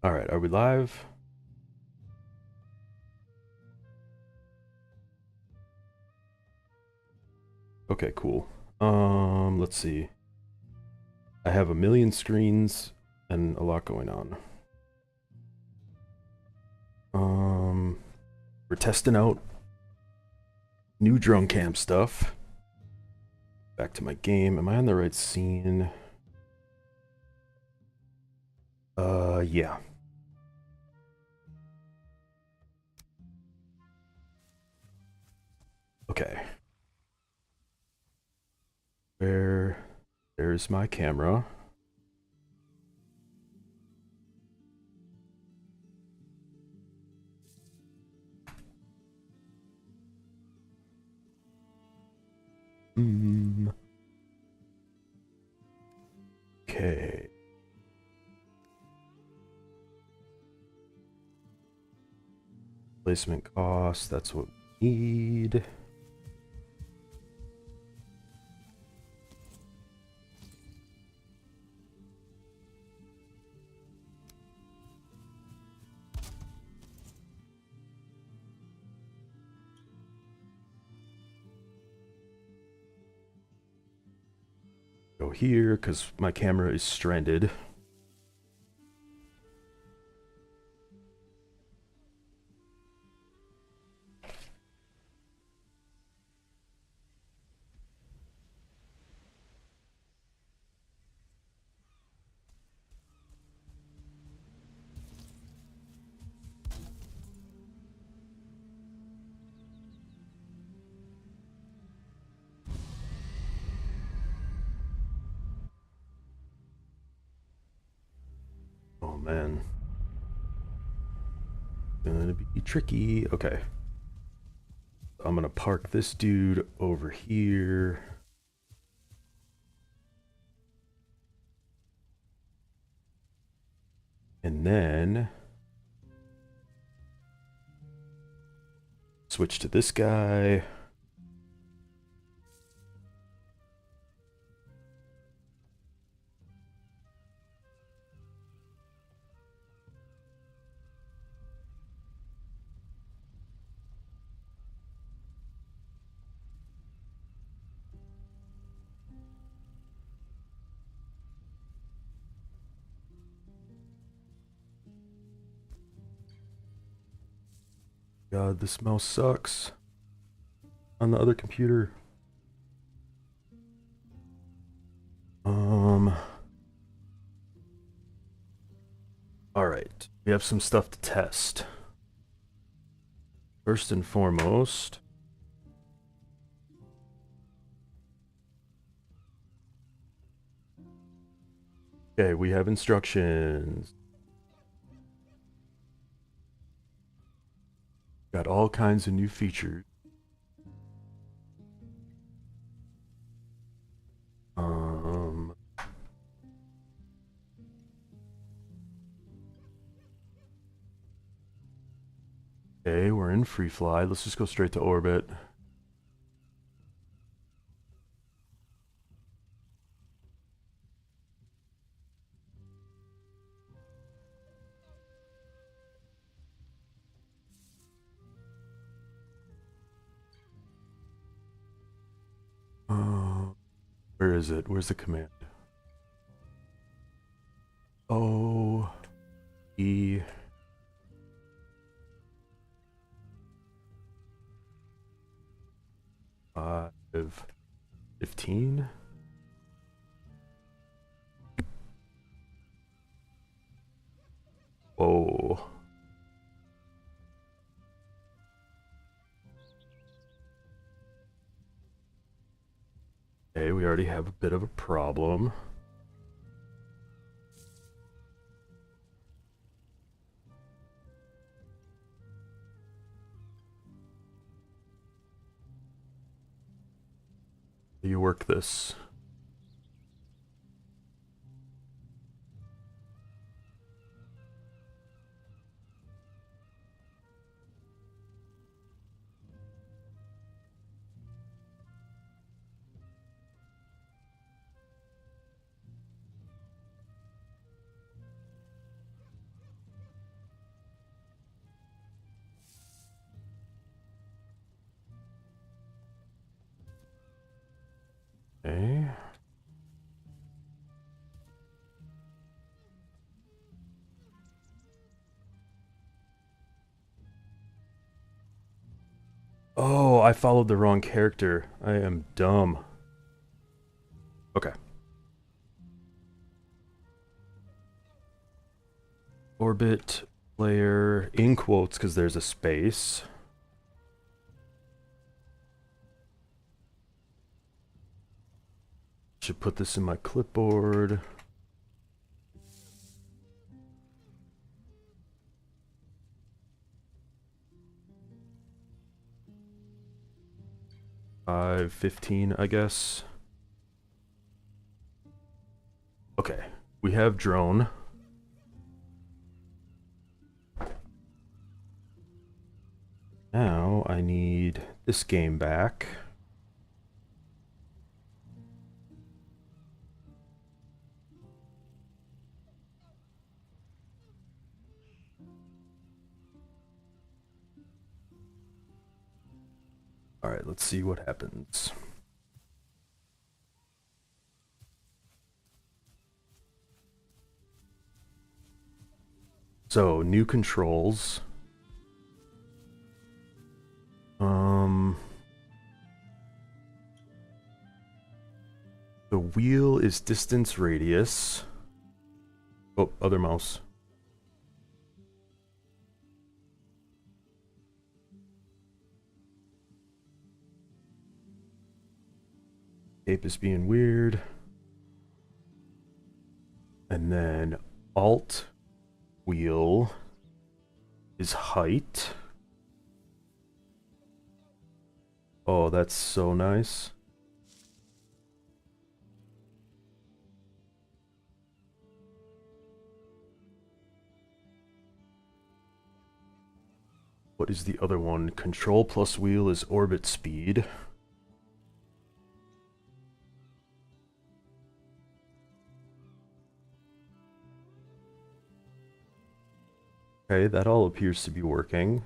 All right, are we live? Okay, cool. Let's see. I have a million screens and a lot going on. Um, we're testing out new drone cam stuff. Back to my game. Am I on the right scene? Yeah. Okay. There's my camera. Hmm. Okay. Placement cost, that's what we need. Go here, because my camera is stranded. Oh man. Gonna be tricky. Okay. I'm gonna park this dude over here. And then switch to this guy. God, this mouse sucks. On the other computer. Um. All right. We have some stuff to test. First and foremost. Okay, we have instructions. Got all kinds of new features. Um. Okay, we're in free fly. Let's just go straight to orbit. Where is it? Where's the command? O E 515. Whoa. Okay, we already have a bit of a problem. You work this. I followed the wrong character. I am dumb. Okay. Orbit player in quotes because there's a space. Should put this in my clipboard. $5.15, I guess. Okay, we have drone. Now I need this game back. All right, let's see what happens. So, new controls. The wheel is distance radius. Oh, other mouse. Tape is being weird. And then alt wheel is height. Oh, that's so nice. What is the other one? Control plus wheel is orbit speed. Okay, that all appears to be working.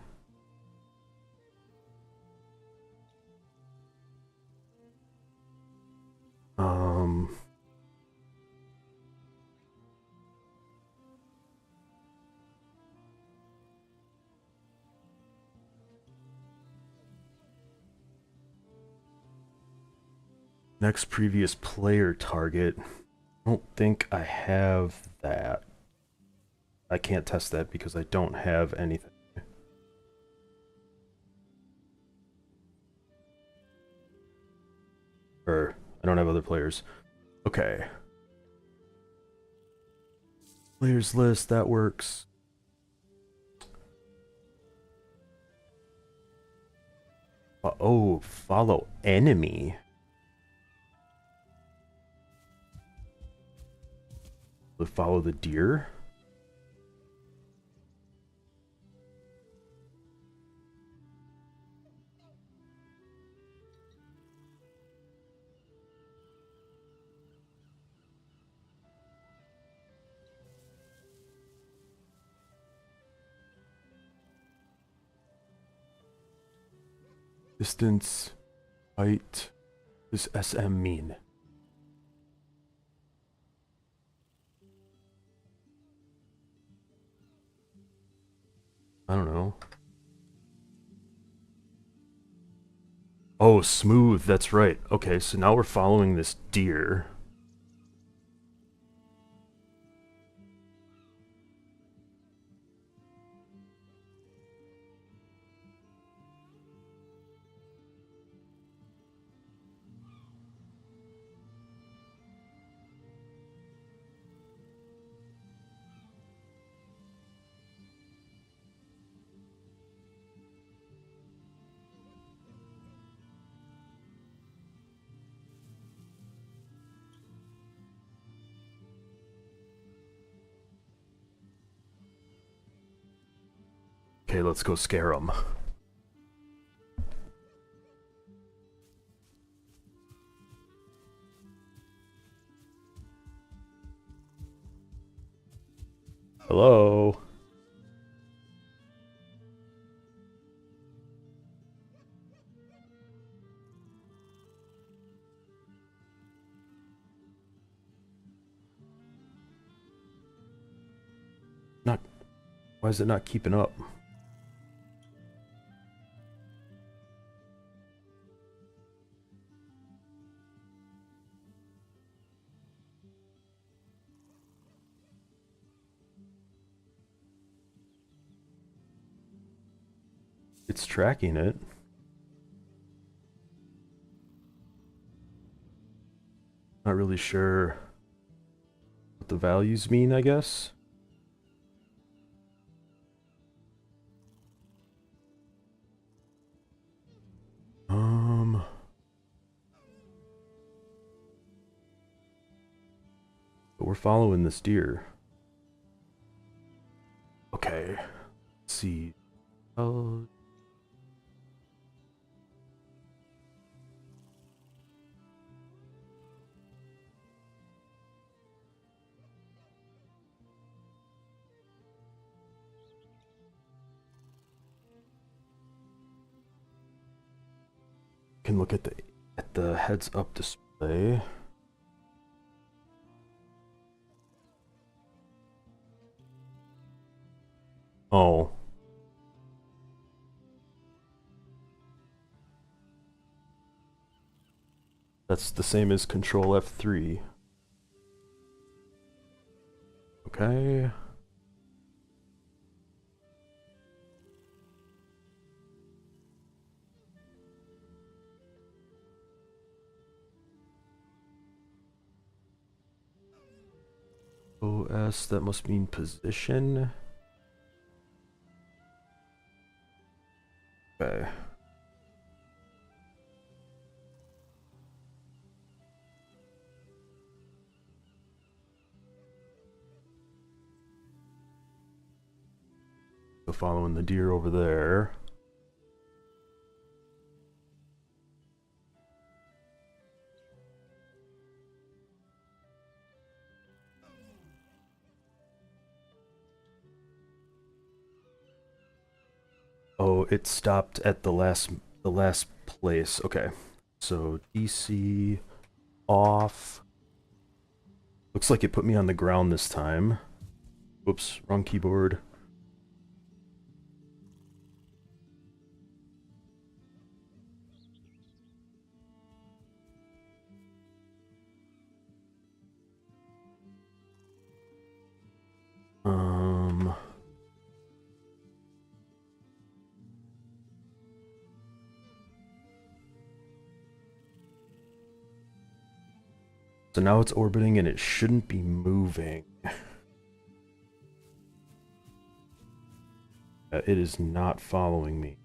Next previous player target. I don't think I have that. I can't test that because I don't have anything. Or, I don't have other players. Okay. Players list, that works. Oh, follow enemy. Follow the deer? Distance, height, does SM mean? I don't know. Oh, smooth, that's right. Okay, so now we're following this deer. Okay, let's go scare them. Hello? Not... Why is it not keeping up? it's tracking it. Not really sure what the values mean, I guess. But we're following this deer. Okay. Let's see. Oh. Can look at the heads up display. Oh. That's the same as Control F3. Okay. OS, that must mean position. Okay. So following the deer over there. Oh, it stopped at the last place. Okay. So DC off. Looks like it put me on the ground this time. Whoops, wrong keyboard. So now it's orbiting and it shouldn't be moving. It is not following me.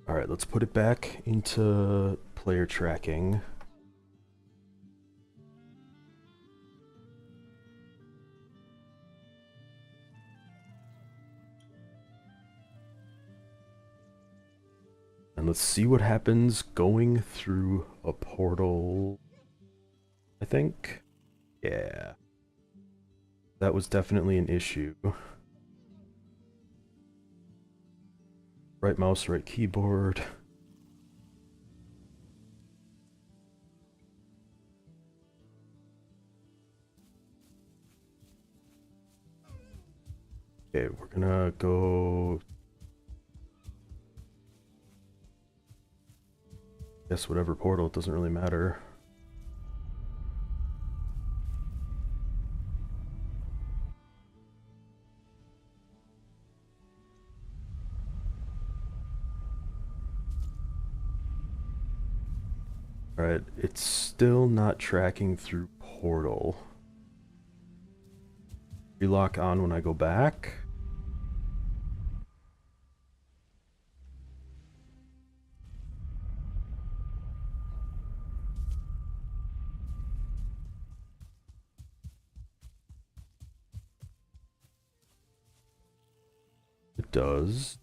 Alright, let's put it back into player tracking. And let's see what happens going through a portal. I think. Yeah. That was definitely an issue. Right mouse, right keyboard. Okay, we're gonna go. Guess whatever portal, it doesn't really matter. Alright, it's still not tracking through portal. Relock on when I go back. It does.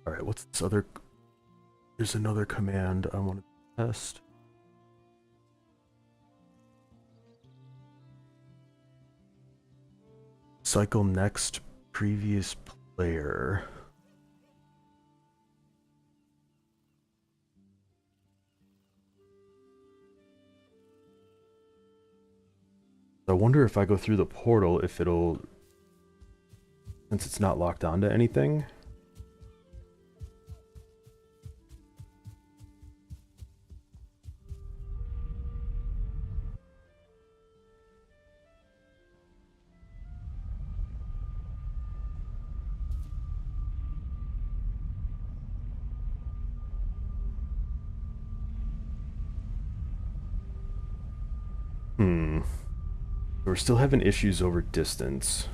Alright, what's this other... There's another command I want to test. Cycle next previous player. I wonder if I go through the portal, if it'll, since it's not locked onto anything. Hmm. We're still having issues over distance.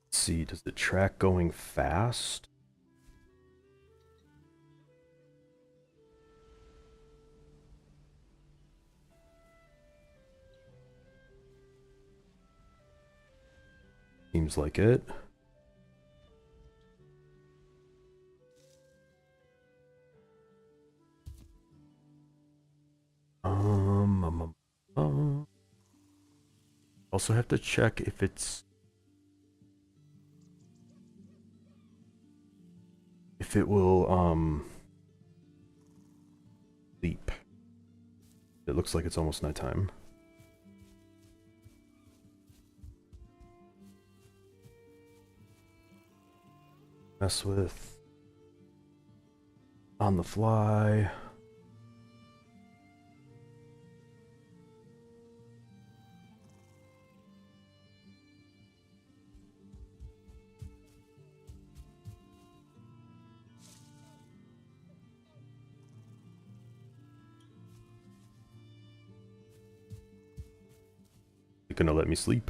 Let's see, does the track going fast? Seems like it. Also have to check if it's, if it will leap. It looks like it's almost nighttime. Mess with on the fly. You gonna let me sleep?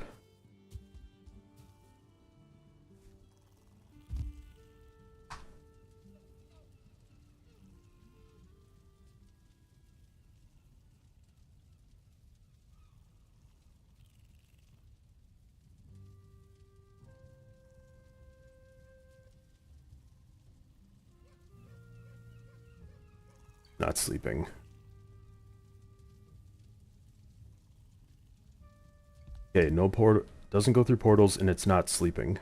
Not sleeping. Okay, no portal, doesn't go through portals, and it's not sleeping.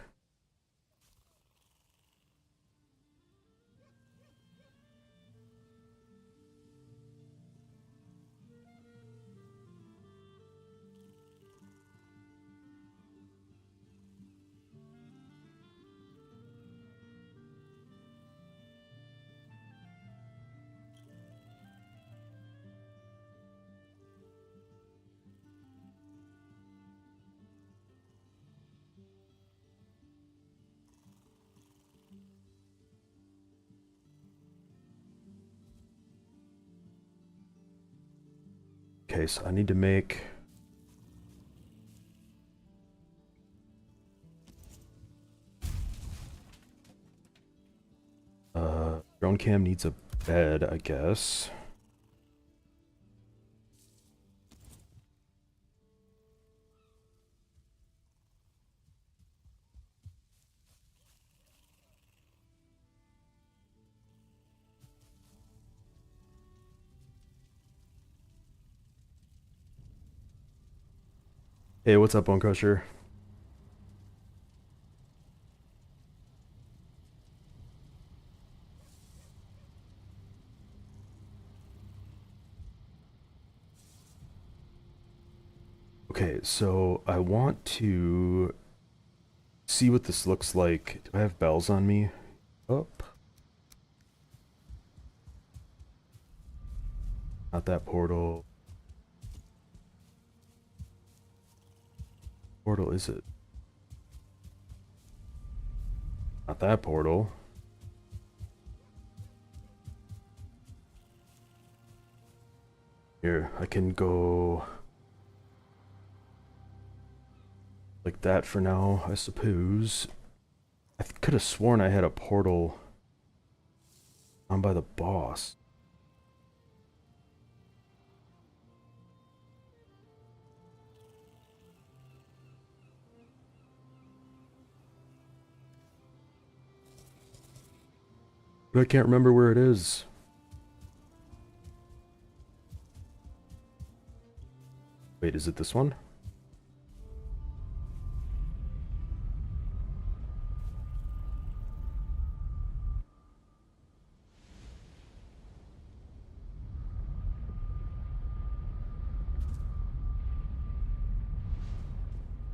Okay, so I need to make drone cam needs a bed, I guess. Hey, what's up, Bone Crusher? Okay, so I want to see what this looks like. Do I have bells on me? Up. Not that portal. Portal is it? Not that portal. Here, I can go like that for now, I suppose. I could have sworn I had a portal on by the boss. But I can't remember where it is. Wait, is it this one?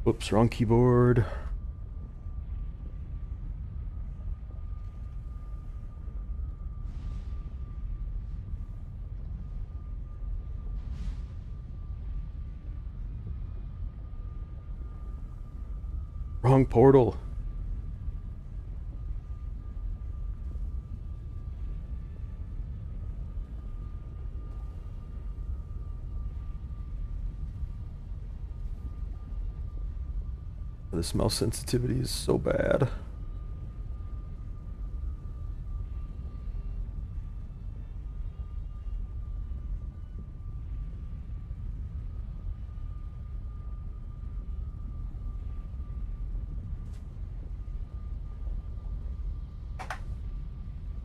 Whoops, wrong keyboard. Wrong portal. This mouse sensitivity is so bad.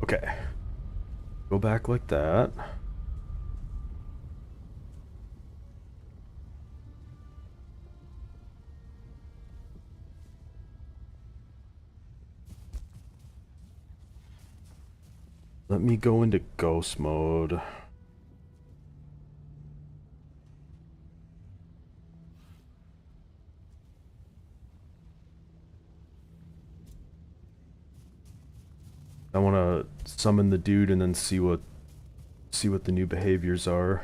Okay. Go back like that. Let me go into ghost mode. I want to summon the dude and then see what the new behaviors are.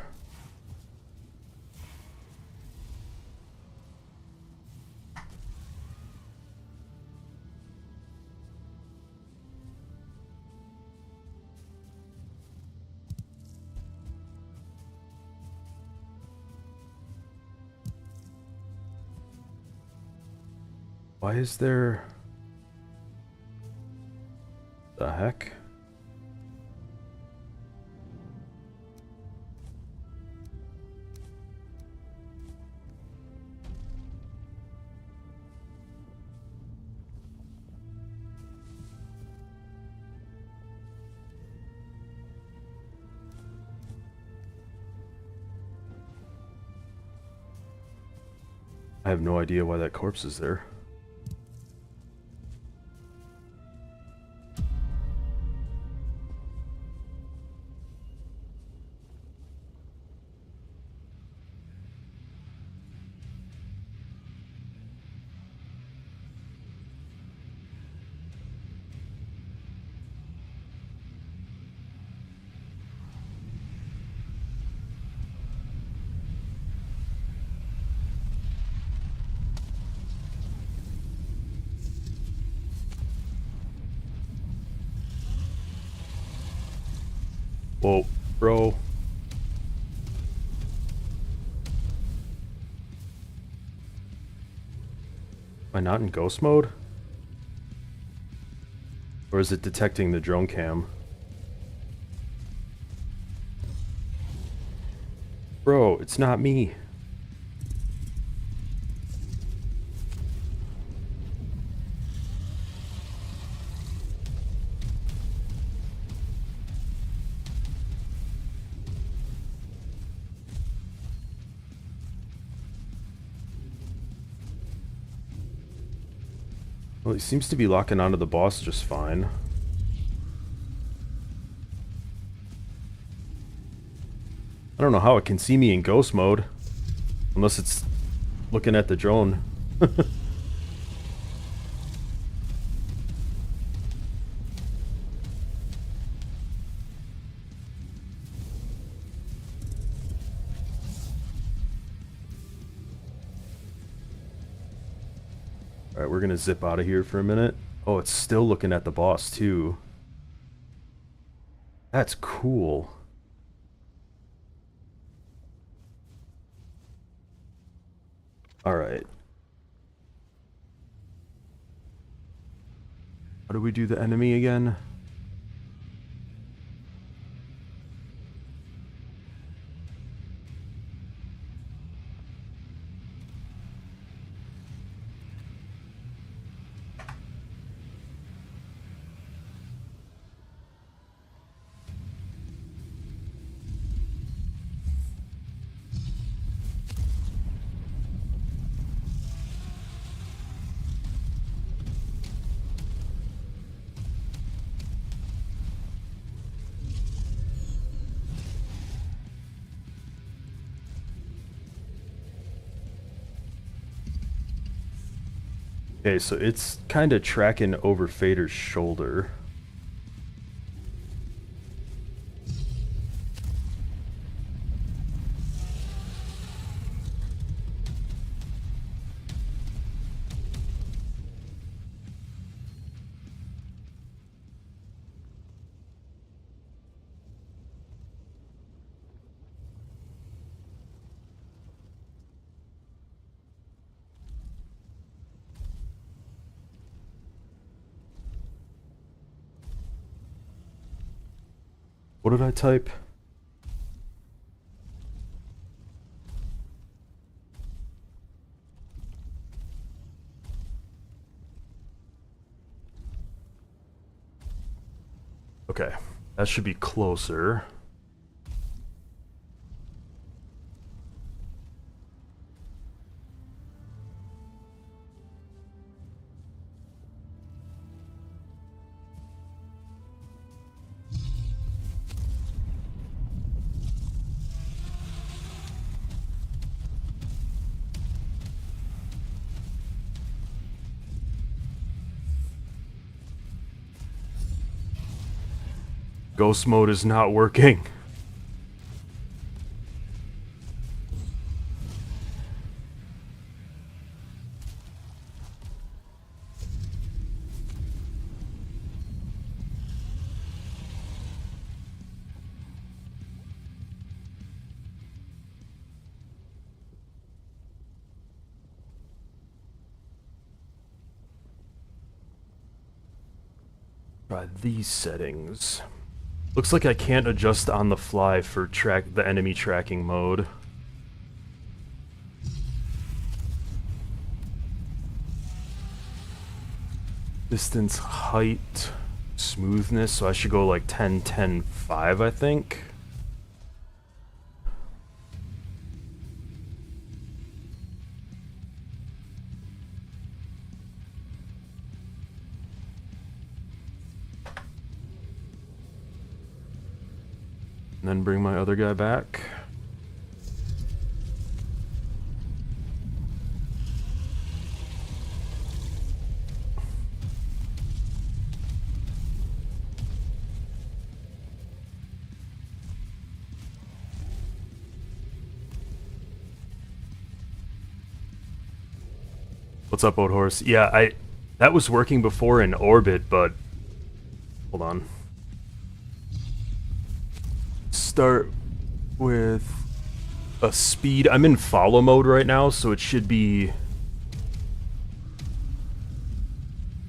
Why is there... The heck? I have no idea why that corpse is there. Whoa, bro. Am I not in ghost mode? Or is it detecting the drone cam? Bro, it's not me. Well, he seems to be locking onto the boss just fine. I don't know how it can see me in ghost mode. Unless it's looking at the drone. Alright, we're gonna zip out of here for a minute. Oh, it's still looking at the boss too. That's cool. Alright. How do we do the enemy again? Okay, so it's kind of tracking over Fader's shoulder. What did I type? Okay, that should be closer. Ghost mode is not working. Try these settings. Looks like I can't adjust on the fly for the enemy tracking mode. Distance, height, smoothness, so I should go like 10, 10, 5, I think. And then bring my other guy back. What's up, Oat Horse? Yeah, that was working before in orbit, but hold on. Start with a speed. I'm in follow mode right now, so it should be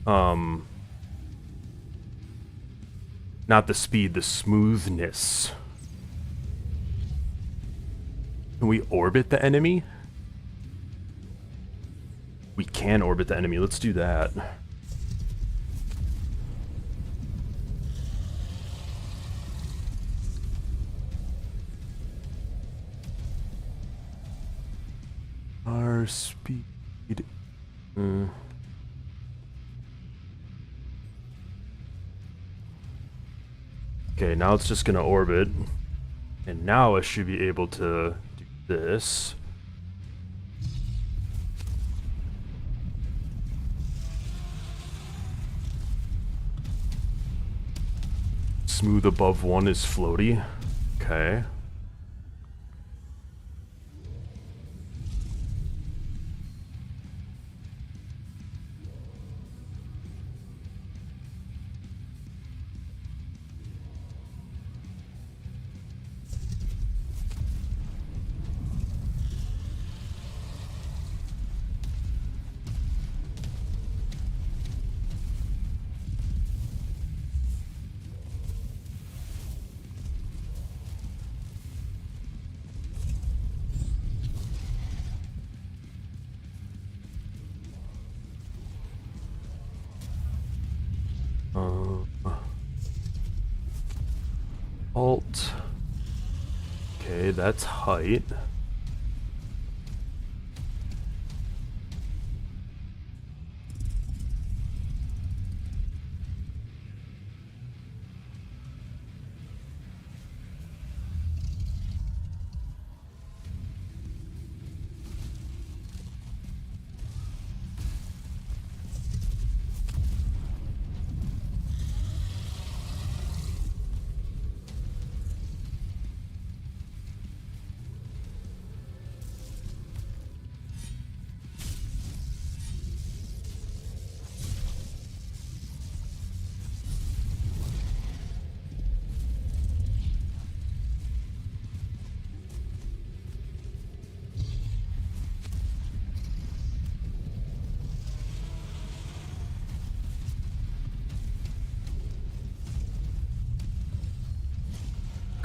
not the speed, the smoothness. Can we orbit the enemy? We can orbit the enemy. Let's do that. Our speed. Okay, now it's just gonna orbit. And now I should be able to do this. Smooth above 1 is floaty. Okay. Alt. Okay, that's height.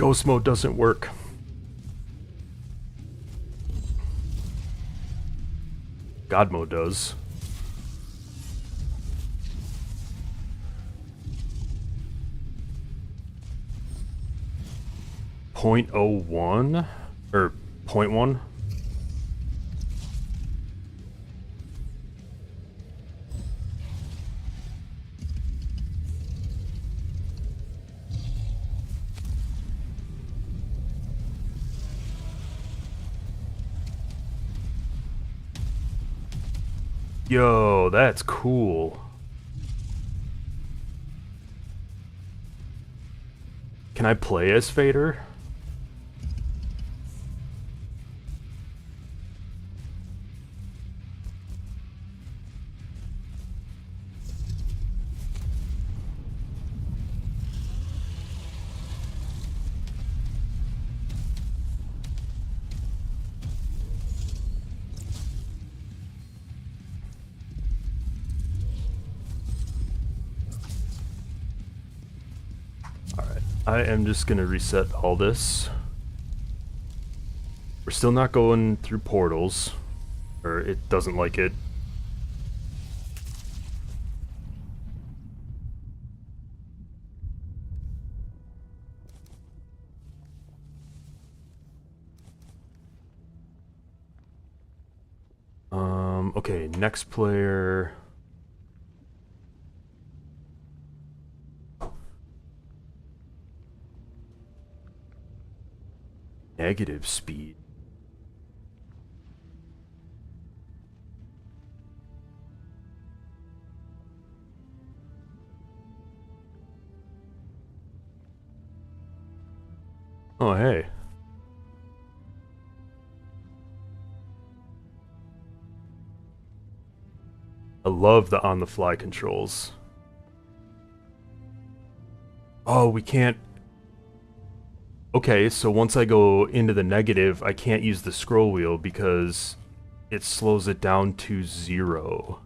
Ghost mode doesn't work. God mode does. .01 or .1. Yo, that's cool. Can I play as Vader? Alright, I am just gonna reset all this. We're still not going through portals, or it doesn't like it. Okay, next player. Negative speed. Oh, hey. I love the on-the-fly controls. Oh, we can't... Okay, so once I go into the negative, I can't use the scroll wheel because it slows it down to 0.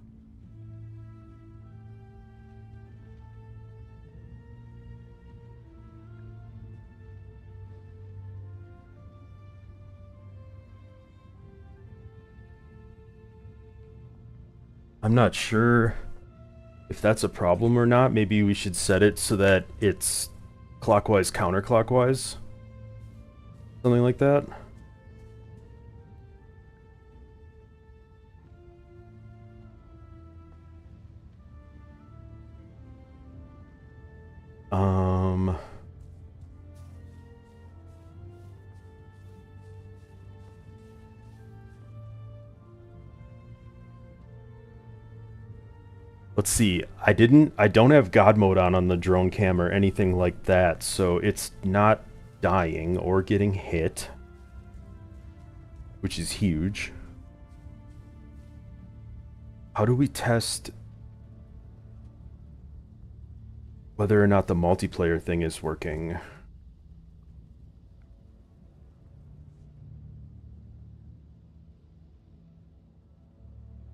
I'm not sure if that's a problem or not. Maybe we should set it so that it's clockwise, counterclockwise. Something like that. Let's see. I don't have God mode on the drone cam or anything like that, so it's not dying or getting hit, which is huge. How do we test whether or not the multiplayer thing is working?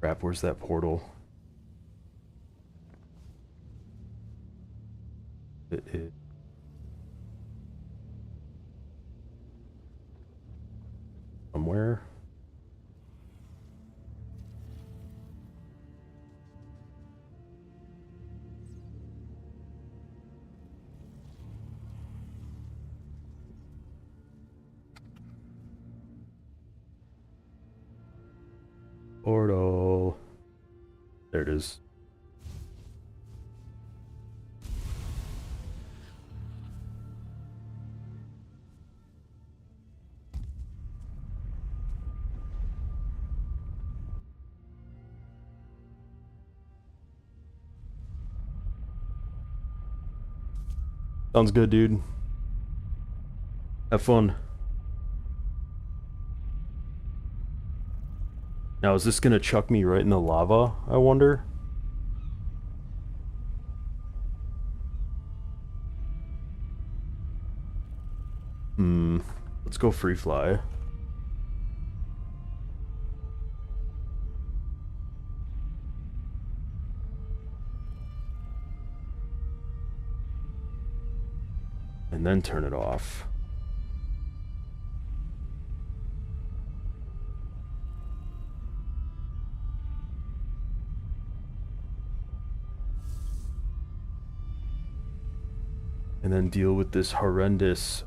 Crap, where's that portal? It is somewhere. Portal. There it is. Sounds good, dude. Have fun. Now, is this gonna chuck me right in the lava, I wonder? Let's go free fly. And then turn it off. and then deal with this horrendous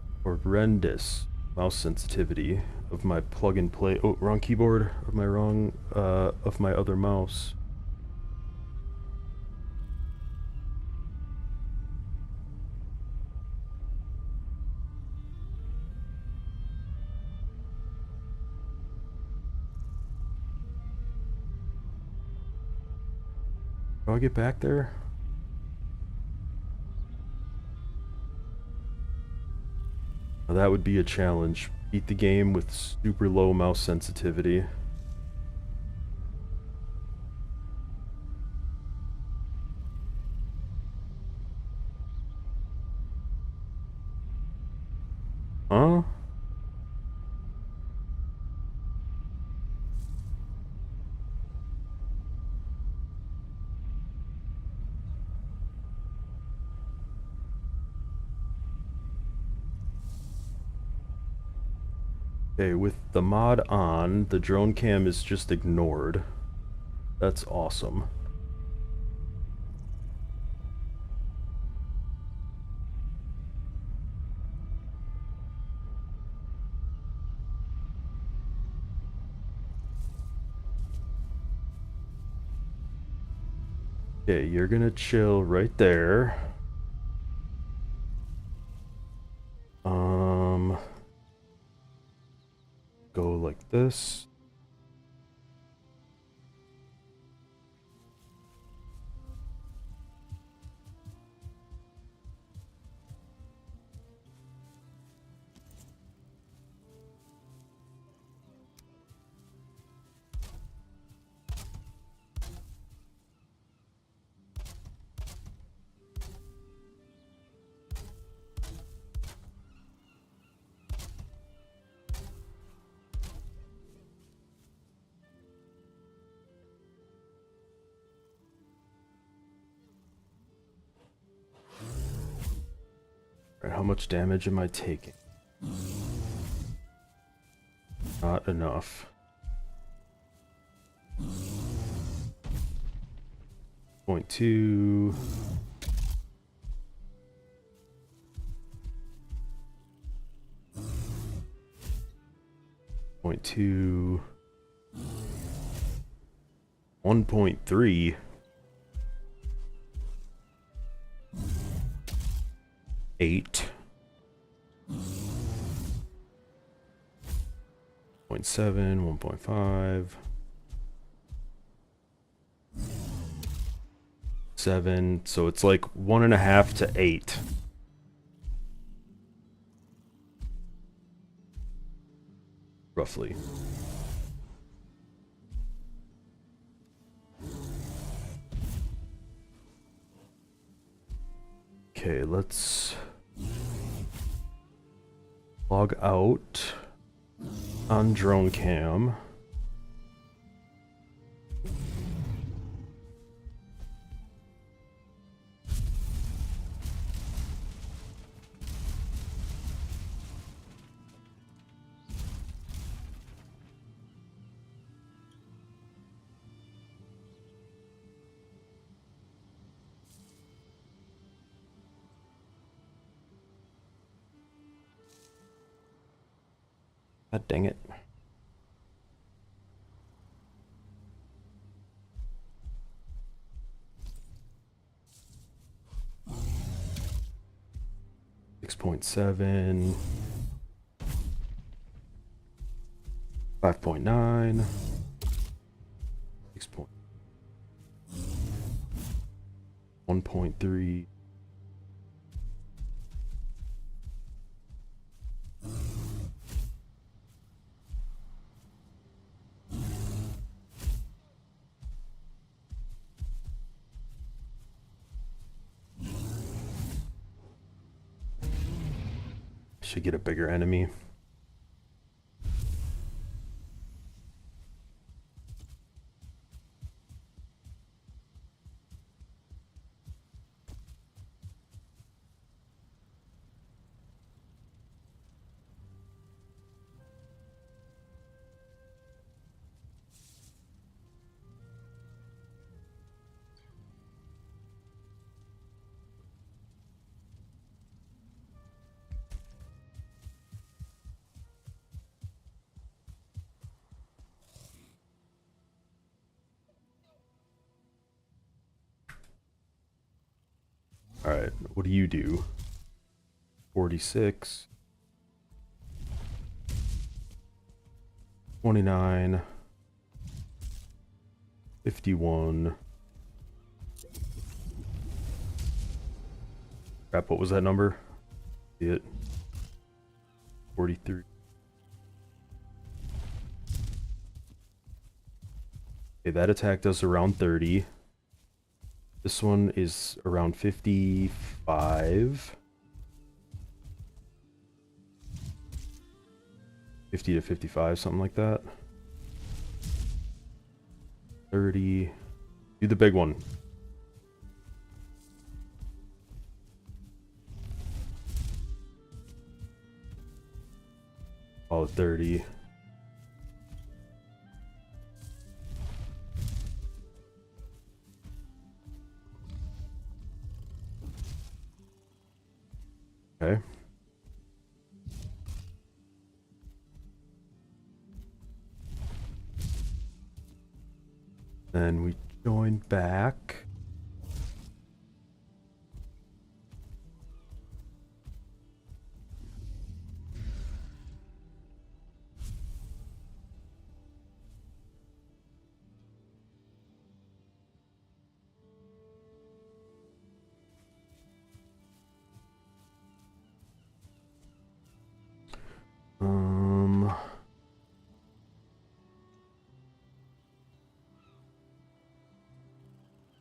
mouse sensitivity of my plug and play. Oh, wrong keyboard. Of my other mouse. How do I get back there? Well, that would be a challenge. Beat the game with super low mouse sensitivity. Huh? Okay, with the mod on, the drone cam is just ignored. That's awesome. Okay, you're gonna chill right there. Go like this. Alright, how much damage am I taking? Not enough. 0.2. 0.2. 1.3. 8. 0.7, 1.5. 7. So it's like 1.5 to 8. Roughly. Okay, let's log out on drone cam. God dang it. .7, 5.9, 6. 1.3. Should get a bigger enemy. Alright, what do you do? 46. 29. 51. Crap, what was that number? See it? 43. Okay, that attack does around 30. This one is around 55. 50 to 55, something like that. 30. Do the big one. Call it 30. Okay. Then we join back.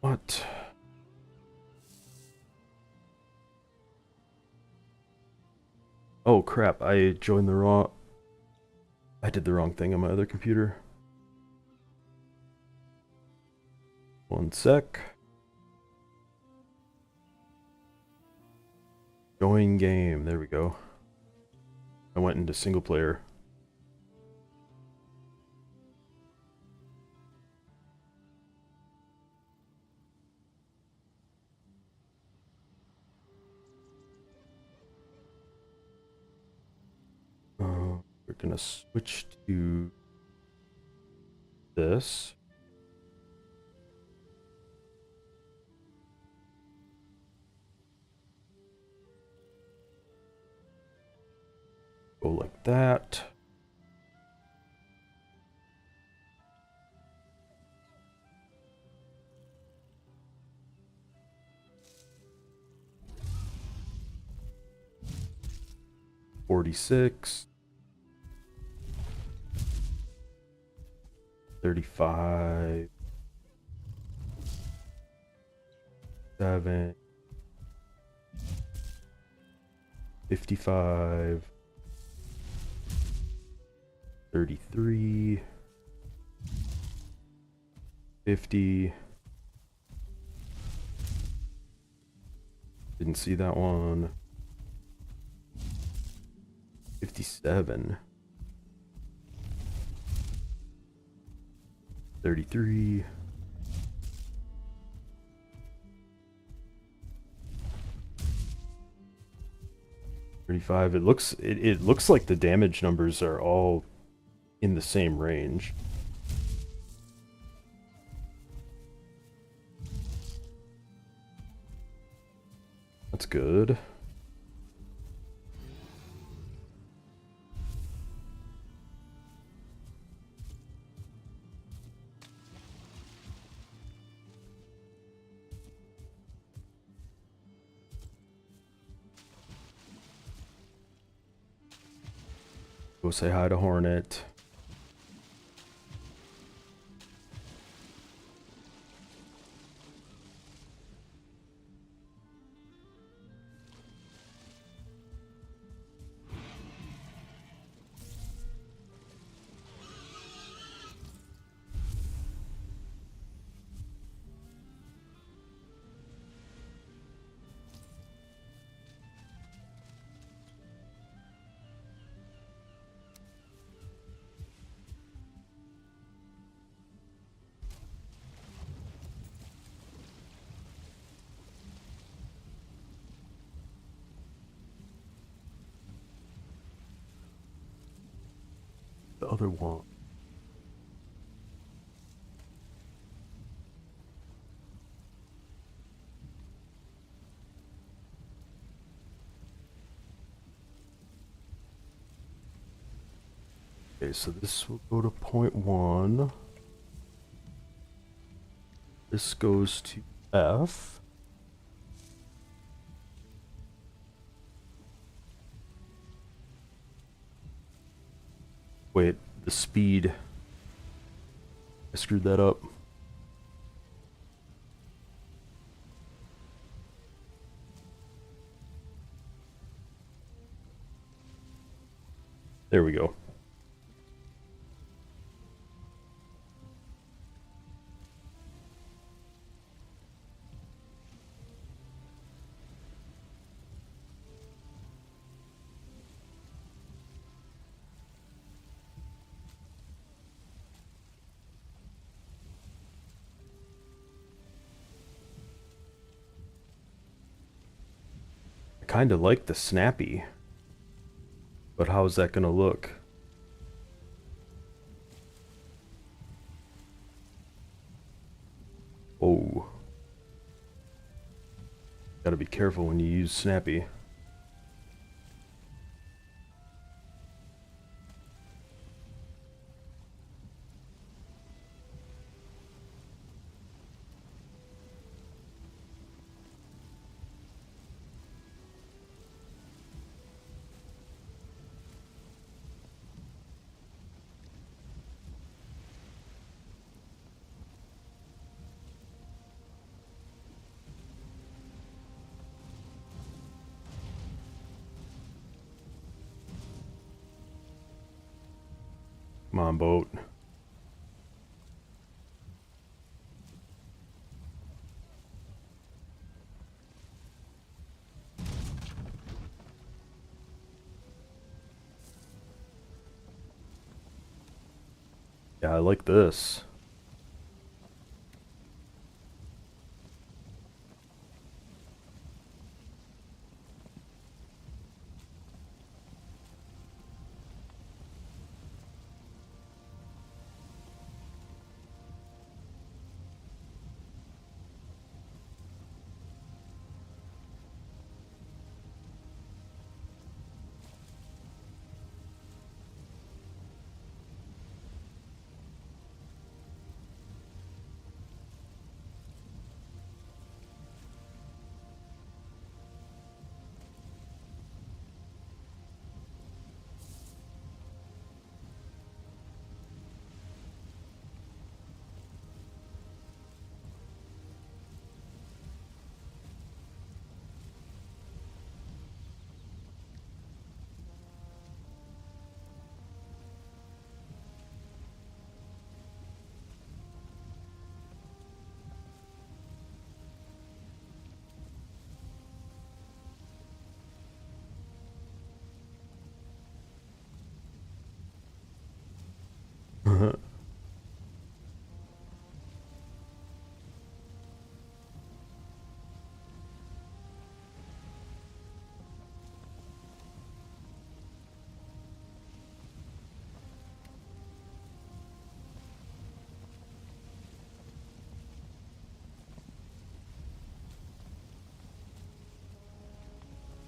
What? Oh crap, I joined the wrong... I did the wrong thing on my other computer. One sec. Join game, there we go. I went into single player. We're gonna switch to this. Go like that. $46. 35. 7. 55. 33. 50. Didn't see that one. 57. 33. 35. It looks like the damage numbers are all in the same range. That's good. Go say hi to Hornet. The other one. Okay, so this will go to point 1. This goes to F. Wait, the speed. I screwed that up. There we go. I kind of like the snappy, but how's that gonna look? Oh. Gotta be careful when you use snappy. Come on, boat. Yeah, I like this.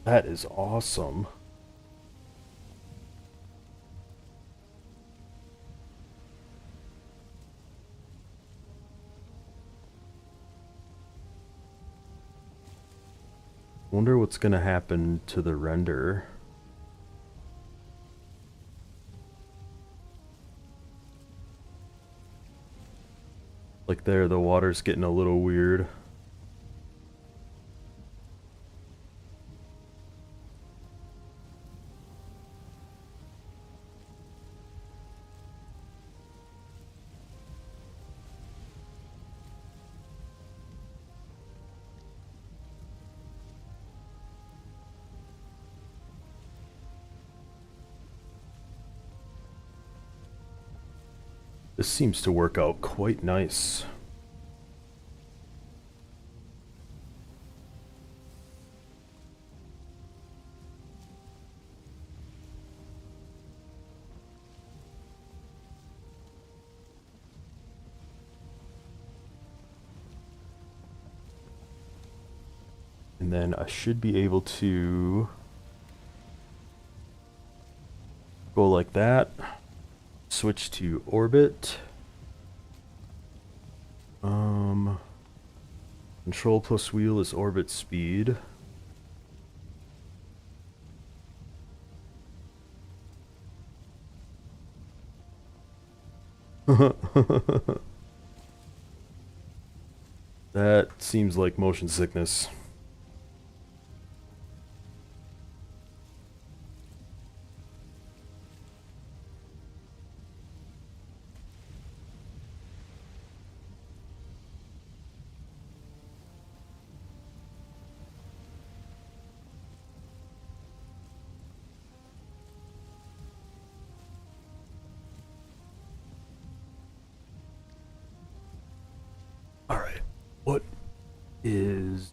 That is awesome. Wonder what's gonna happen to the render. Like there, the water's getting a little weird. This seems to work out quite nice. And then I should be able to go like that. switch to orbit. Control plus wheel is orbit speed. That seems like motion sickness. Alright, what is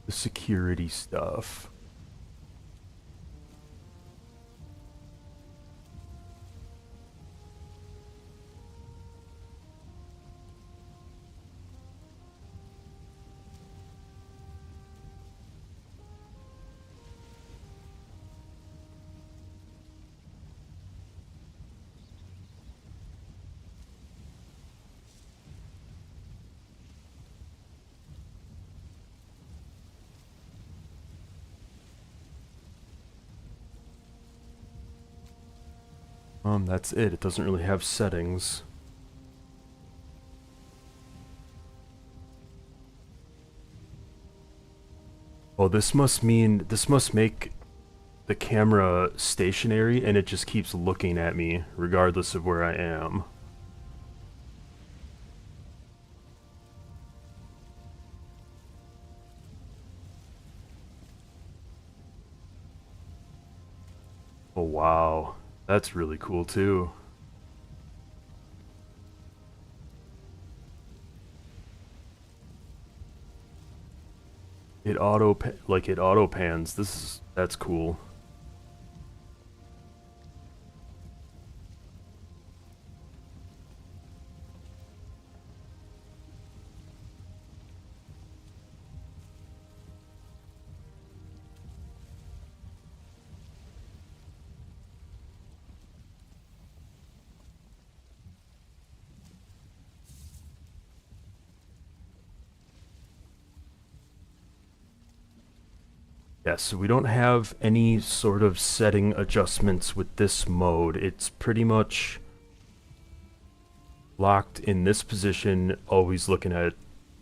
the security stuff? That's it. It doesn't really have settings. Oh, this must make the camera stationary and it just keeps looking at me regardless of where I am. Oh wow, that's really cool too. It auto pans. That's cool. Yeah, so we don't have any sort of setting adjustments with this mode. It's pretty much locked in this position, always looking at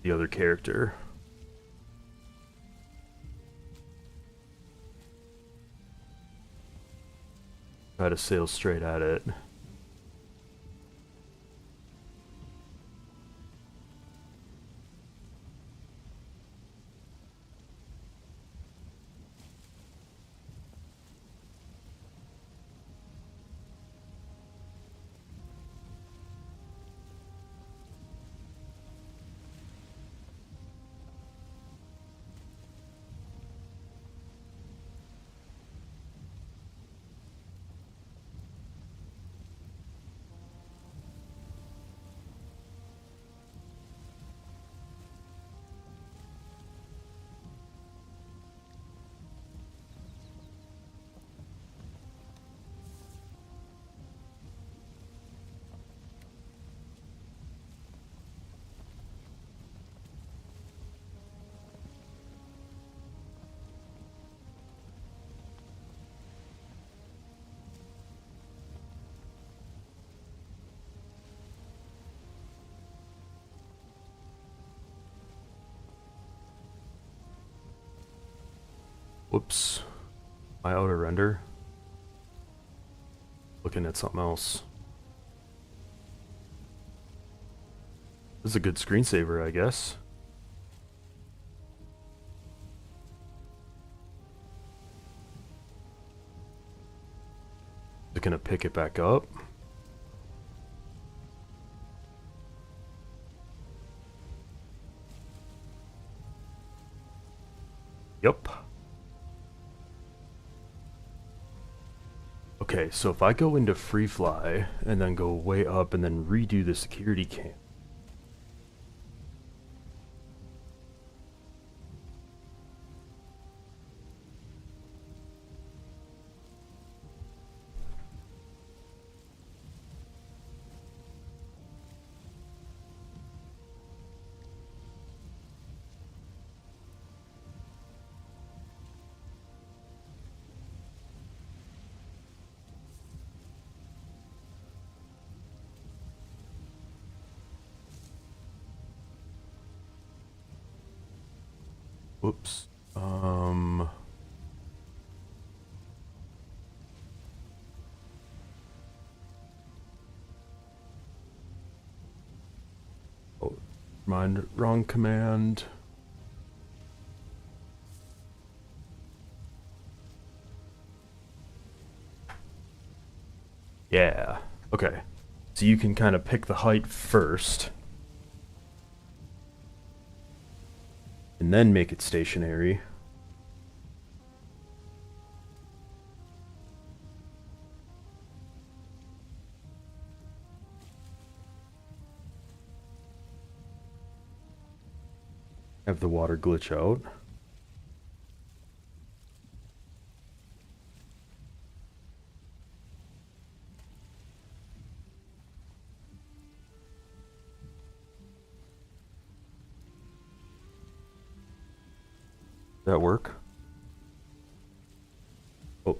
the other character. Try to sail straight at it. Whoops. My auto render. Looking at something else. This is a good screensaver, I guess. Is it gonna pick it back up? Yup. Okay, so if I go into free fly and then go way up and then redo the security cam. Whoops. Oh, mind, wrong command. Yeah. Okay. So you can kind of pick the height first. And then make it stationary. Have the water glitch out. That work? Oh.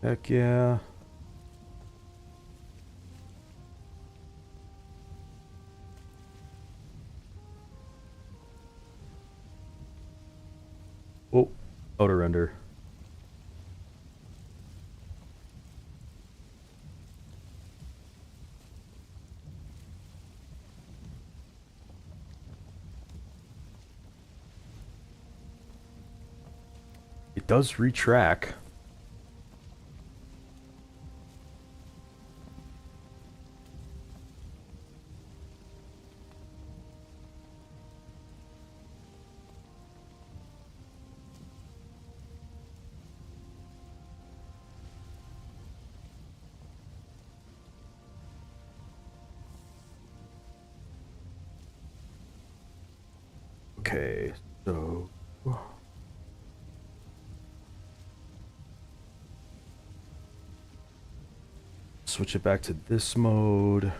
Heck yeah. Oh, auto render. It does retrack. Okay, so switch it back to this mode.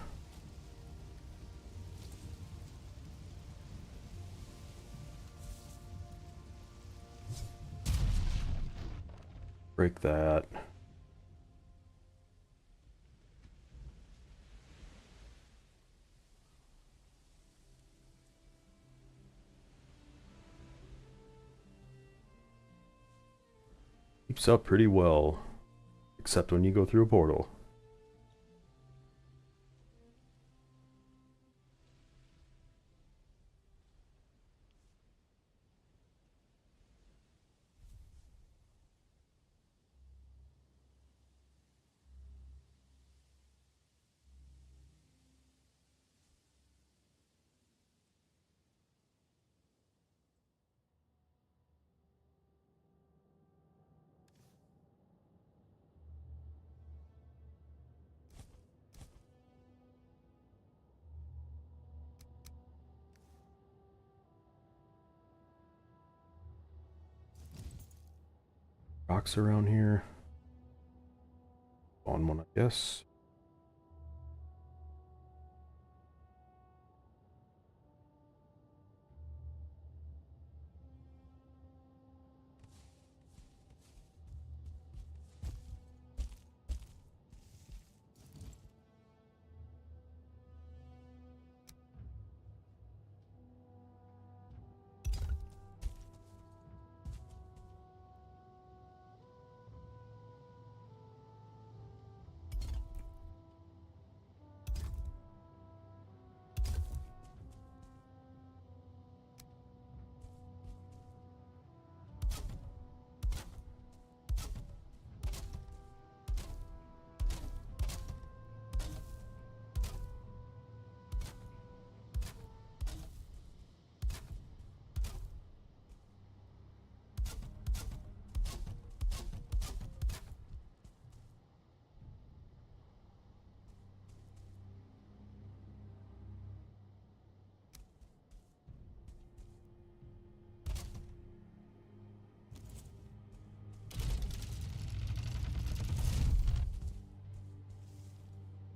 Break that. Keeps up pretty well, except when you go through a portal. Rocks around here. On one, I guess.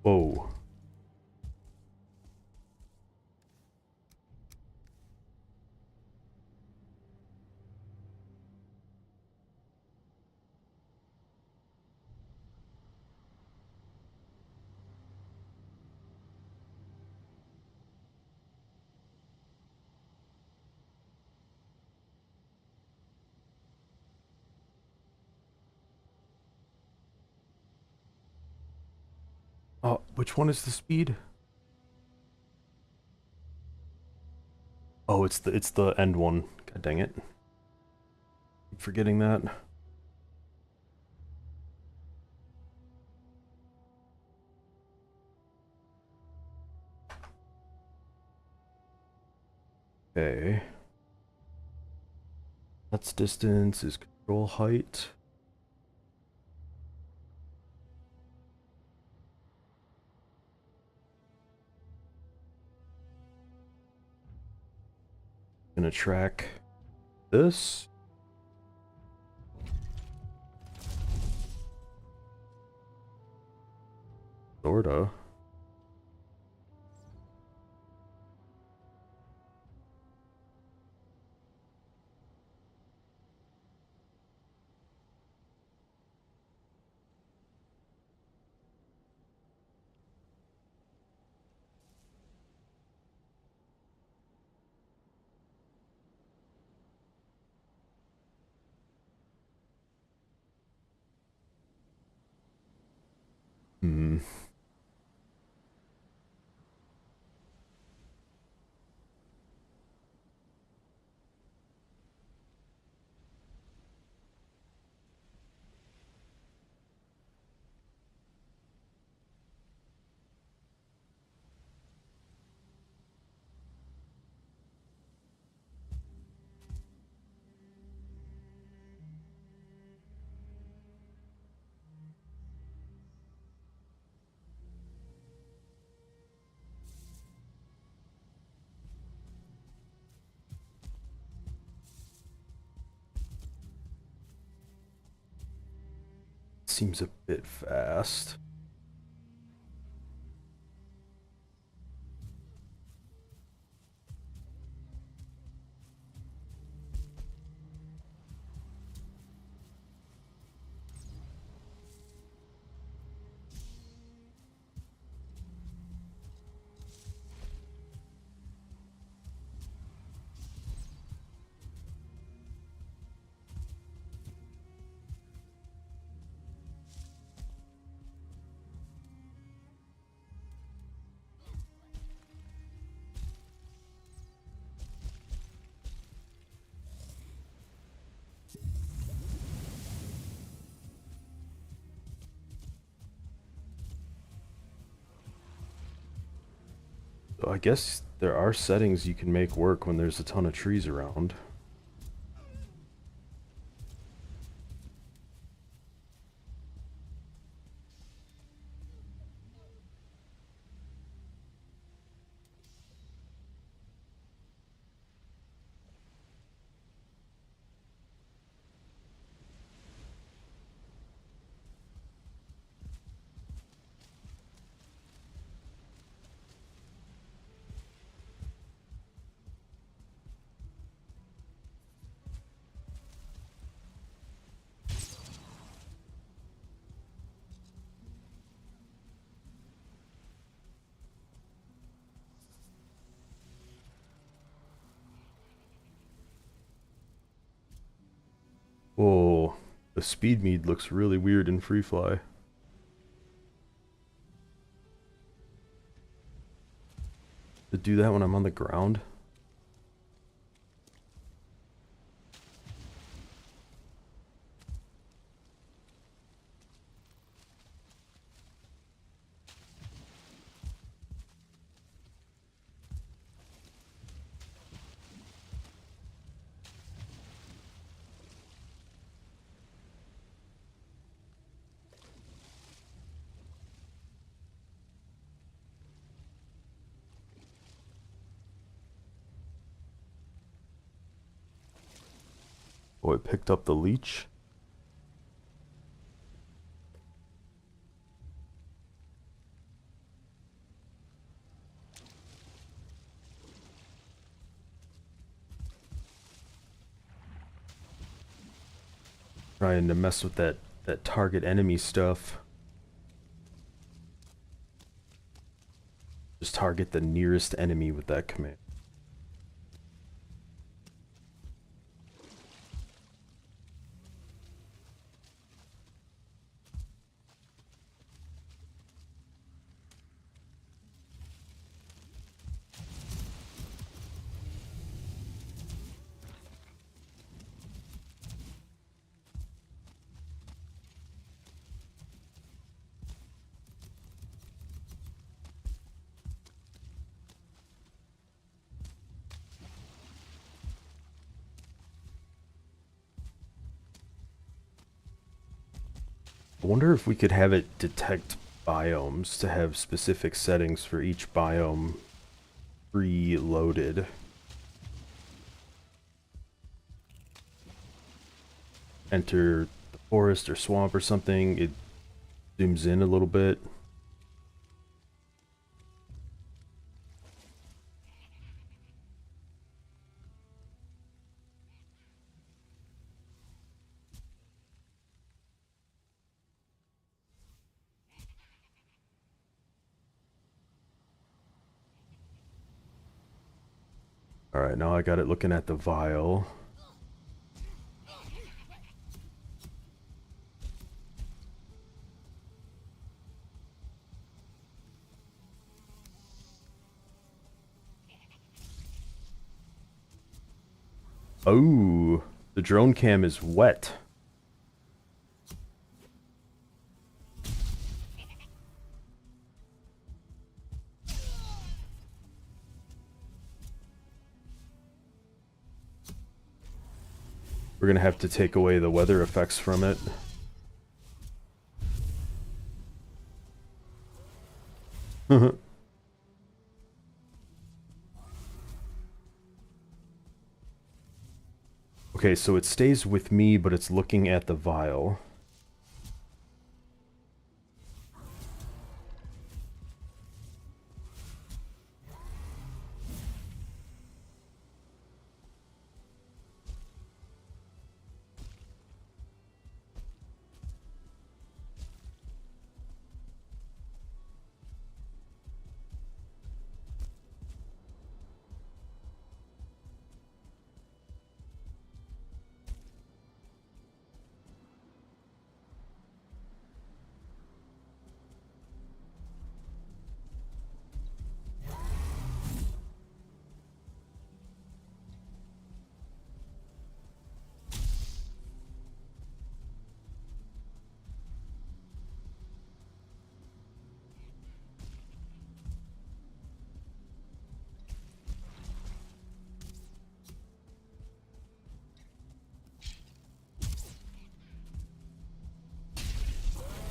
Whoa. Oh, which one is the speed? Oh, it's the end one. God dang it. Keep forgetting that. Okay. That's distance is control height. Gonna track this. Sorta. Hmm. Seems a bit fast. So I guess there are settings you can make work when there's a ton of trees around. Whoa, the speed mead looks really weird in free fly. To do that when I'm on the ground? Oh, it picked up the leech. Trying to mess with that target enemy stuff. Just target the nearest enemy with that command. I wonder if we could have it detect biomes to have specific settings for each biome preloaded. Enter the forest or swamp or something, it zooms in a little bit. Alright, now I got it looking at the vial. Oh, the drone cam is wet. We're gonna have to take away the weather effects from it. Okay, so it stays with me, but it's looking at the vial.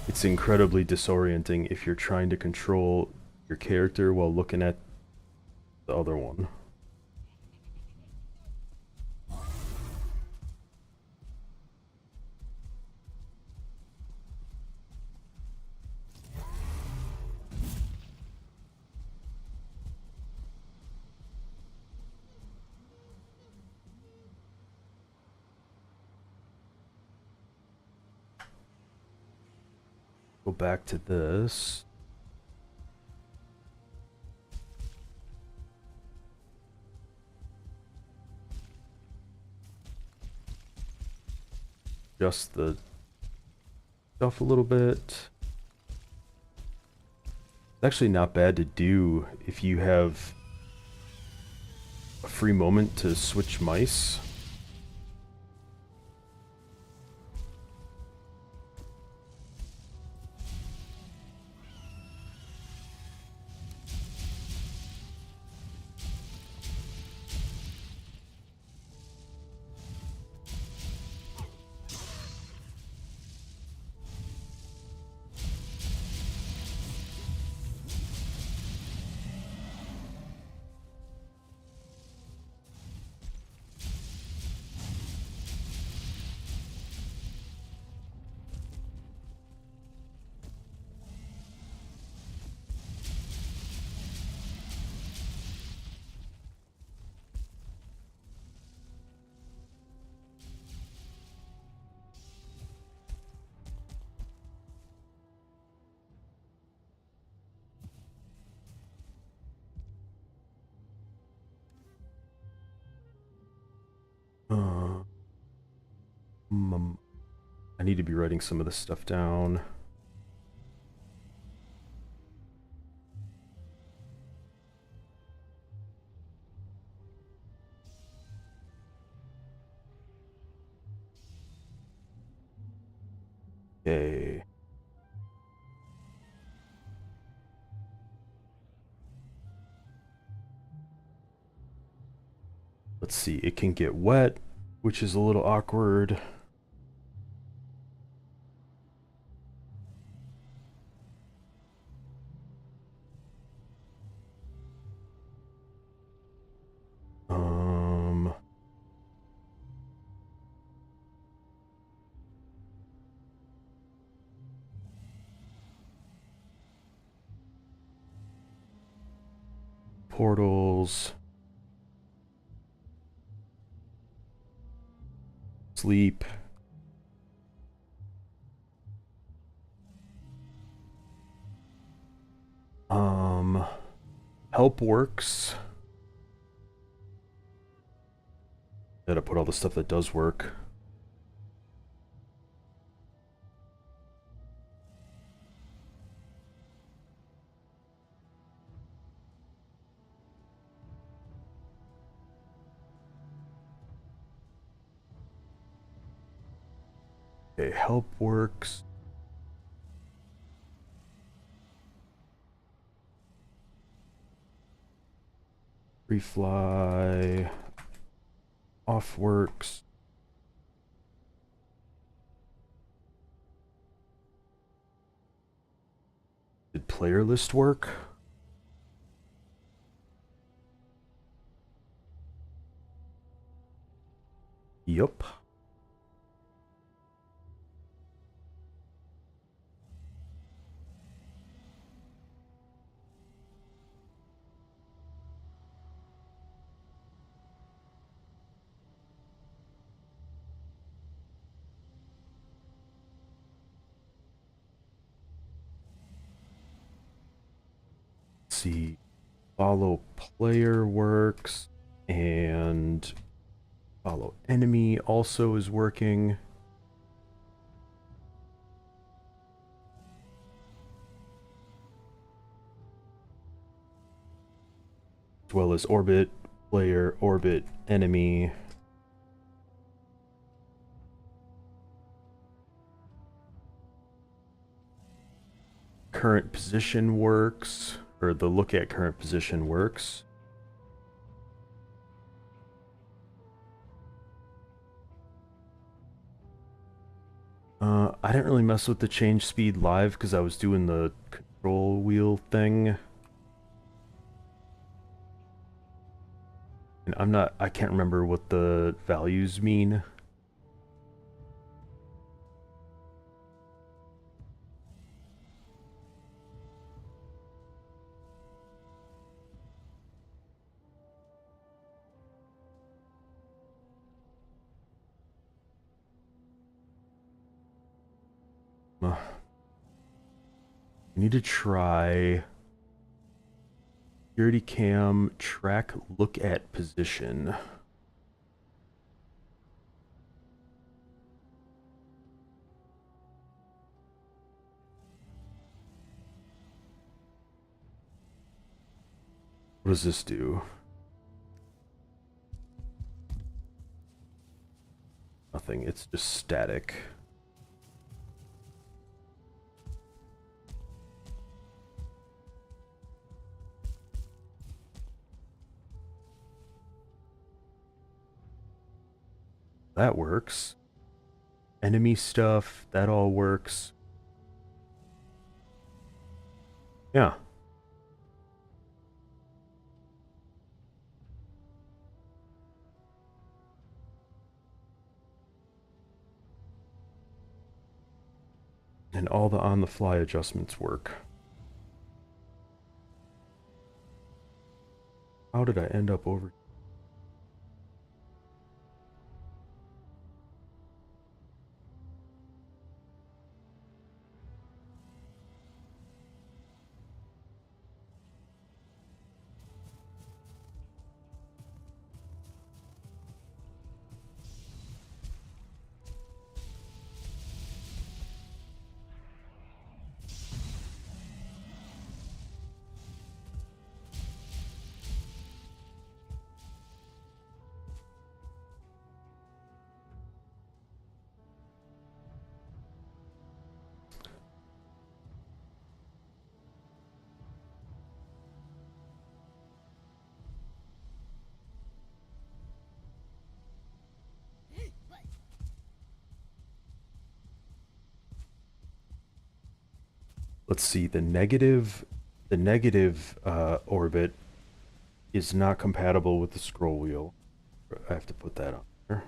It's incredibly disorienting if you're trying to control your character while looking at the other one. Go back to this. Adjust the stuff a little bit. It's actually not bad to do if you have a free moment to switch mice. need to be writing some of this stuff down. Okay. Let's see, it can get wet, which is a little awkward. Portals. Sleep. Help works. Gotta put all the stuff that does work. Okay, help works. Free fly. Off works. Did player list work? Yup. Let's see. Follow player works, and follow enemy also is working. As well as orbit, player, orbit, enemy. Current position works, or the look at current position works. I didn't really mess with the change speed live because I was doing the control wheel thing. And I can't remember what the values mean. I need to try security cam track look at position. What does this do? Nothing, it's just static. That works. Enemy stuff, that all works. Yeah. And all the on-the-fly adjustments work. How did I end up over? Let's see, the negative orbit is not compatible with the scroll wheel. I have to put that on there.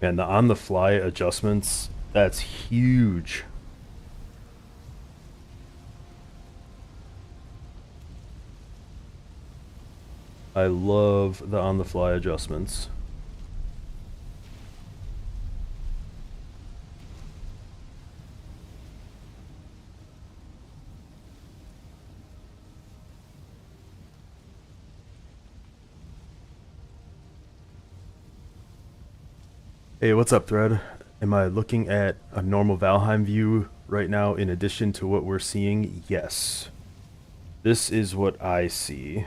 And the on-the-fly adjustments, that's huge. I love the on-the-fly adjustments. Hey, what's up, Thread? Am I looking at a normal Valheim view right now in addition to what we're seeing? Yes. This is what I see.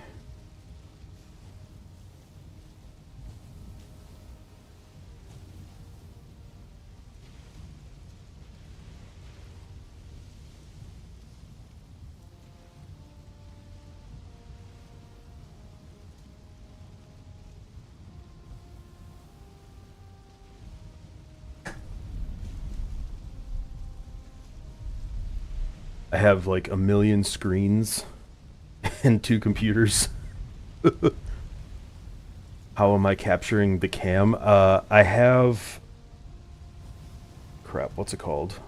I have like a million screens and two computers. How am I capturing the cam? I have... Crap, what's it called?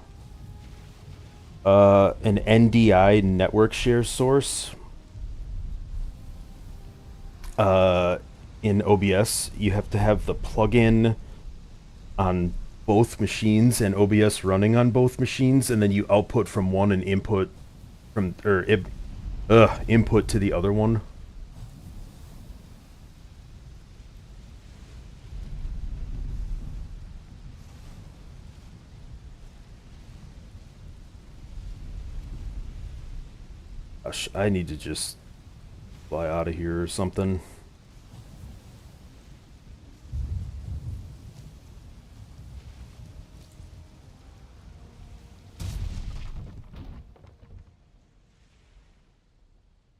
An NDI network share source. In OBS, you have to have the plugin on both machines and OBS running on both machines, and then you output from one and input from input to the other one. Gosh, I need to just fly out of here or something.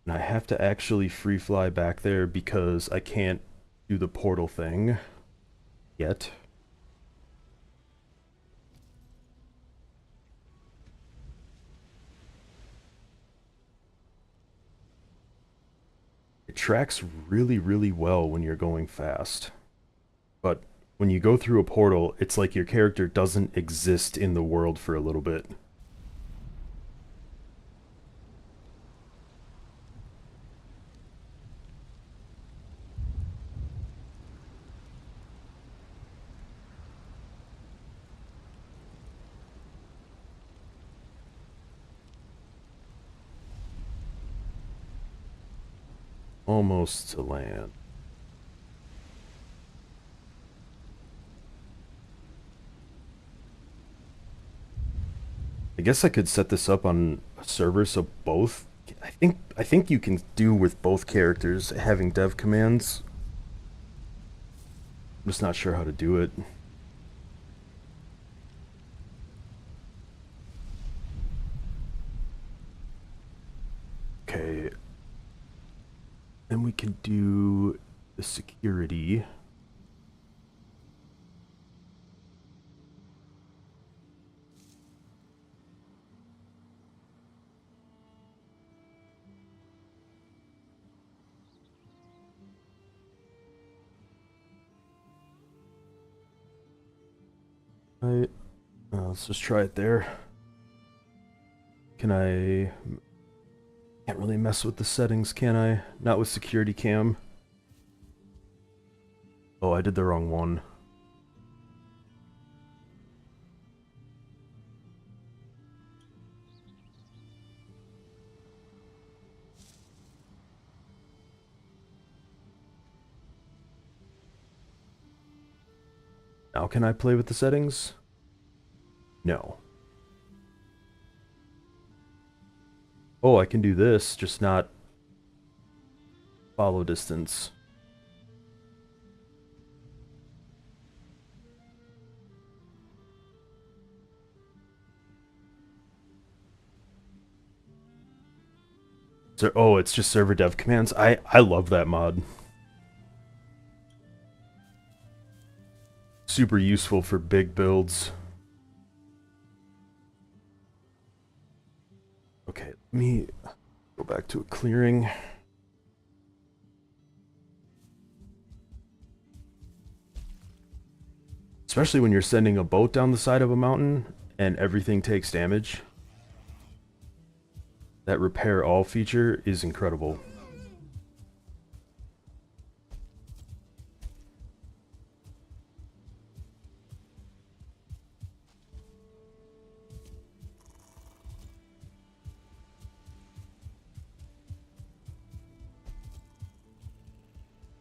And I have to actually free fly back there because I can't do the portal thing yet. It tracks really, really well when you're going fast. But when you go through a portal, it's like your character doesn't exist in the world for a little bit. Almost to land. I guess I could set this up on a server so both... I think you can do with both characters having dev commands. I'm just not sure how to do it. Okay. Then we can do the security. Right. Let's just try it there. Can I... Can't really mess with the settings, can I? Not with security cam. Oh, I did the wrong one. Now can I play with the settings? No. Oh, I can do this, just not follow distance. So, oh, it's just server dev commands. I love that mod. Super useful for big builds. Okay, let me go back to a clearing. Especially when you're sending a boat down the side of a mountain and everything takes damage. That repair all feature is incredible.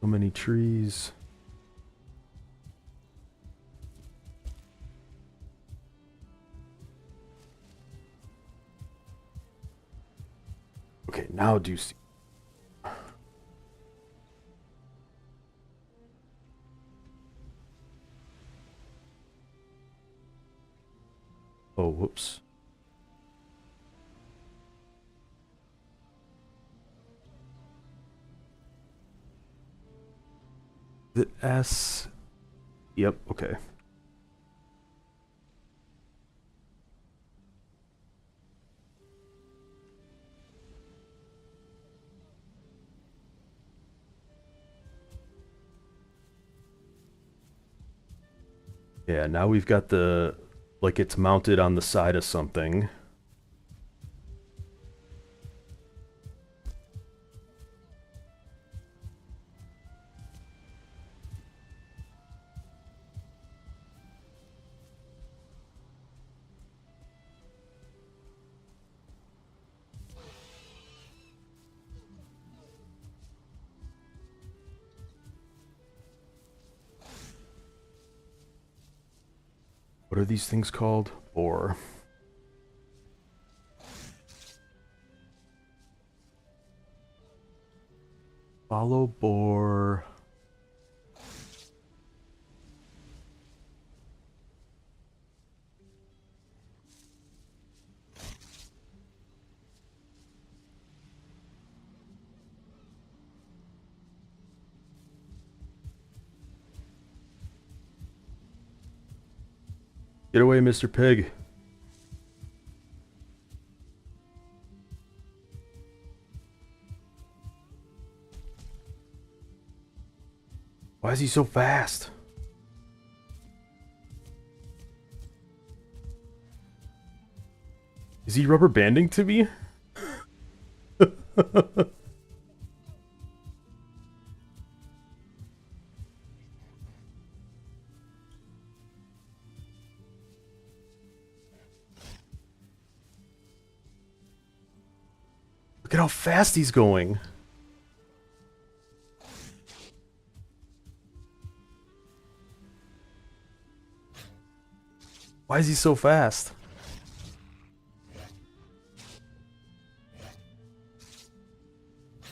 So many trees. Okay, now do see. Oh, whoops. The S. Yep, okay. Yeah, now we've got the, like it's mounted on the side of something. What are these things called? Or follow bore. Get away, Mr. Pig. Why is he so fast? Is he rubber banding to me? Look at how fast he's going. Why is he so fast?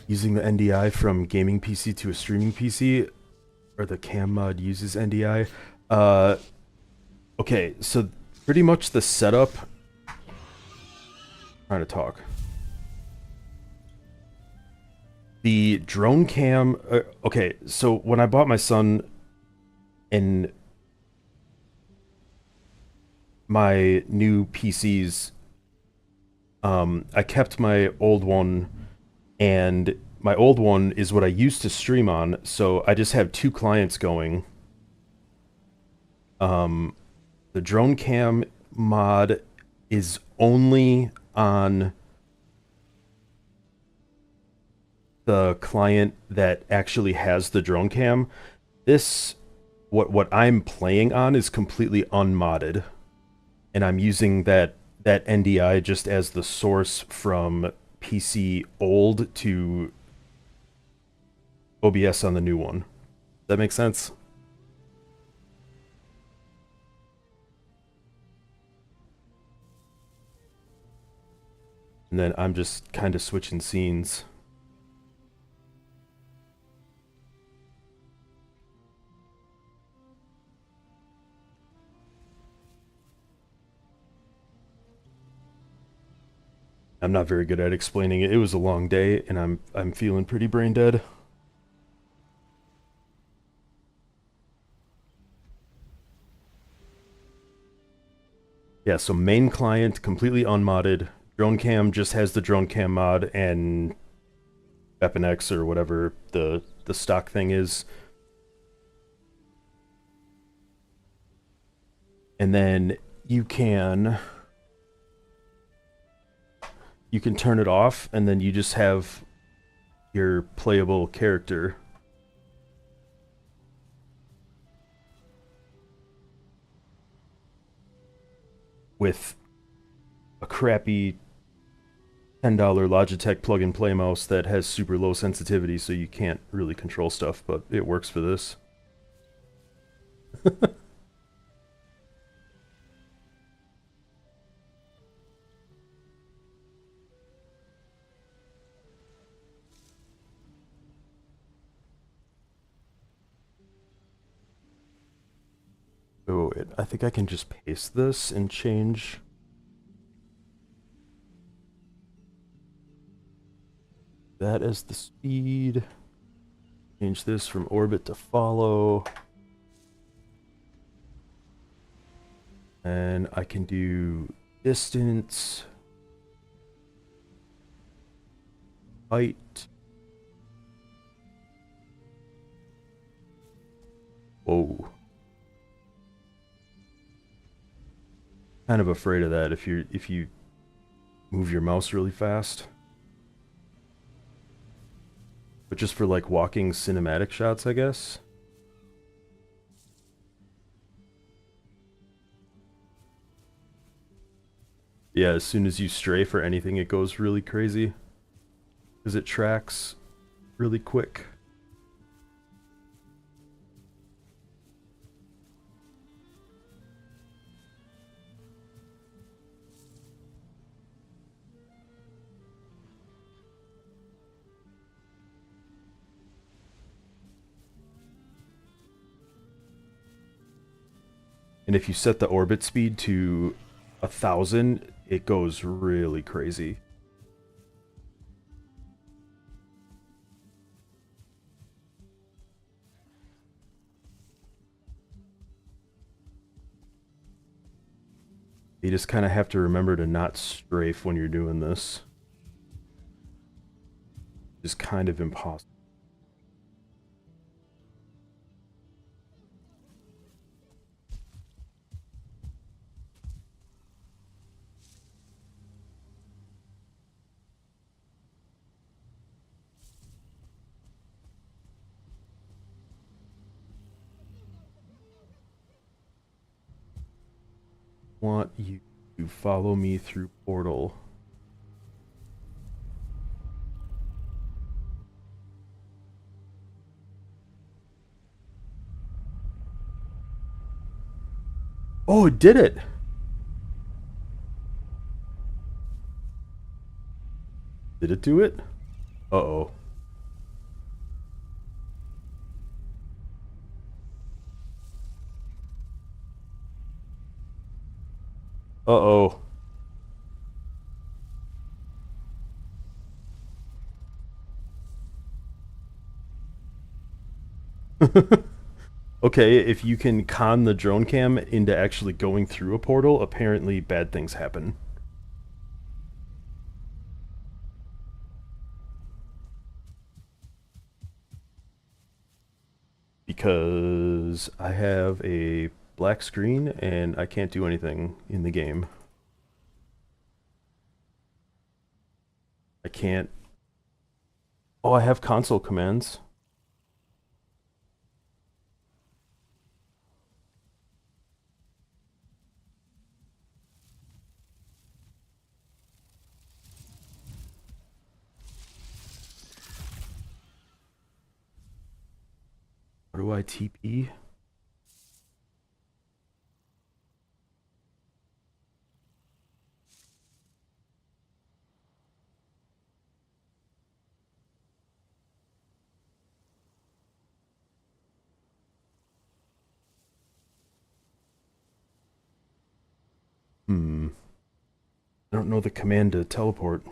Using the NDI from gaming PC to a streaming PC, or the cam mod uses NDI. Okay, so pretty much the setup. Trying to talk. The drone cam. Okay, so when I bought my son and my new PCs, I kept my old one, and my old one is what I used to stream on, so I just have two clients going. The drone cam mod is only on the client that actually has the drone cam. This what I'm playing on is completely unmodded, and I'm using that NDI just as the source from PC old to OBS on the new one. Does that make sense? And then I'm just kind of switching scenes. I'm not very good at explaining it. It was a long day, and I'm feeling pretty brain dead. Yeah, so main client completely unmodded. Drone cam just has the drone cam mod and Weapon X or whatever the stock thing is. And then you can turn it off, and then you just have your playable character with a crappy $10 Logitech plug-and-play mouse that has super low sensitivity, so you can't really control stuff, but it works for this. Oh, I think I can just paste this and change that as the speed. Change this from orbit to follow. And I can do distance, height. Whoa. Kind of afraid of that if you move your mouse really fast. But just for like walking cinematic shots, I guess. Yeah, as soon as you stray for anything, it goes really crazy. Because it tracks really quick. And if you set the orbit speed to 1,000, it goes really crazy. You just kind of have to remember to not strafe when you're doing this. It's kind of impossible. Want you to follow me through portal. Oh, it did it! Did it do it? Uh-oh. Uh-oh. Okay, if you can con the drone cam into actually going through a portal, apparently bad things happen. Because I have a black screen and I can't do anything in the game. I can't Oh, I have console commands. How do I TP? Hmm. I don't know the command to teleport.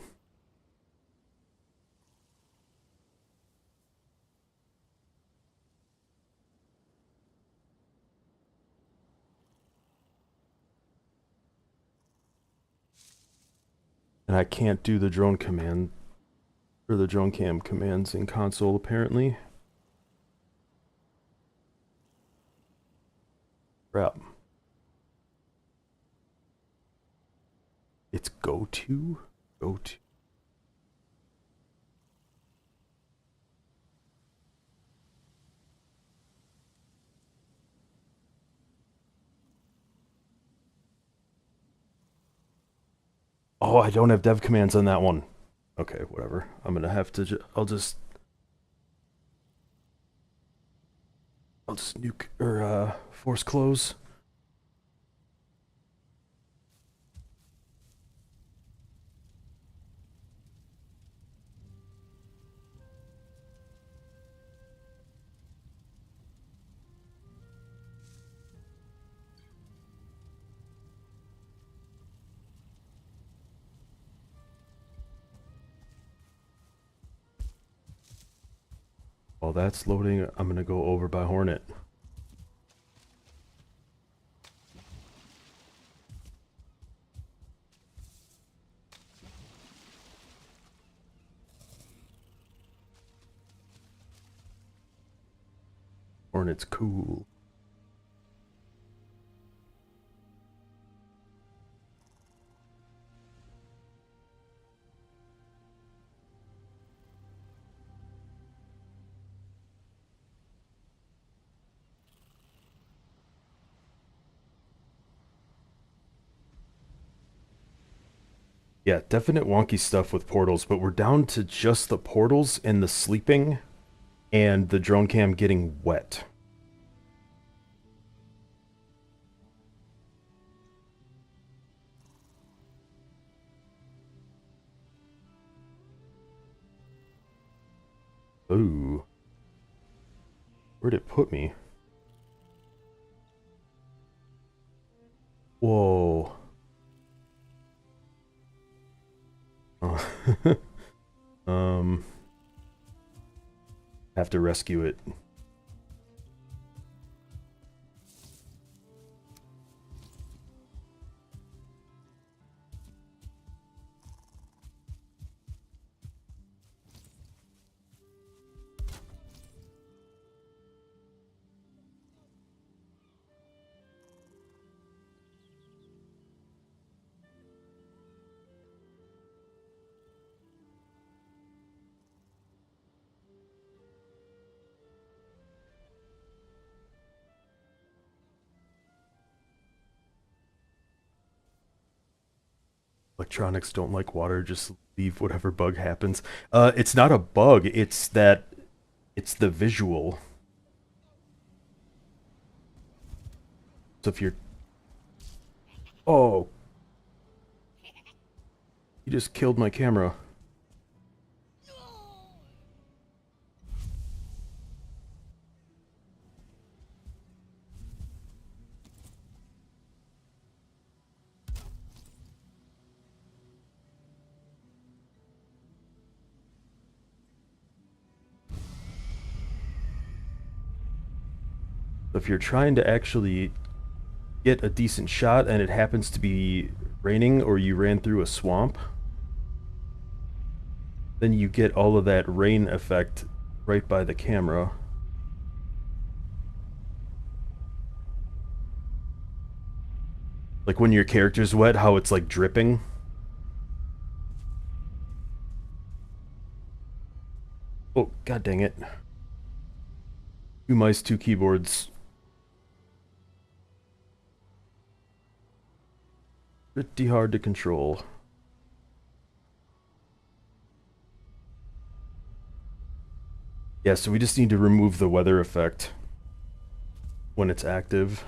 And I can't do the drone command, or the drone cam commands in console, apparently. Crap. It's go to? Go to. Oh, I don't have dev commands on that one. Okay, whatever. I'm gonna have to. I'll just nuke or force close. While that's loading, I'm gonna go over by Hornet. Hornet's cool. Yeah, definite wonky stuff with portals, but we're down to just the portals and the sleeping and the drone cam getting wet. Ooh. Where'd it put me? Whoa. Oh. um, have to rescue it. Electronics don't like water, just leave whatever bug happens. It's not a bug, it's that it's the visual. So if you're Oh, you just killed my camera. If you're trying to actually get a decent shot and it happens to be raining or you ran through a swamp, then you get all of that rain effect right by the camera. Like when your character's wet, how it's like dripping. Oh, god dang it. Two mice, two keyboards. Pretty hard to control. Yeah, so we just need to remove the weather effect when it's active.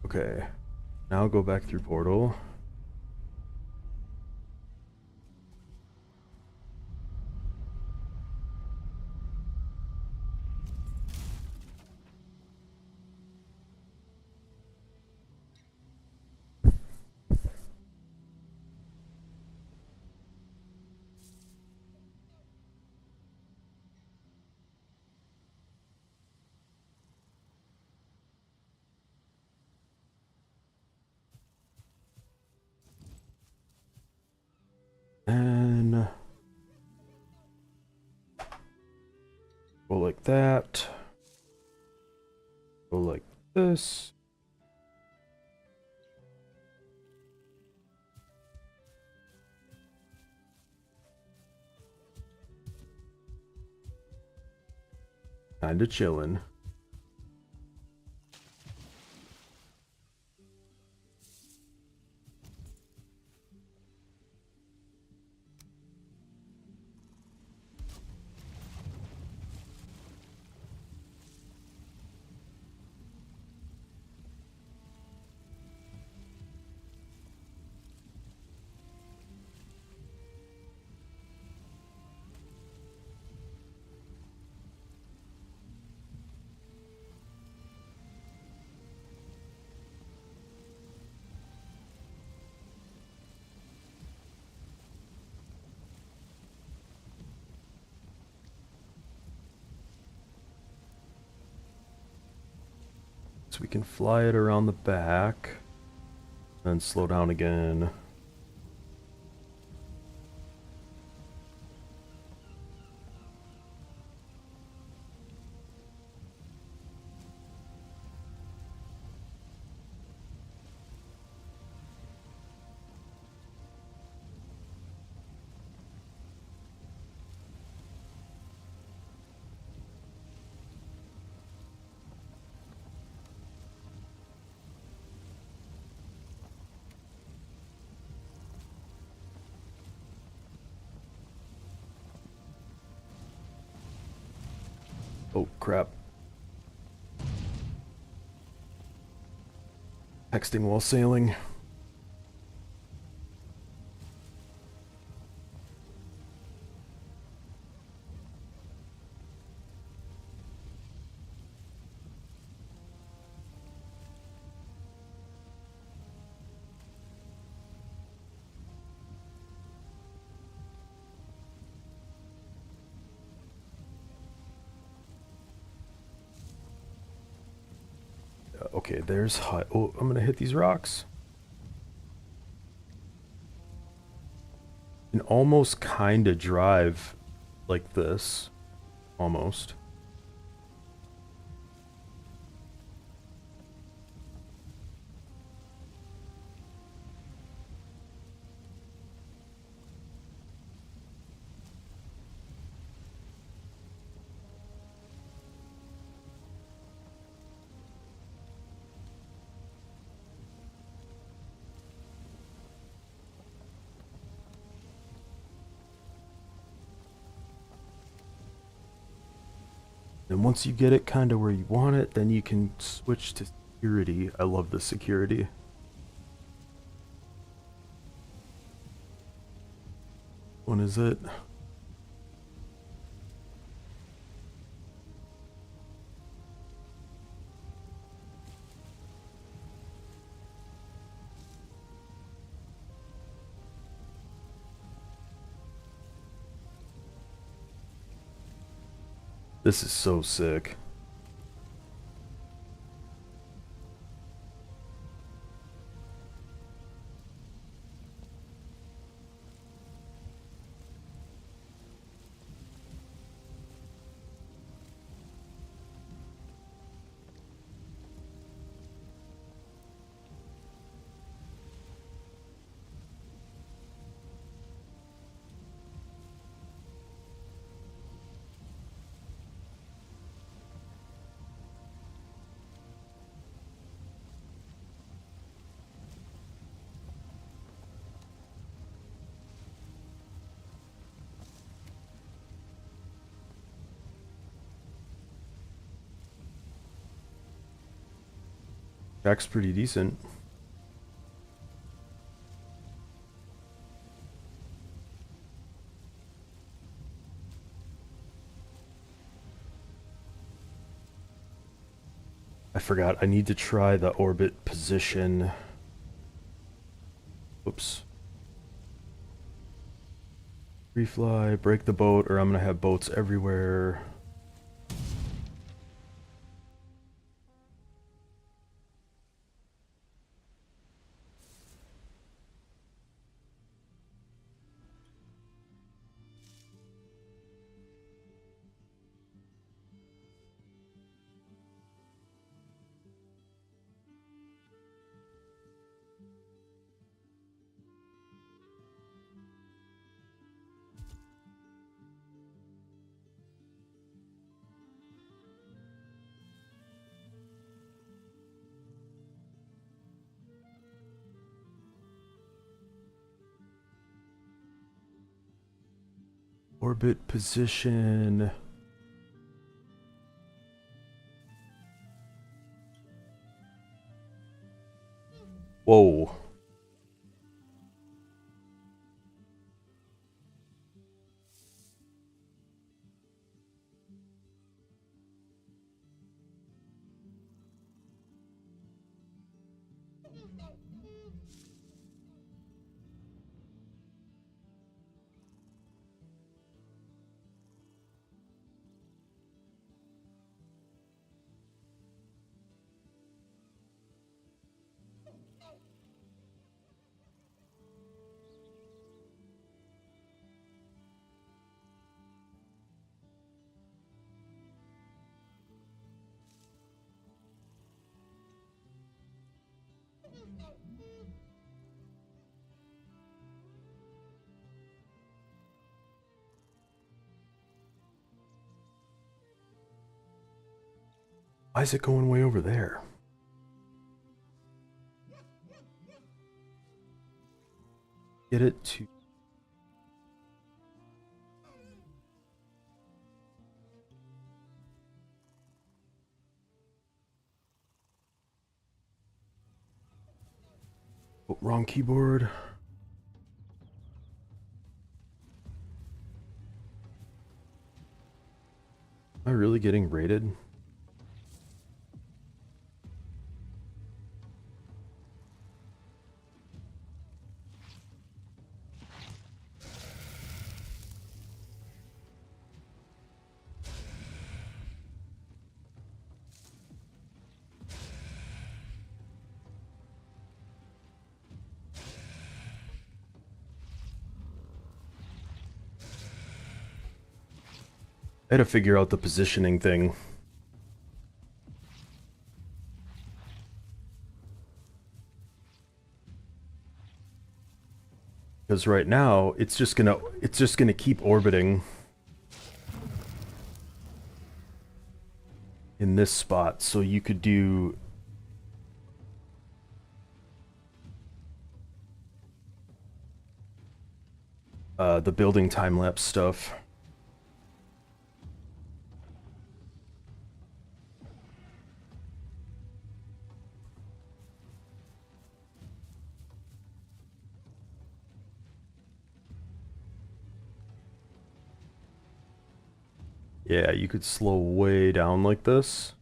Okay, now go back through portal. And go like that. Go like this. Kinda chillin'. So we can fly it around the back. Then slow down again. Oh crap. Texting while sailing. Okay, there's high. Oh, I'm gonna hit these rocks. And almost kinda drive like this. Almost. And once you get it kind of where you want it, then you can switch to security. I love the security. One is it? This is so sick. Track's pretty decent. I forgot, I need to try the orbit position. Whoops. Free fly, break the boat, or I'm gonna have boats everywhere. Orbit position. Whoa. Why is it going way over there? Get it to... Oh, wrong keyboard. Am I really getting rated? I had to figure out the positioning thing. Because right now, it's just gonna keep orbiting in this spot, so you could do the building time-lapse stuff. Yeah, you could slow way down like this.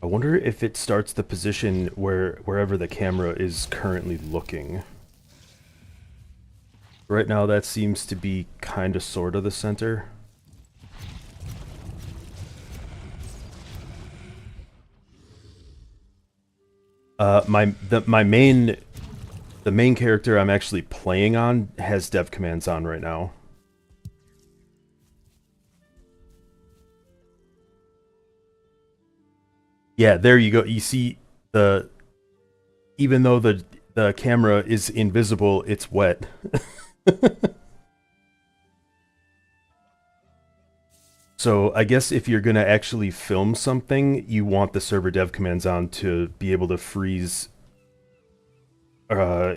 I wonder if it starts the position wherever the camera is currently looking. Right now that seems to be kind of sort of the center. The main character I'm actually playing on has dev commands on right now. Yeah, there you go. You see the even though the camera is invisible, it's wet. So I guess if you're gonna actually film something, you want the server dev commands on to be able to freeze uh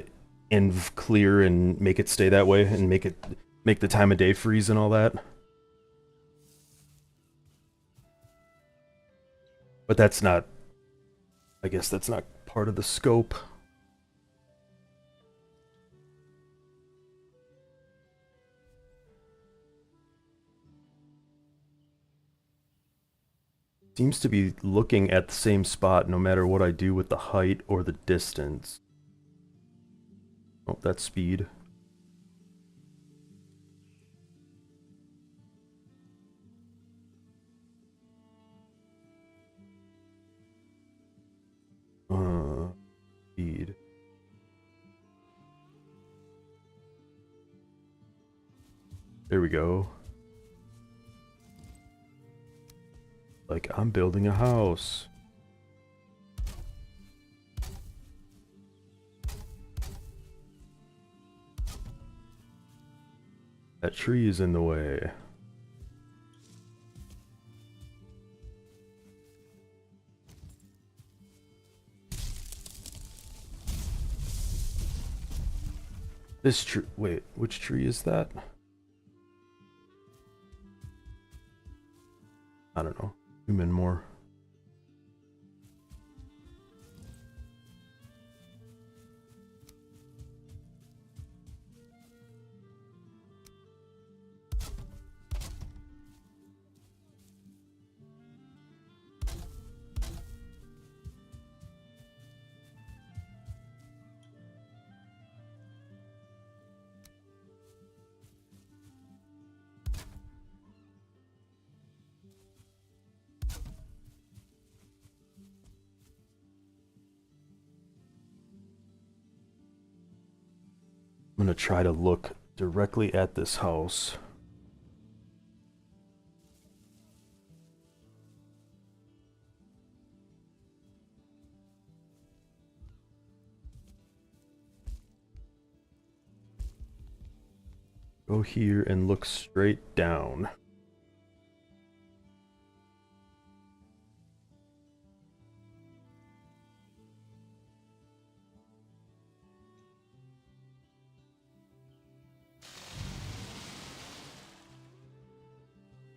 and clear and make it stay that way and make the time of day freeze and all that. But that's not, I guess that's not part of the scope. Seems to be looking at the same spot no matter what I do with the height or the distance. Oh, that's speed. Speed. There we go. Like, I'm building a house. That tree is in the way. This tree, wait, which tree is that? I don't know. Zoom in more. I'm gonna try to look directly at this house. Go here and look straight down.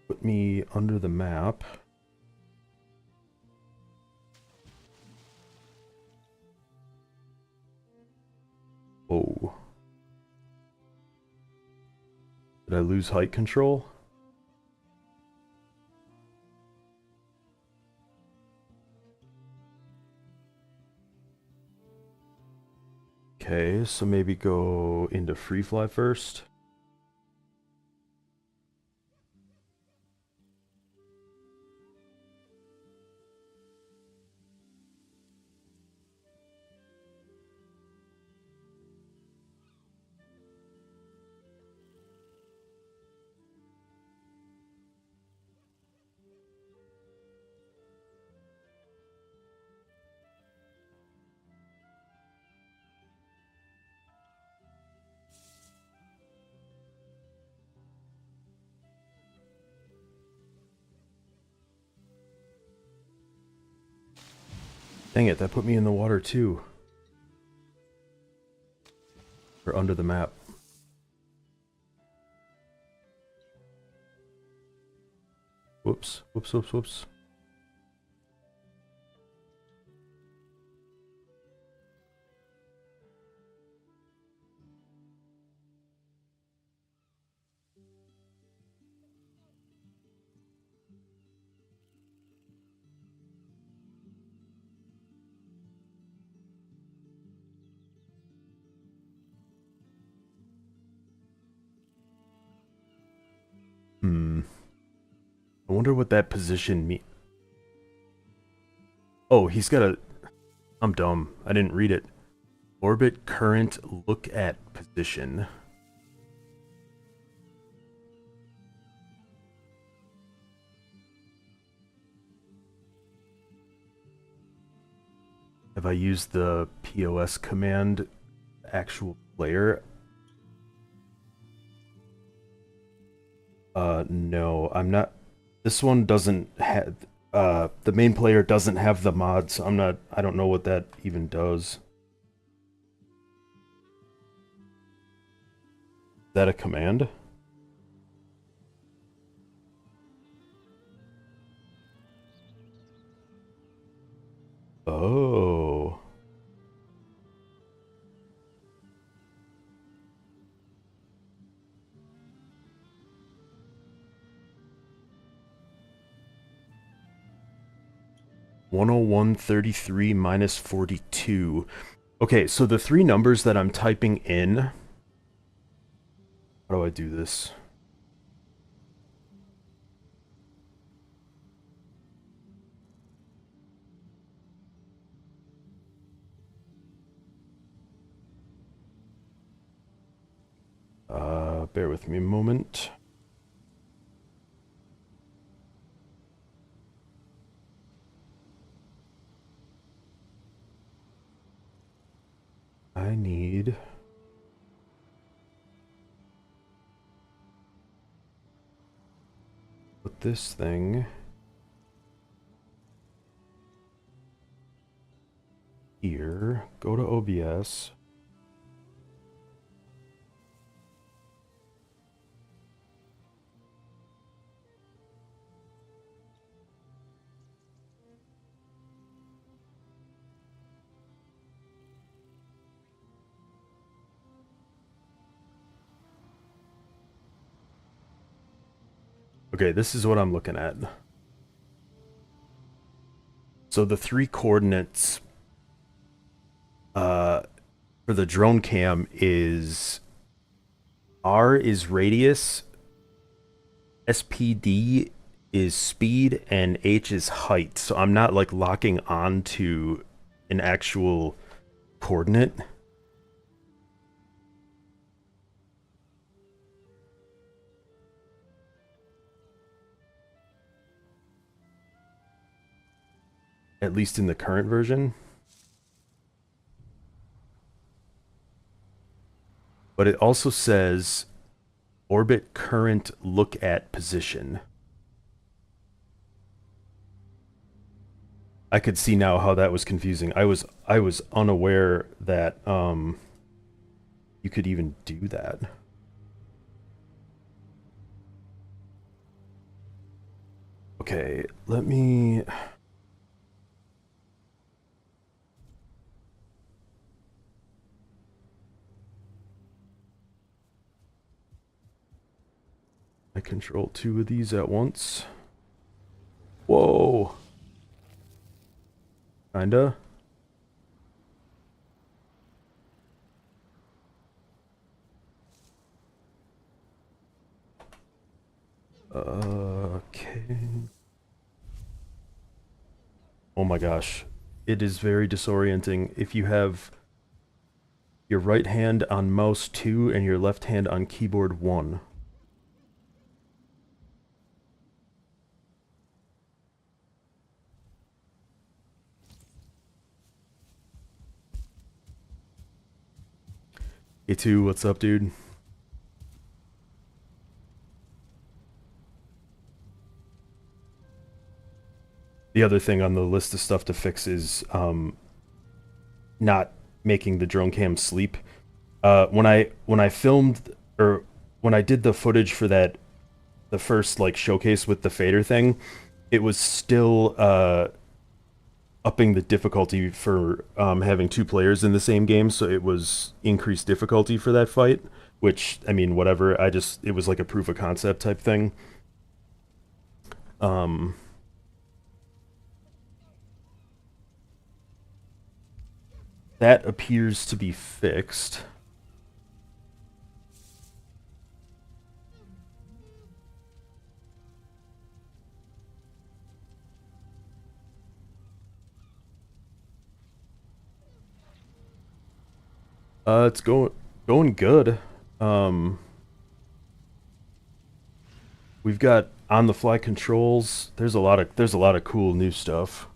Put me under the map. Whoa. Did I lose height control? Okay, so maybe go into free fly first. Dang it, that put me in the water too. Or under the map. Whoops, whoops, whoops, whoops. Hmm. I wonder what that position means. Oh, he's got a... I'm dumb. I didn't read it. Orbit, current, look at position. Have I used the POS command actual player? No, I'm not. This one doesn't have the main player doesn't have the mod, so I don't know what that even does. Is that a command? Oh. (101.33 minus 42). Okay, so the three numbers that I'm typing in. How do I do this? Bear with me a moment. I need put this thing here, go to OBS. Okay, this is what I'm looking at. So the three coordinates for the drone cam is R is radius, SPD is speed, and H is height. So I'm not like locking on to an actual coordinate. At least in the current version. But it also says orbit current look at position. I could see now how that was confusing. I was unaware that you could even do that. Okay, let me I control two of these at once. Whoa. Kinda. Okay. Oh my gosh. It is very disorienting if you have your right hand on mouse 2 and your left hand on keyboard 1. Hey 2, what's up, dude? The other thing on the list of stuff to fix is not making the drone cam sleep. When I filmed or when I did the footage for the first like showcase with the fader thing, it was still upping the difficulty for having two players in the same game, so it was increased difficulty for that fight. Which I mean, whatever. It was like a proof of concept type thing. Um, that appears to be fixed. It's going good. Um, we've got on the fly controls. There's a lot of cool new stuff.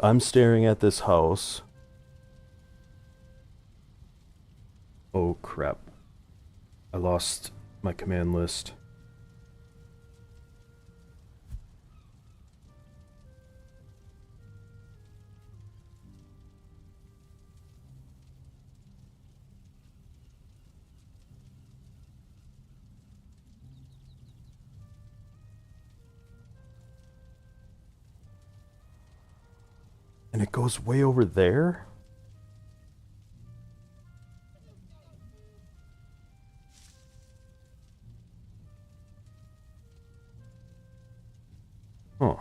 I'm staring at this house. Oh crap. I lost my command list. And it goes way over there? Huh.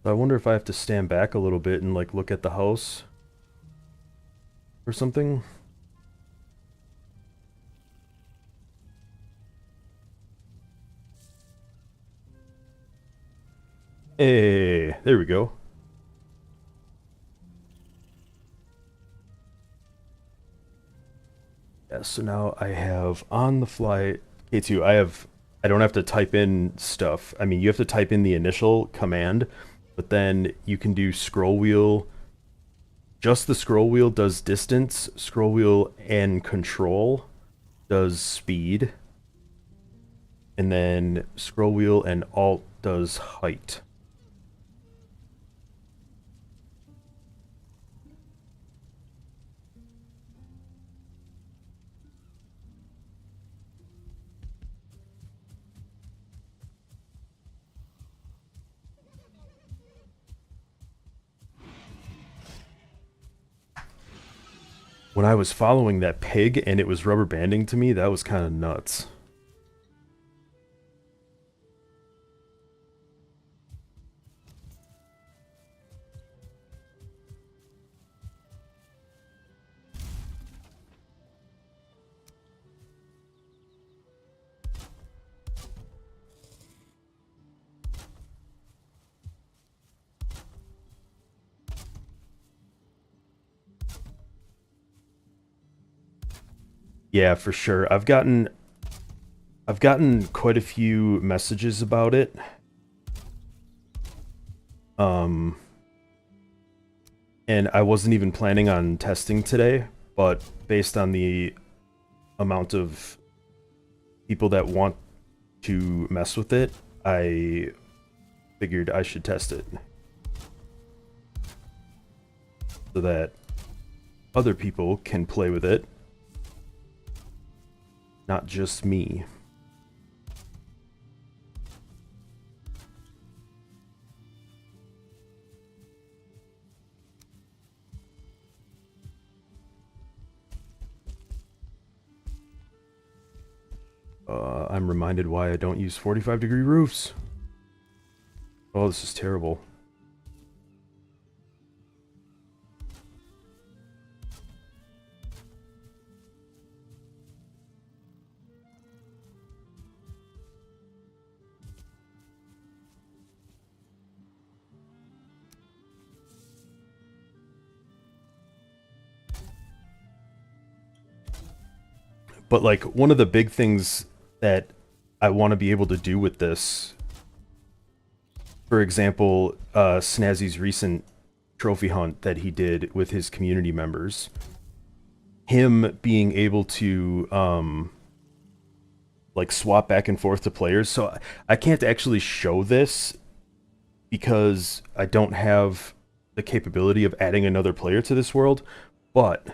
I wonder if I have to stand back a little bit and like look at the house or something. Hey, there we go. Yeah, so now I have on the fly K2. I don't have to type in stuff. I mean, you have to type in the initial command, but then you can do scroll wheel. Just the scroll wheel does distance, scroll wheel and control does speed, and then scroll wheel and alt does height. When I was following that pig and it was rubber banding to me, that was kind of nuts. Yeah, for sure. I've gotten quite a few messages about it. Um, and I wasn't even planning on testing today, but based on the amount of people that want to mess with it, I figured I should test it so that other people can play with it, not just me. I'm reminded why I don't use 45-degree roofs. Oh, this is terrible. But like one of the big things that I want to be able to do with this, for example, Snazzy's recent trophy hunt that he did with his community members, him being able to like swap back and forth to players. So I can't actually show this because I don't have the capability of adding another player to this world, but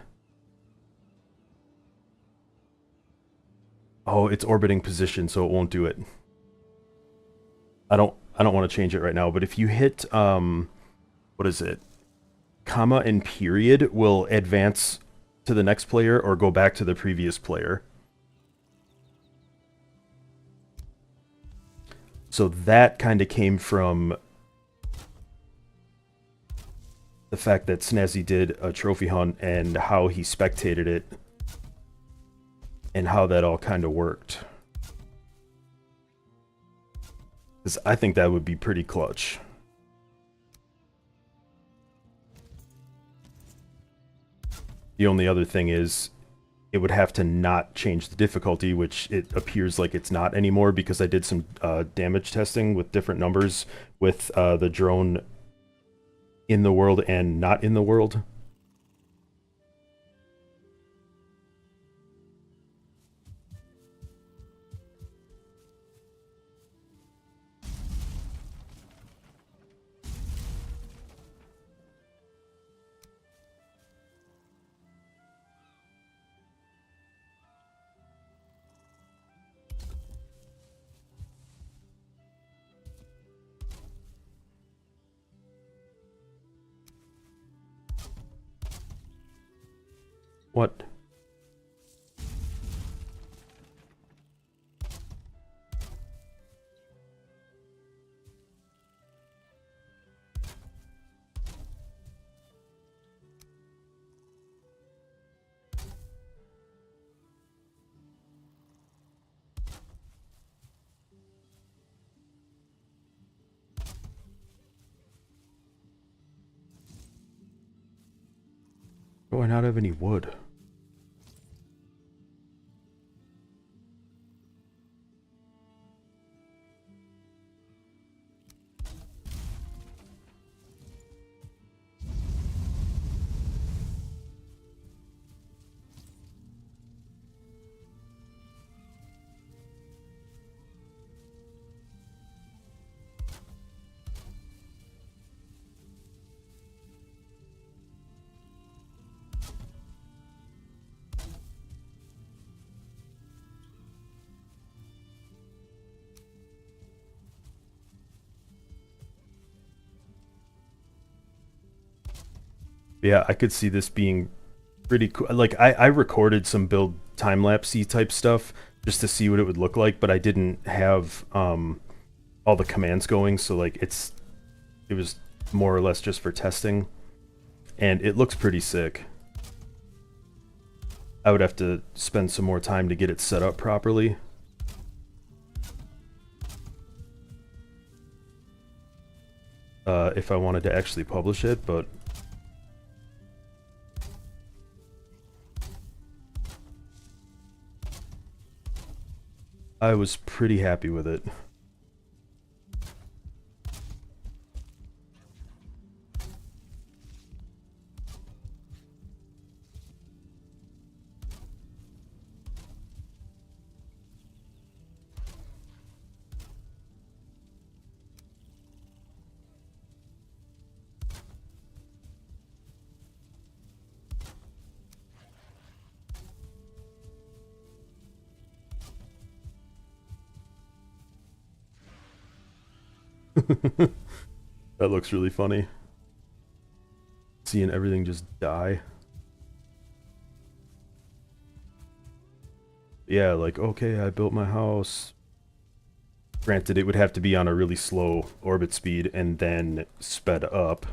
oh, it's orbiting position, so it won't do it. I don't want to change it right now, but if you hit what is it? Comma and period will advance to the next player or go back to the previous player. So that kind of came from the fact that Snazzy did a trophy hunt and how he spectated it and how that all kind of worked. Because I think that would be pretty clutch. The only other thing is it would have to not change the difficulty, which it appears like it's not anymore because I did some damage testing with different numbers with the drone in the world and not in the world. What? Do I not have any wood? Yeah, I could see this being pretty cool. Like I recorded some build time-lapse-y type stuff just to see what it would look like, but I didn't have all the commands going, so like it was more or less just for testing, and it looks pretty sick. I would have to spend some more time to get it set up properly. If I wanted to actually publish it, but I was pretty happy with it. That looks really funny. Seeing everything just die. Yeah, like, okay, I built my house. Granted, it would have to be on a really slow orbit speed and then sped up.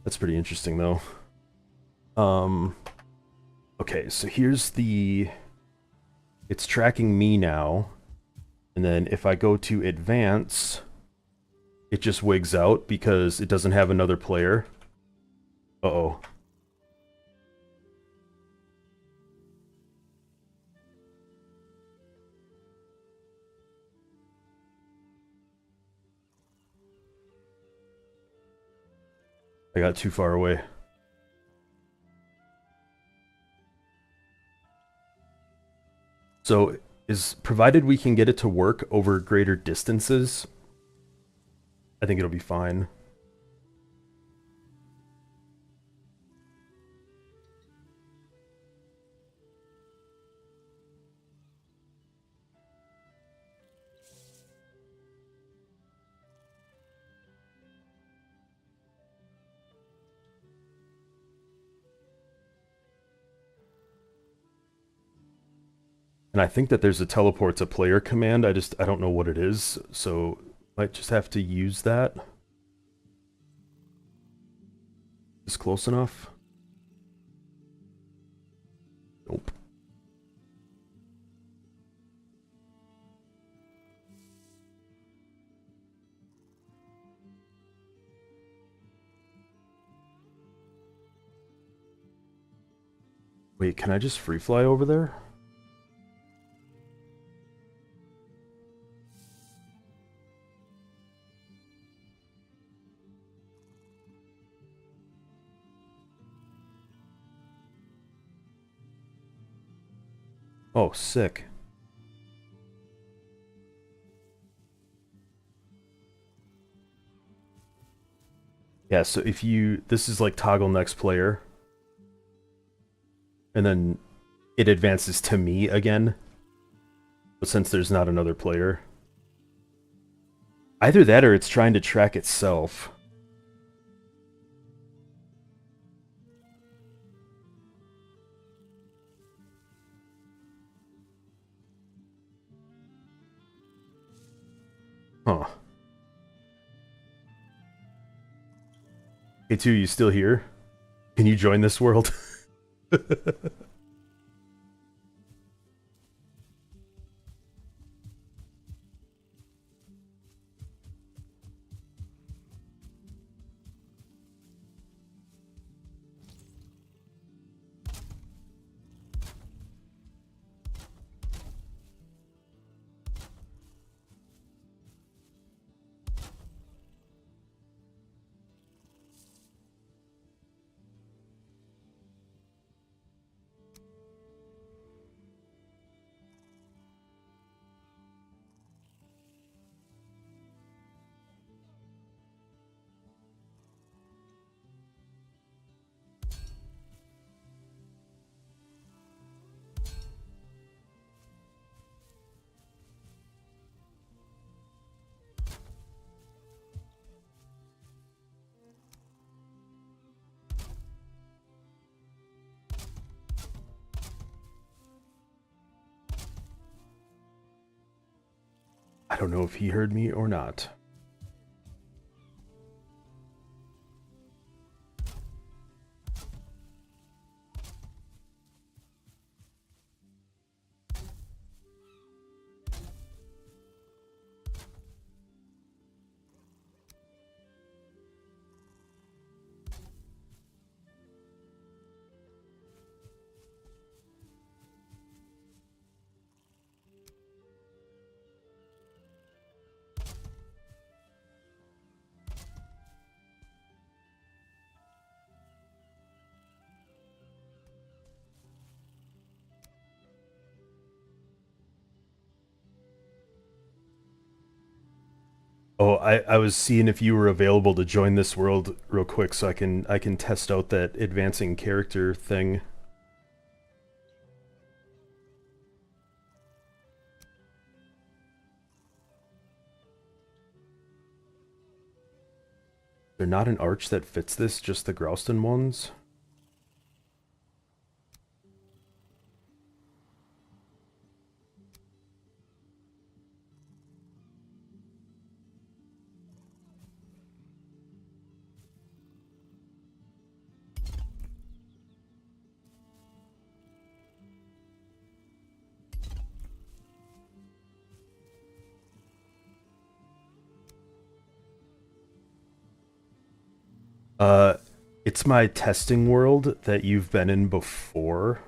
That's pretty interesting, though. Okay, so here's the... It's tracking me now. And then if I go to advance, it just wigs out because it doesn't have another player. Uh-oh. I got too far away. So, provided we can get it to work over greater distances, I think it'll be fine. And I think that there's a teleport to player command. I don't know what it is, so might just have to use that. Is close enough? Nope. Wait, can I just free fly over there? Oh, sick. Yeah, so if you... This is like toggle next player. And then it advances to me again. But since there's not another player... Either that or it's trying to track itself. Huh. Hey, 2, you still here? Can you join this world? I don't know if he heard me or not. Oh, I was seeing if you were available to join this world real quick so I can test out that advancing character thing. They're not an arch that fits this, just the Grouston ones. Uh, it's my testing world that you've been in before.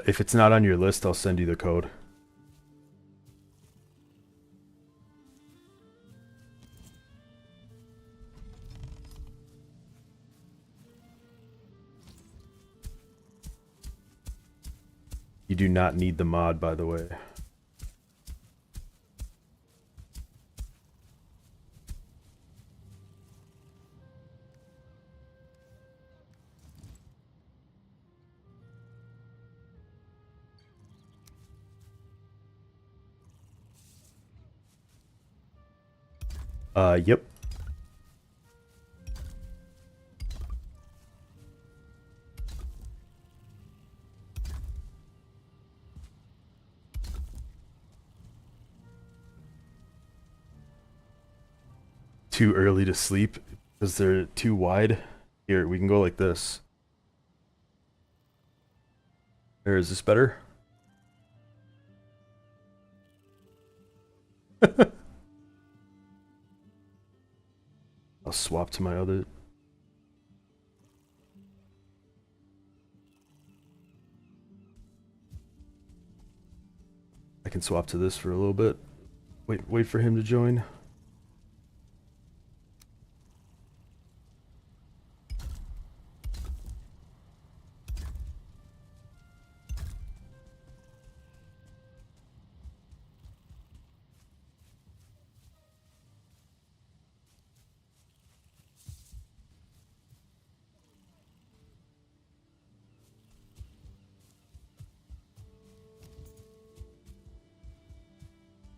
If it's not on your list, I'll send you the code. You do not need the mod, by the way. Yep. too early to sleep because they're too wide. Here, we can go like this. There, is this better? I'll swap to my other. I can swap to this for a little bit. Wait for him to join.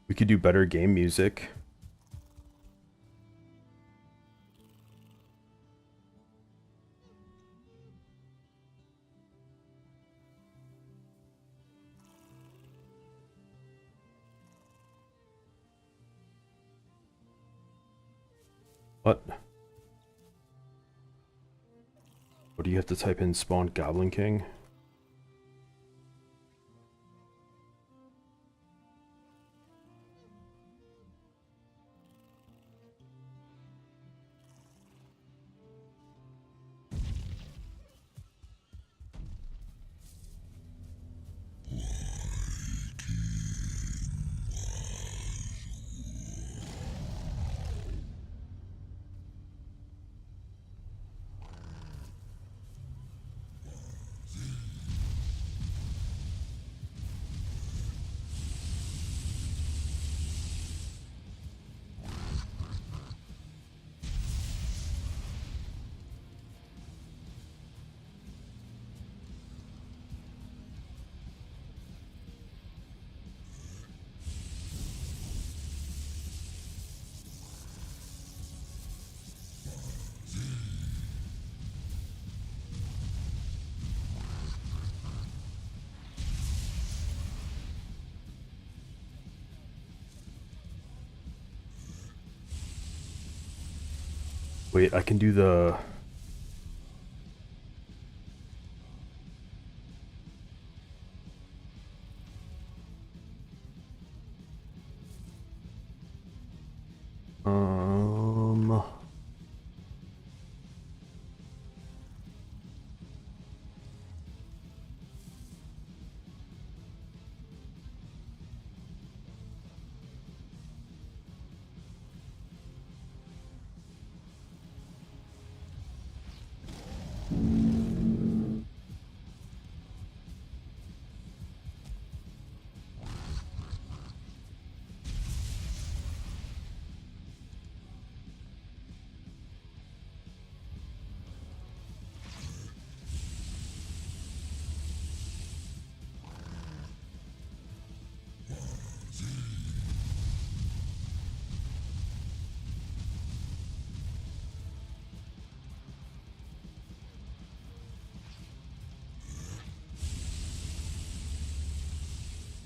We could do better game music. What? What do you have to type in spawn Goblin King? Wait, I can do the... Um...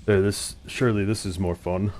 There, surely this is more fun.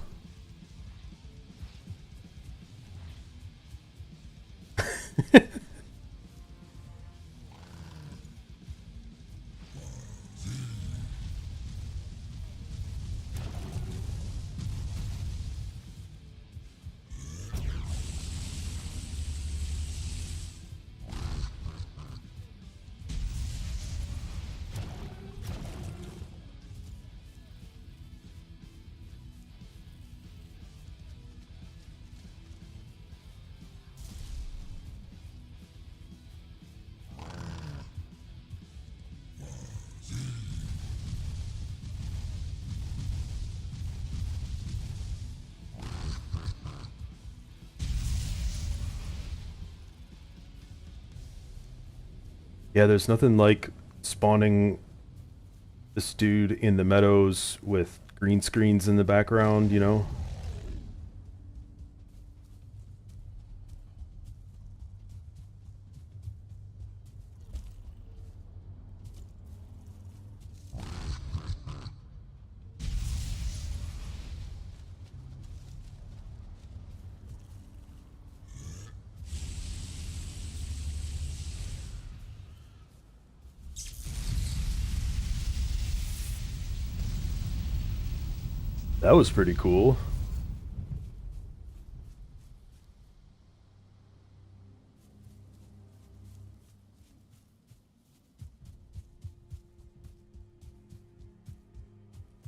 Yeah, there's nothing like spawning this dude in the meadows with green screens in the background, you know? That was pretty cool.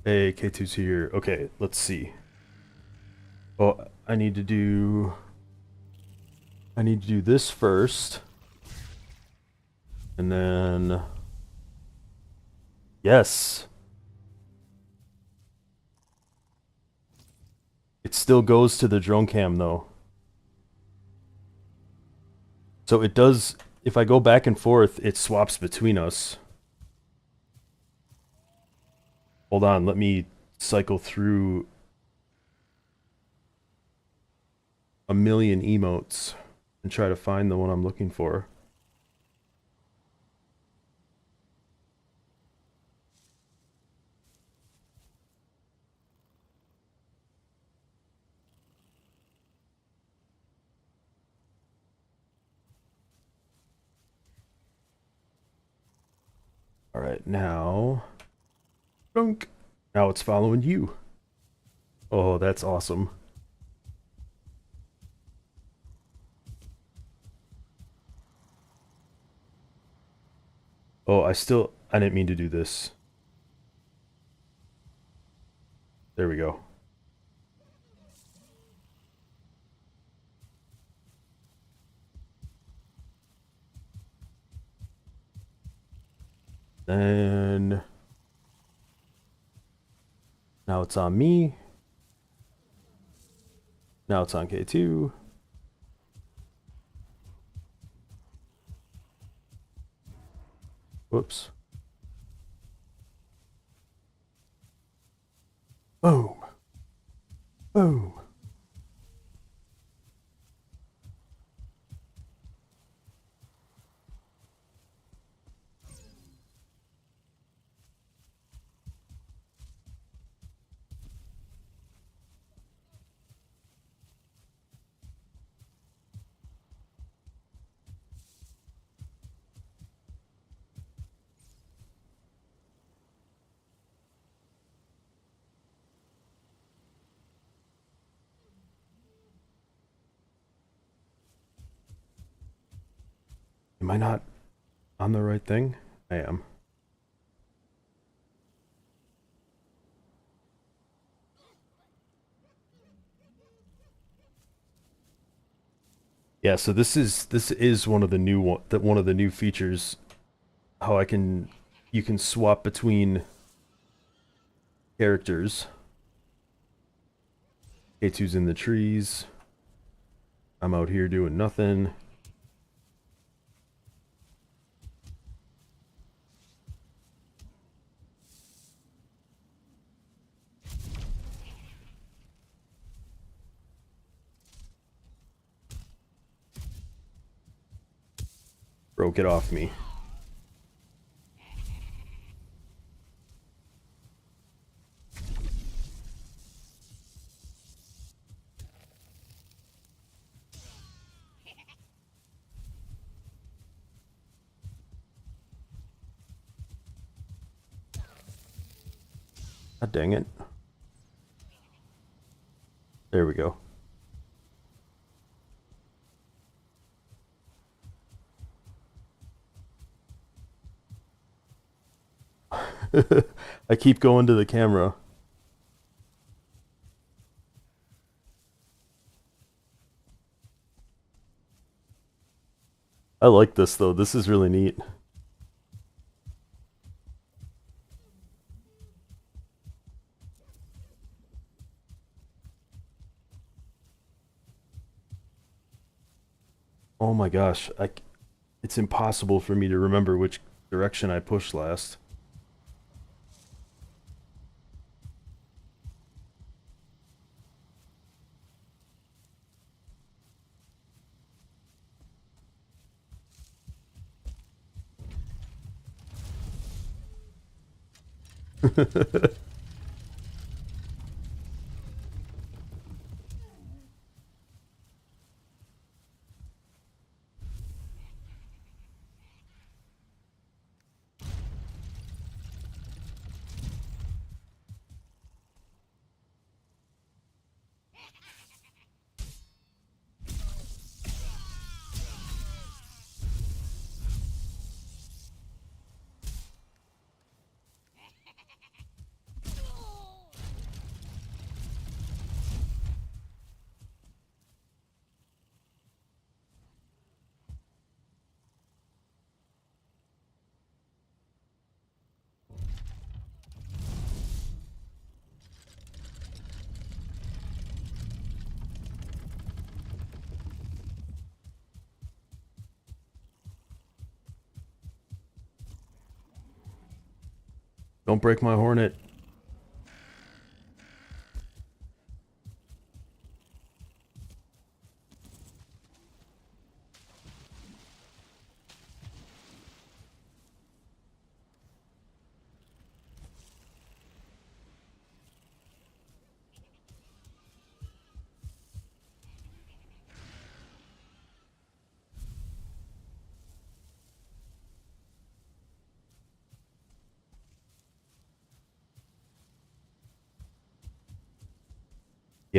Hey, K2's here. Okay, let's see. Oh, I need to do this first. And then yes. It still goes to the drone cam though. So it does, if I go back and forth, it swaps between us. Hold on, let me cycle through a million emotes and try to find the one I'm looking for. All right, now, dunk. Now it's following you. Oh, that's awesome. Oh, I didn't mean to do this. There we go. Then now it's on me. Now it's on K2. Whoops. Boom. Boom. Am I not on the right thing? I am. Yeah, so this is one of the new features, how I can you can swap between characters. K2's in the trees. I'm out here doing nothing. Bro, get off me. God dang it. There we go. I keep going to the camera. I like this though. This is really neat. Oh my gosh. It's impossible for me to remember which direction I pushed last. Don't break my hornet.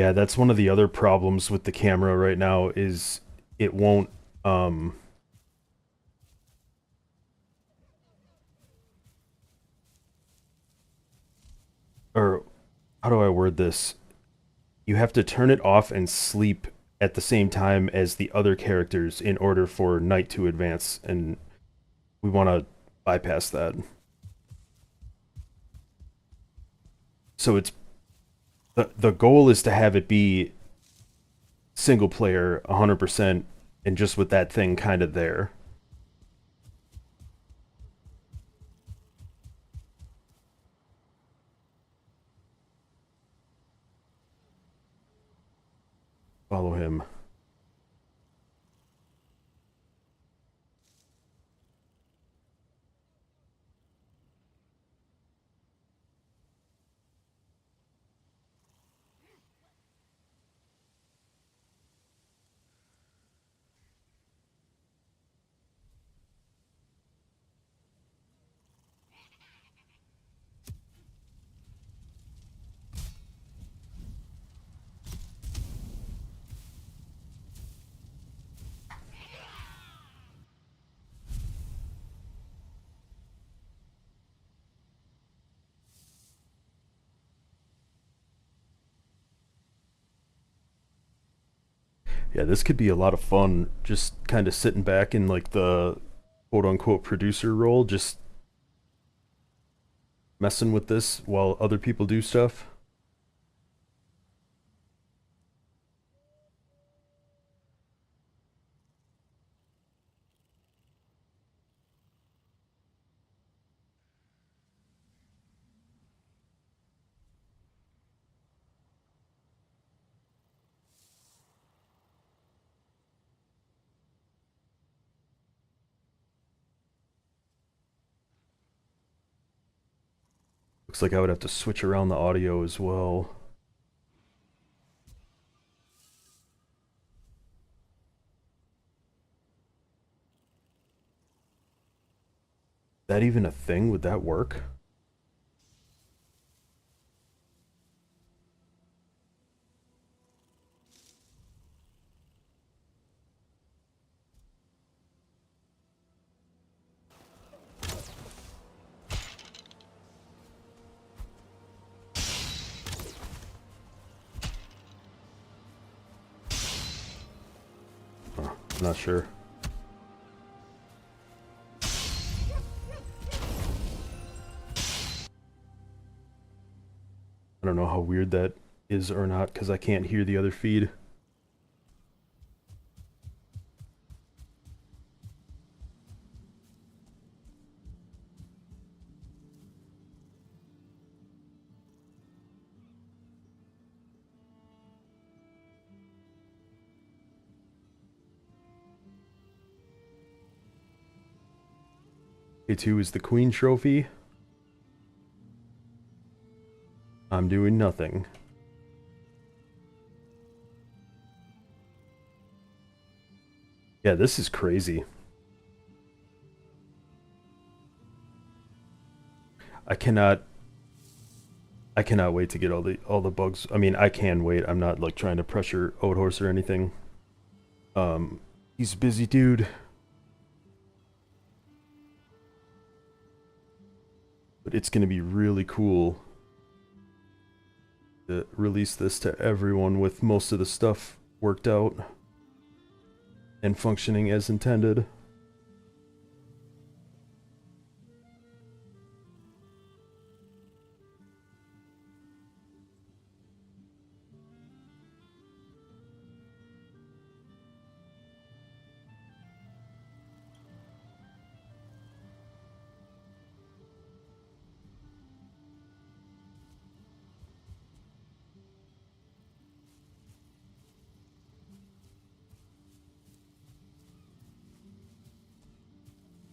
Yeah, that's one of the other problems with the camera right now is it won't um or how do I word this? You have to turn it off and sleep at the same time as the other characters in order for night to advance, and we want to bypass that. So it's the goal is to have it be single player 100% and just with that thing kind of there. Follow him. Yeah, this could be a lot of fun just kind of sitting back in like the quote unquote producer role, just messing with this while other people do stuff. Looks like I would have to switch around the audio as well. Is that even a thing? Would that work? Huh, I'm not sure. I don't know how weird that is or not because I can't hear the other feed. K2 is the Queen Trophy. I'm doing nothing. Yeah, this is crazy. I cannot I cannot wait to get all the bugs. I mean, I can wait. I'm not like trying to pressure Oathorse or anything. Um he's a busy dude, but it's going to be really cool to release this to everyone with most of the stuff worked out and functioning as intended.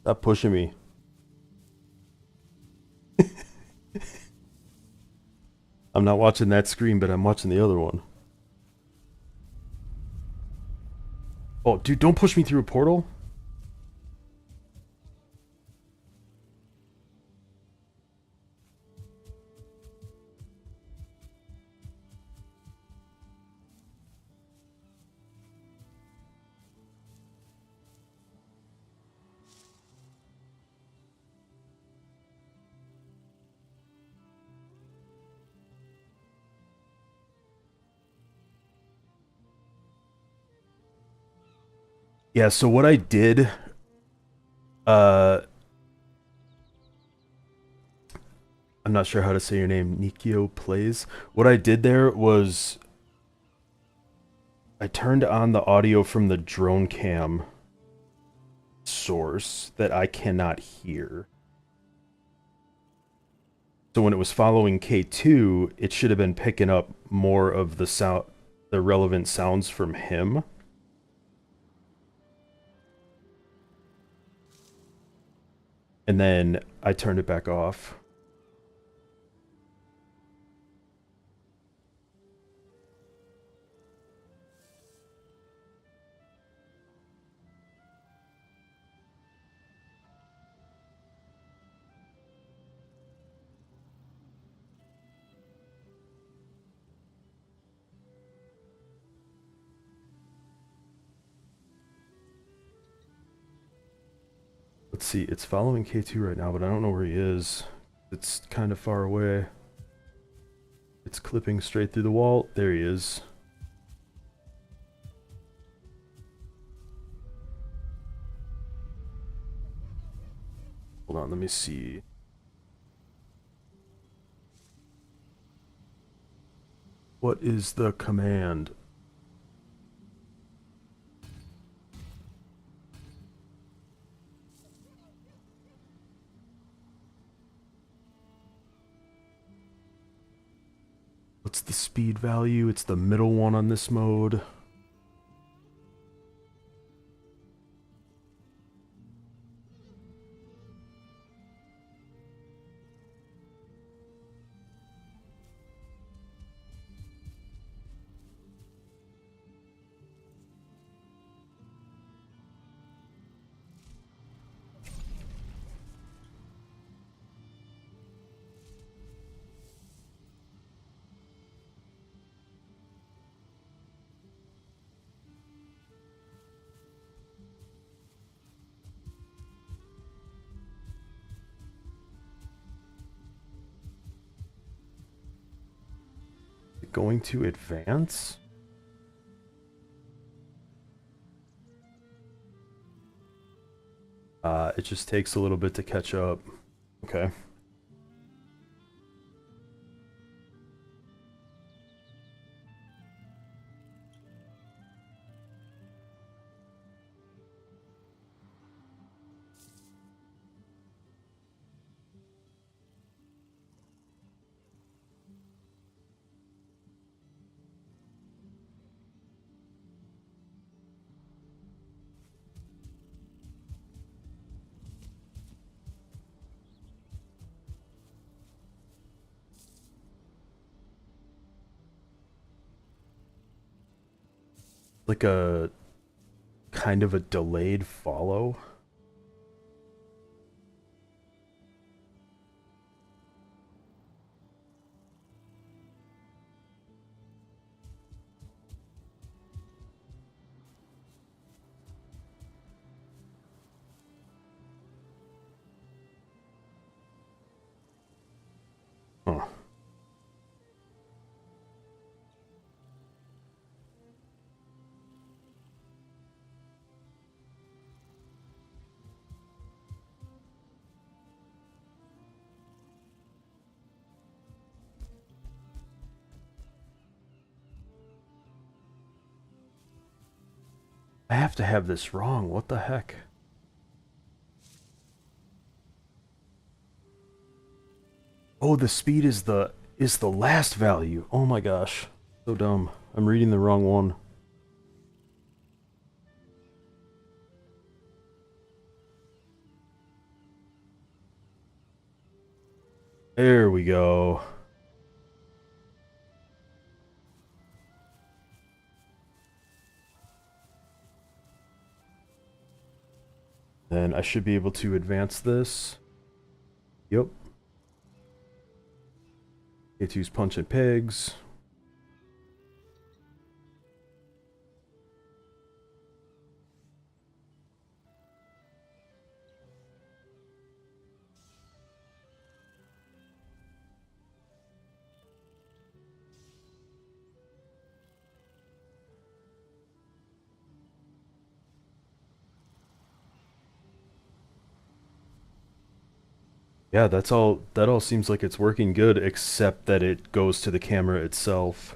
Stop pushing me. I'm not watching that screen, but I'm watching the other one. Oh, dude, don't push me through a portal. Yeah, so what I did, uh, I'm not sure how to say your name, Nikio Plays. What I did there was I turned on the audio from the drone cam source that I cannot hear. So when it was following K2, it should have been picking up more of the sound, the relevant sounds from him. And then I turned it back off. Let's see, it's following K2 right now, but I don't know where he is. It's kind of far away. It's clipping straight through the wall. There he is. Hold on, let me see. What is the command? What's the speed value? It's the middle one on this mode. Going to advance? It just takes a little bit to catch up. Okay. Like a kind of a delayed follow. Huh. I have to have this wrong. What the heck? Oh, the speed is the last value. Oh my gosh. So dumb. I'm reading the wrong one. There we go. Then I should be able to advance this. Yep. K2's punching pigs. Yeah, that's all. That all seems like it's working good, except that it goes to the camera itself.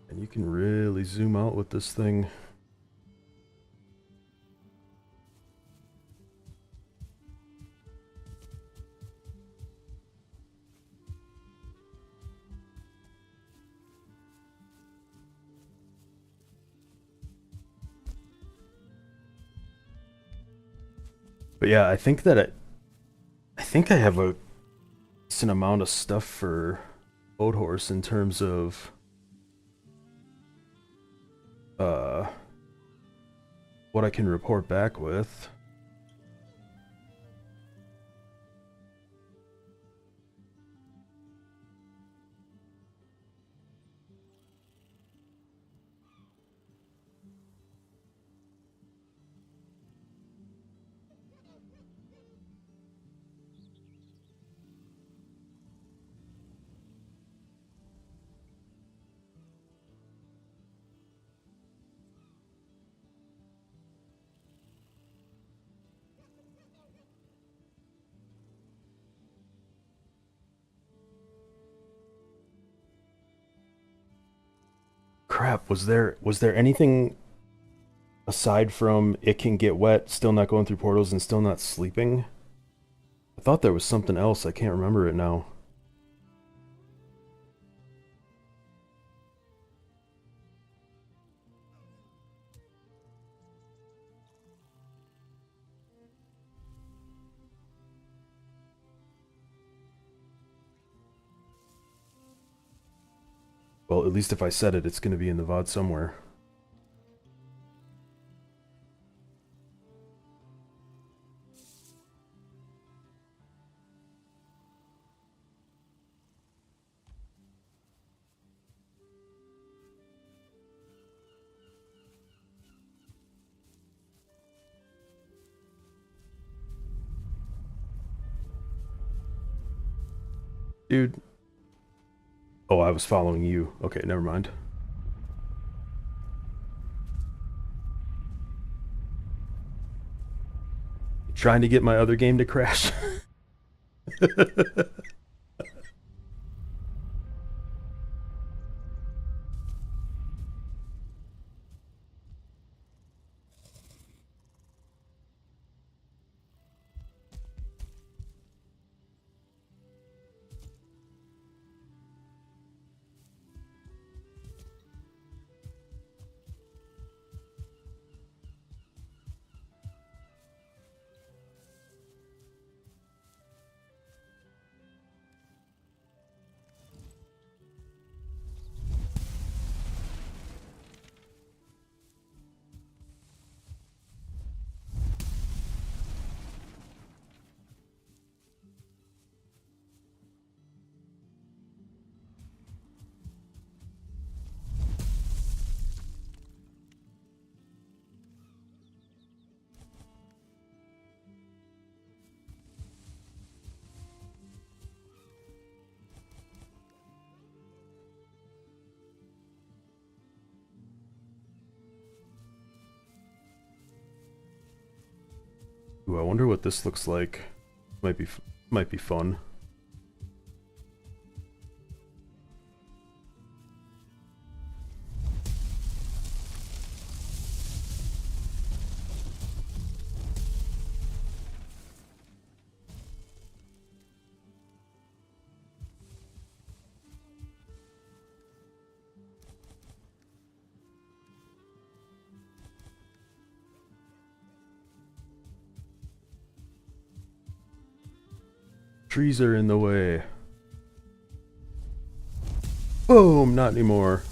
And you can really zoom out with this thing. But yeah, I think I have a decent amount of stuff for Boat Horse in terms of uh what I can report back with. Crap, was there anything aside from it can get wet, still not going through portals and still not sleeping? I thought there was something else, I can't remember it now. Well, at least if I said it, it's gonna be in the VOD somewhere. Dude. Oh, I was following you. Okay, never mind. Trying to get my other game to crash. Ooh, I wonder what this looks like. Might be fun. Trees are in the way. Boom! Not anymore.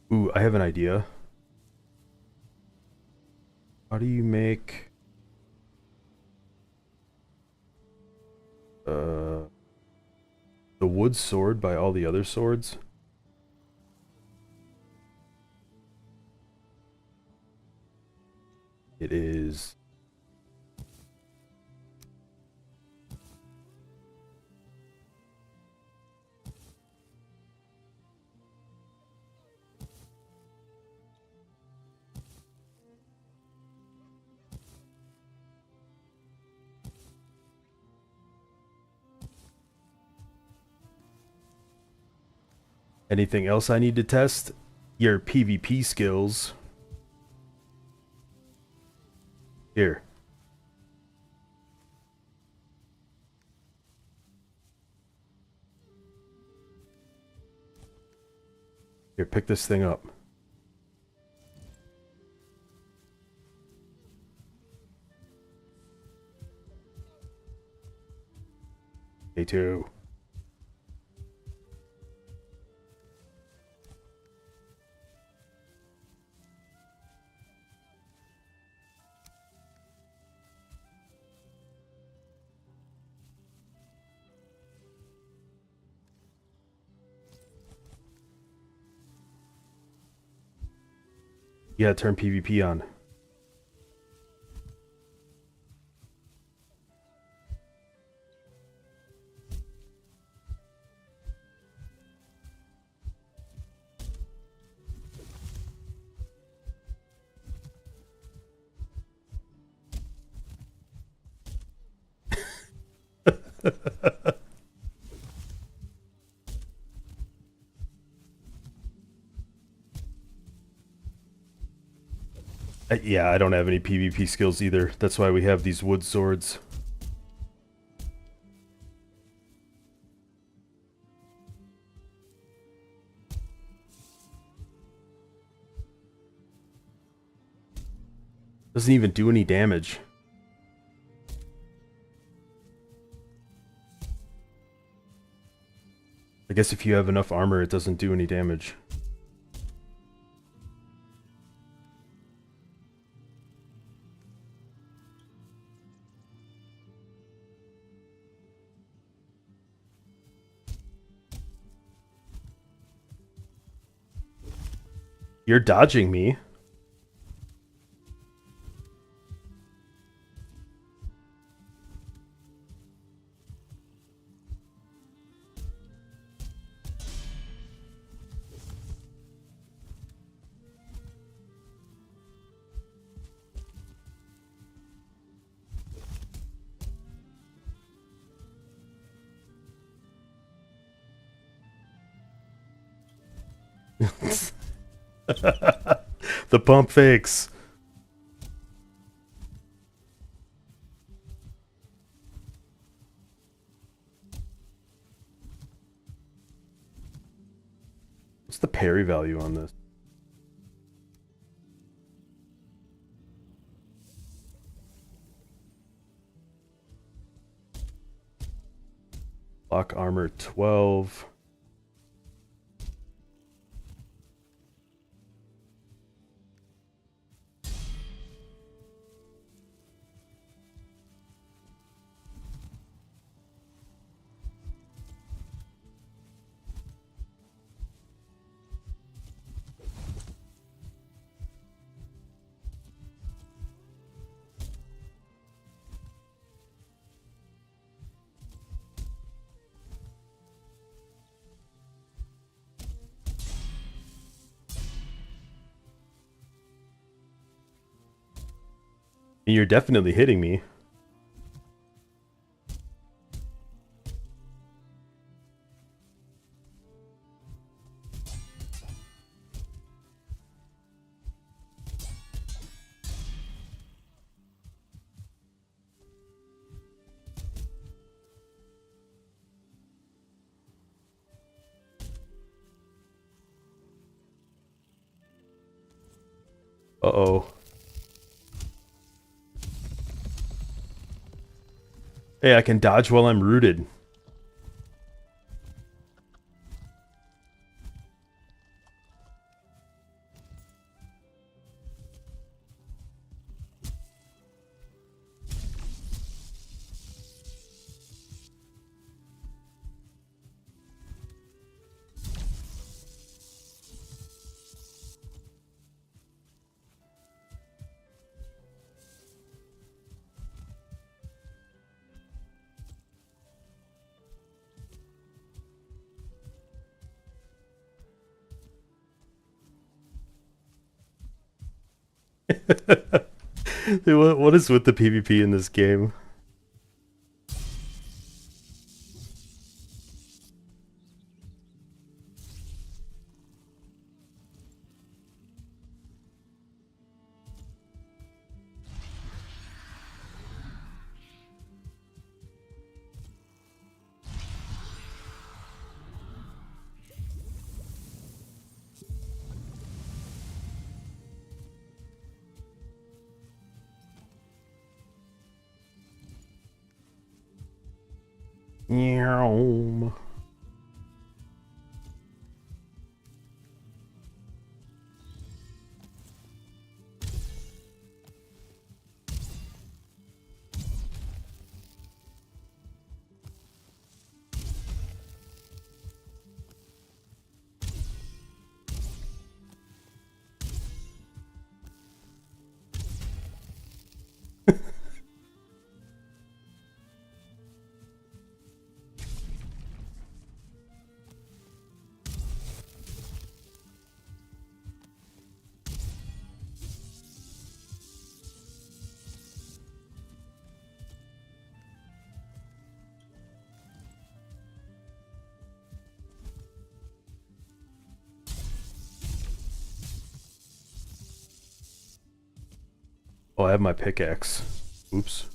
Ooh, I have an idea. How do you make the wood sword by all the other swords? It is anything else I need to test? Your PvP skills. Here. Here, pick this thing up. A2. You gotta turn PvP on. Yeah, I don't have any PvP skills either. That's why we have these wood swords. Doesn't even do any damage. I guess if you have enough armor, it doesn't do any damage. You're dodging me. The pump fakes. What's the parry value on this? Block armor 12. And you're definitely hitting me. Uh-oh. Hey, I can dodge while I'm rooted. Dude, what is with the PvP in this game? Meow. Oh, I have my pickaxe. Oops.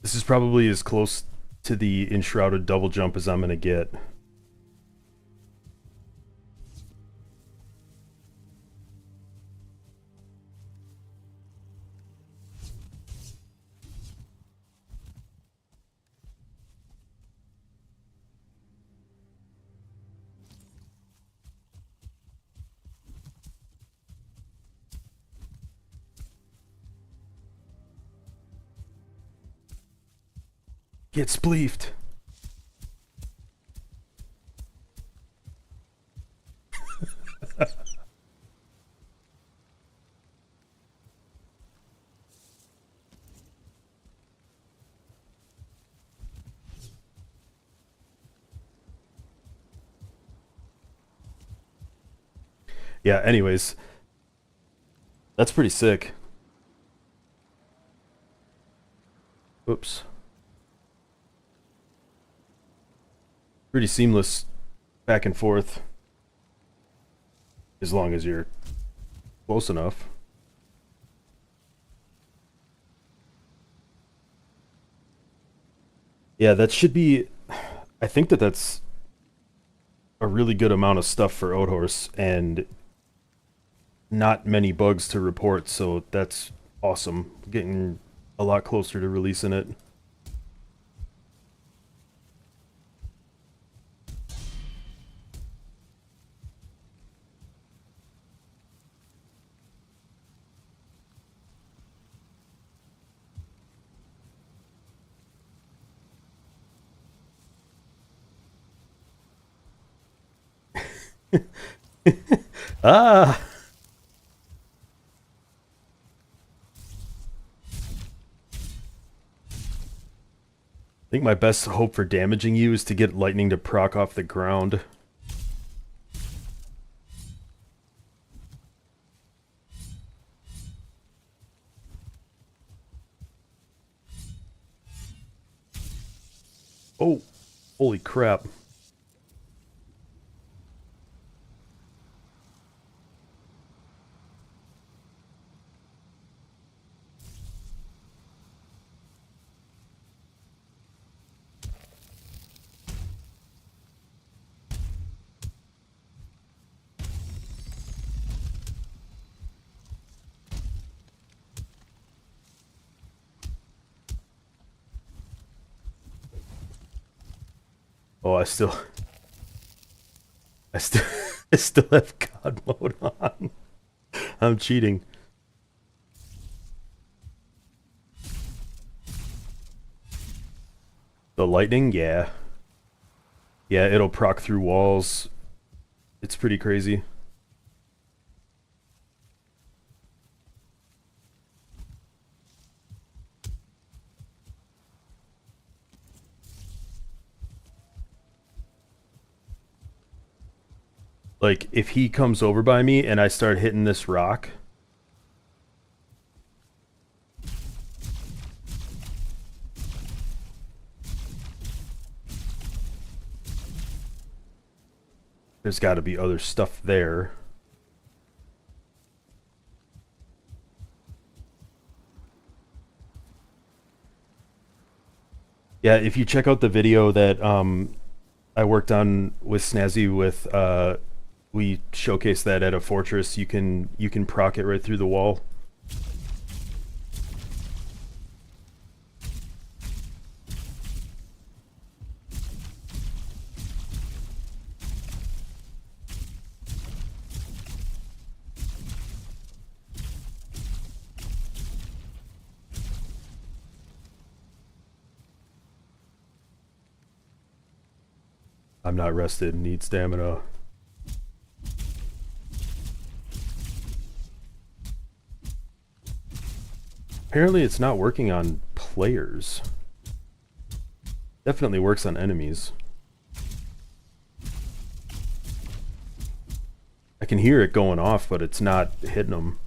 This is probably as close to the enshrouded double jump as I'm gonna get. Get spleefed. Yeah, anyways. That's pretty sick. Oops. Pretty seamless back and forth. As long as you're close enough. Yeah, that should be... I think that's a really good amount of stuff for Oathorse, and not many bugs to report, so that's awesome. Getting a lot closer to releasing it. Ah! I think my best hope for damaging you is to get lightning to proc off the ground. Oh, holy crap. Oh, I still, I still have God mode on. I'm cheating. The lightning, yeah. Yeah, it'll proc through walls. It's pretty crazy. Like, if he comes over by me and I start hitting this rock, there's got to be other stuff there. Yeah, if you check out the video that I worked on with Snazzy with we showcased that at a fortress. You can proc it right through the wall. I'm not rested, need stamina. Apparently it's not working on players. Definitely works on enemies. I can hear it going off, but it's not hitting them.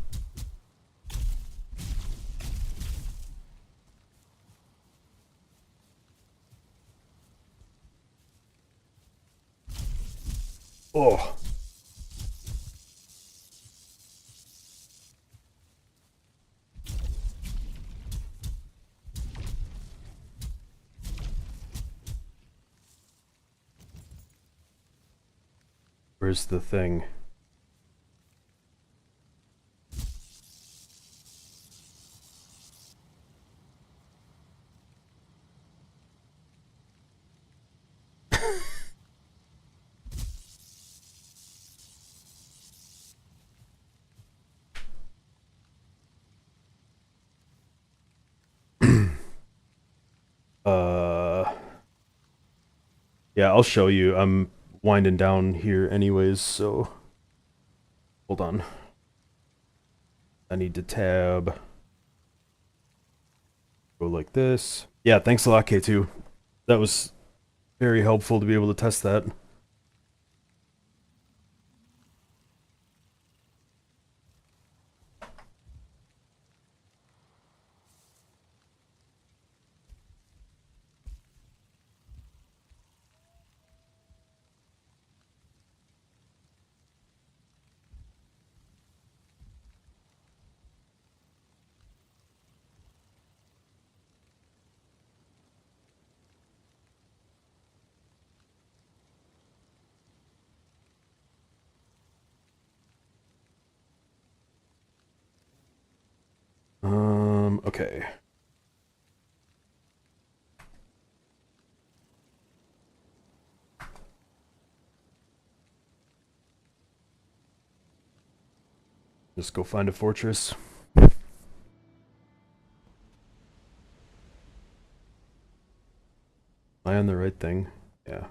Oh. Where's the thing? Uh, yeah, I'll show you. I'm winding down here anyways, so hold on. I need to tab. Go like this. Yeah, thanks a lot, K2. That was very helpful to be able to test that. Okay. Just go find a fortress. Am I on the right thing? Yeah.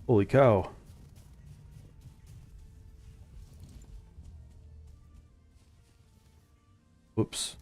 Holy cow. Whoops.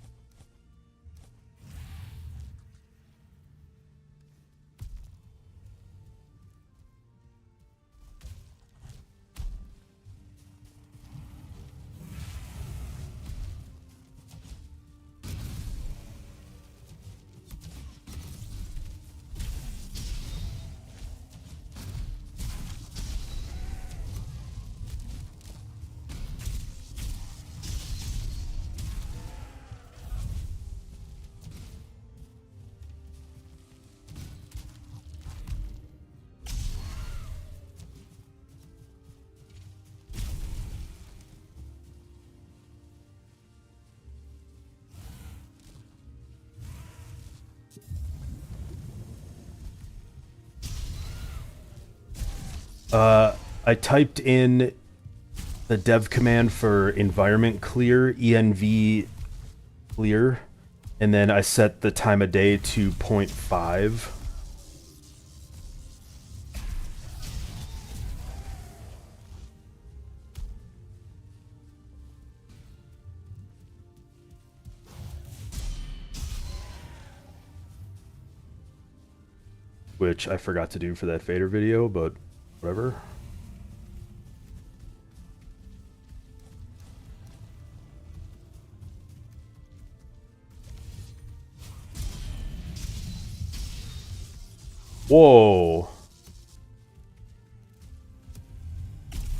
I typed in the dev command for environment clear, env clear, and then I set the time of day to 0.5. Which I forgot to do for that fader video, but whatever. Whoa.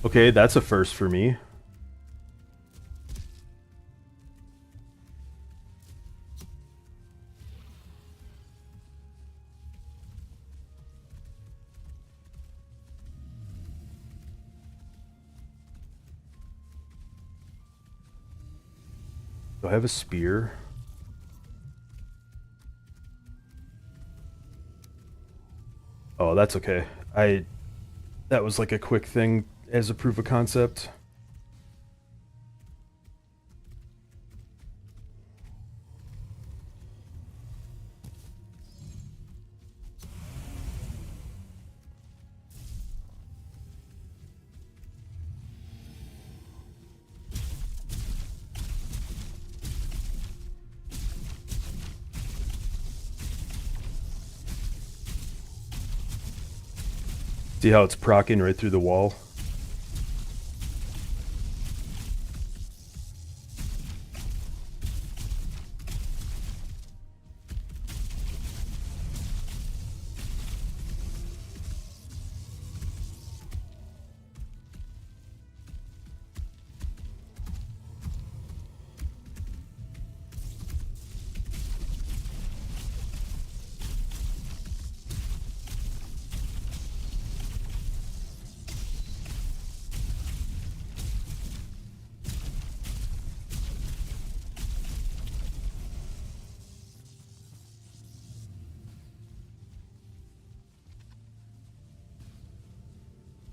Okay, that's a first for me. Do I have a spear? Oh, that's okay. That was like a quick thing as a proof of concept. See how it's proccing right through the wall?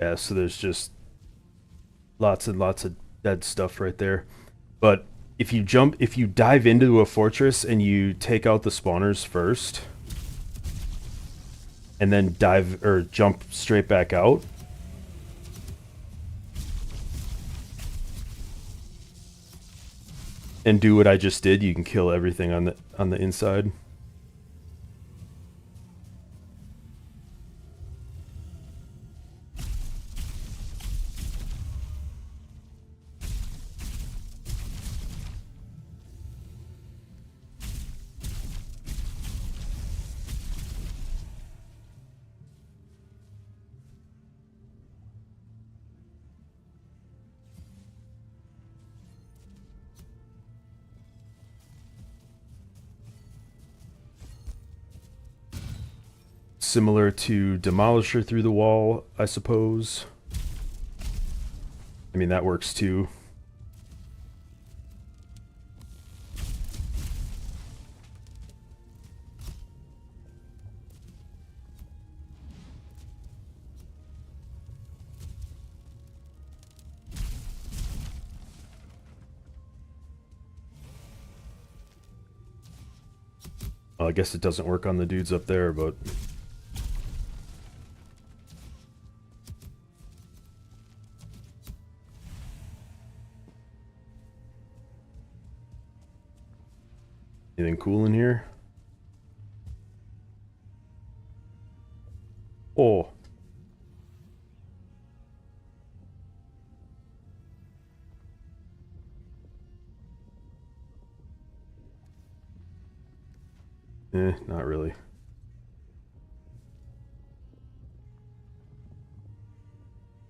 Yeah, so there's just lots and lots of dead stuff right there. But if you dive into a fortress and you take out the spawners first, and then dive or jump straight back out, and do what I just did, you can kill everything on the inside. Similar to Demolisher through the wall, I suppose. I mean, that works too. Well, I guess it doesn't work on the dudes up there, but Anything cool in here? Oh. Not really.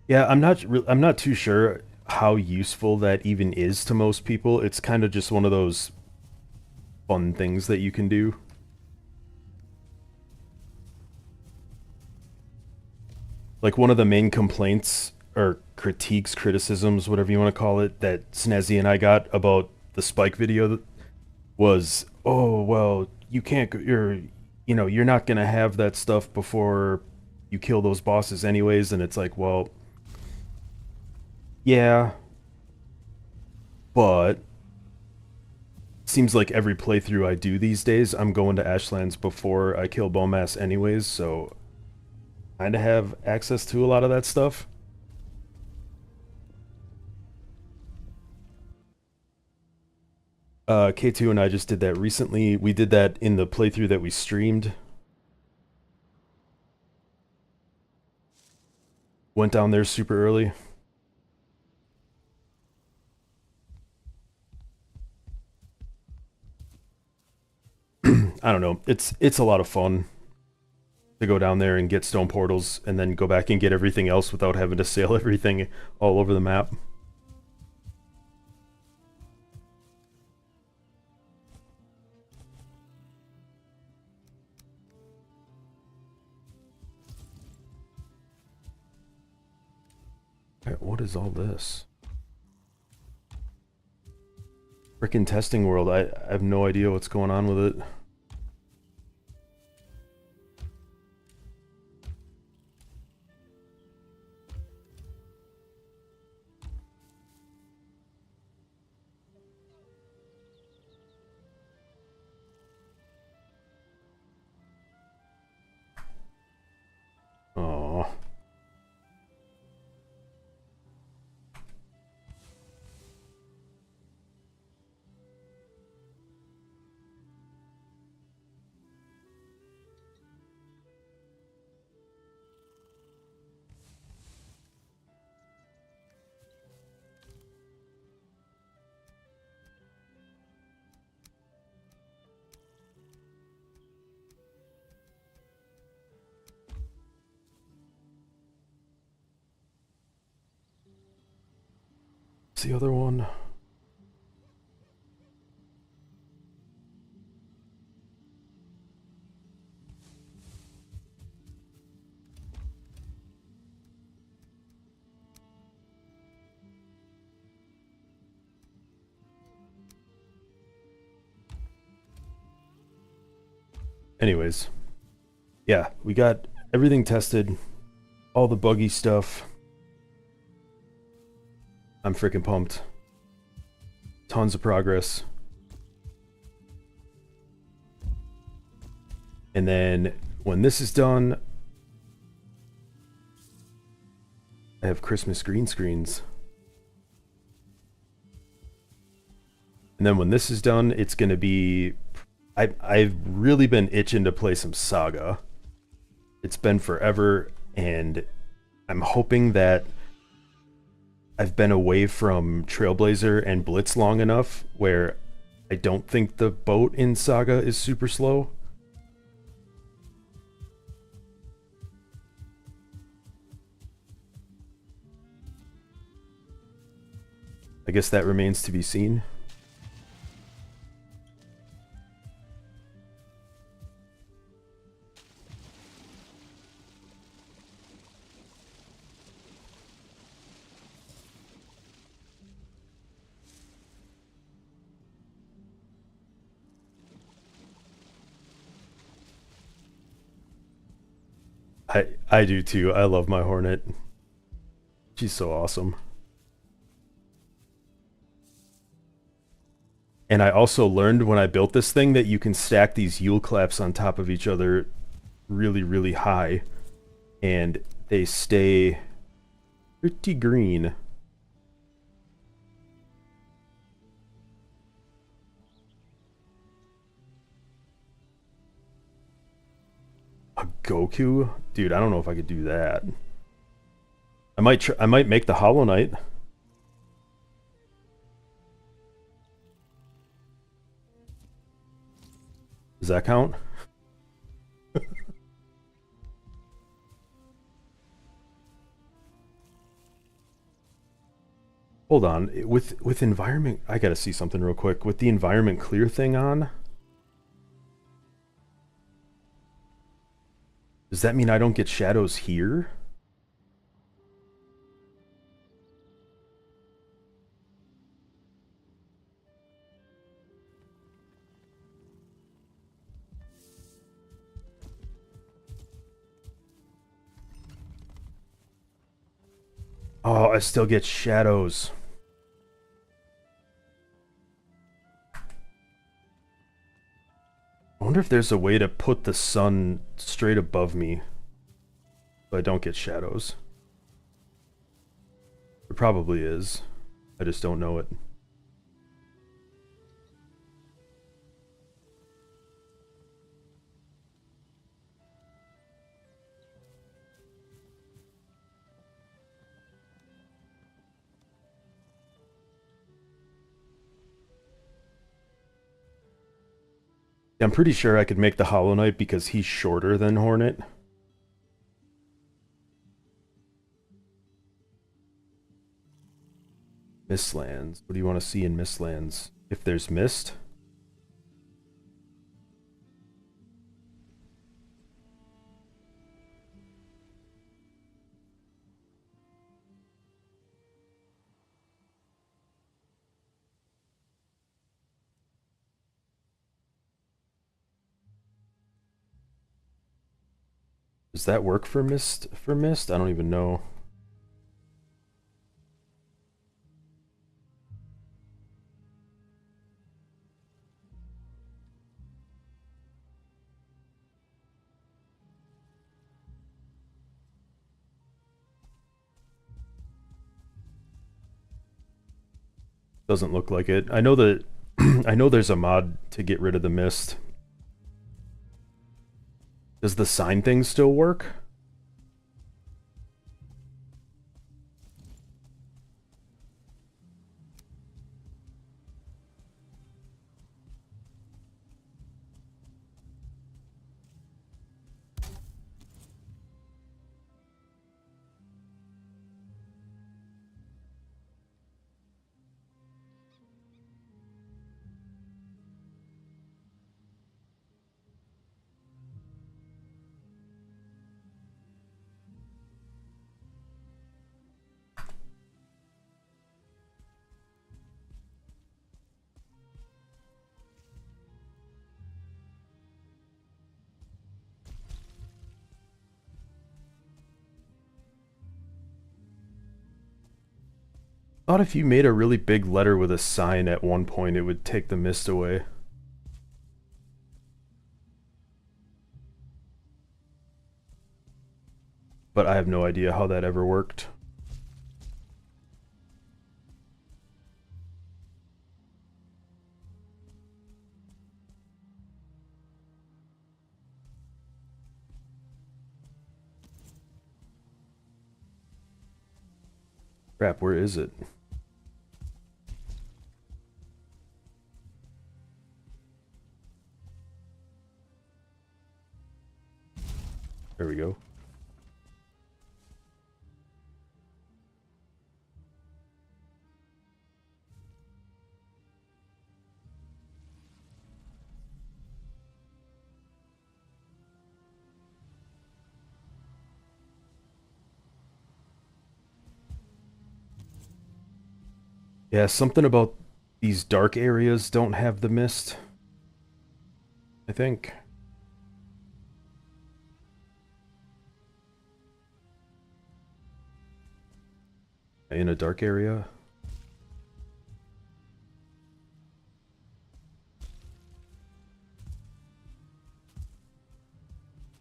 Yeah, I'm not too sure how useful that even is to most people. It's kind of just one of those fun things that you can do. Like one of the main complaints or critiques, criticisms, whatever you want to call it, that Snazzy and I got about the Spike video was, oh well, you can't, you're not gonna have that stuff before you kill those bosses anyways, and it's like, well, yeah, but seems like every playthrough I do these days, I'm going to Ashlands before I kill Bomass anyways, so I kind of have access to a lot of that stuff. K2 and I just did that recently. We did that in the playthrough that we streamed. Went down there super early. I don't know. It's a lot of fun to go down there and get stone portals and then go back and get everything else without having to sail everything all over the map. Alright, what is all this? Frickin' testing world. I have no idea what's going on with it. Oh. What's the other one? Anyways. Yeah, we got everything tested. All the buggy stuff. I'm freaking pumped. Tons of progress. And then when this is done, I have Christmas green screens. And then when this is done, it's going to be... I've really been itching to play some Saga. It's been forever, and I'm hoping that I've been away from Trailblazer and Blitz long enough where I don't think the boat in Saga is super slow. I guess that remains to be seen. I do too. I love my Hornet. She's so awesome. And I also learned when I built this thing that you can stack these Yule claps on top of each other really, really high. And they stay pretty green. Goku? Dude, I don't know if I could do that. I might make the Hollow Knight. Does that count? Hold on. With environment, I gotta see something real quick. With the environment clear thing on, does that mean I don't get shadows here? Oh, I still get shadows. I wonder if there's a way to put the sun straight above me so I don't get shadows. There probably is. I just don't know it. I'm pretty sure I could make the Hollow Knight because he's shorter than Hornet. Mistlands. What do you want to see in Mistlands? If there's mist? Does that work for mist? For mist? I don't even know. Doesn't look like it. I know that I know there's a mod to get rid of the mist. Does the sign thing still work? Thought if you made a really big letter with a sign at one point, it would take the mist away. But I have no idea how that ever worked. Crap, where is it? There we go. Yeah, something about these dark areas don't have the mist, I think. In a dark area.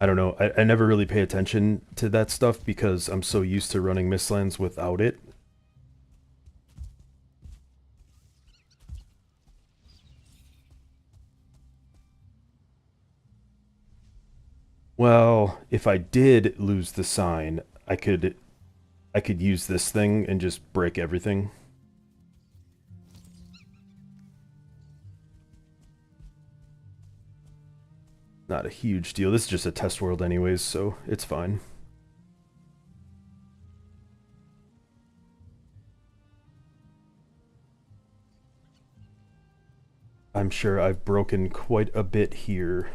I don't know. I never really pay attention to that stuff because I'm so used to running Mistlands without it. Well, if I did lose the sign, I could use this thing and just break everything. Not a huge deal. This is just a test world anyways, so it's fine. I'm sure I've broken quite a bit here.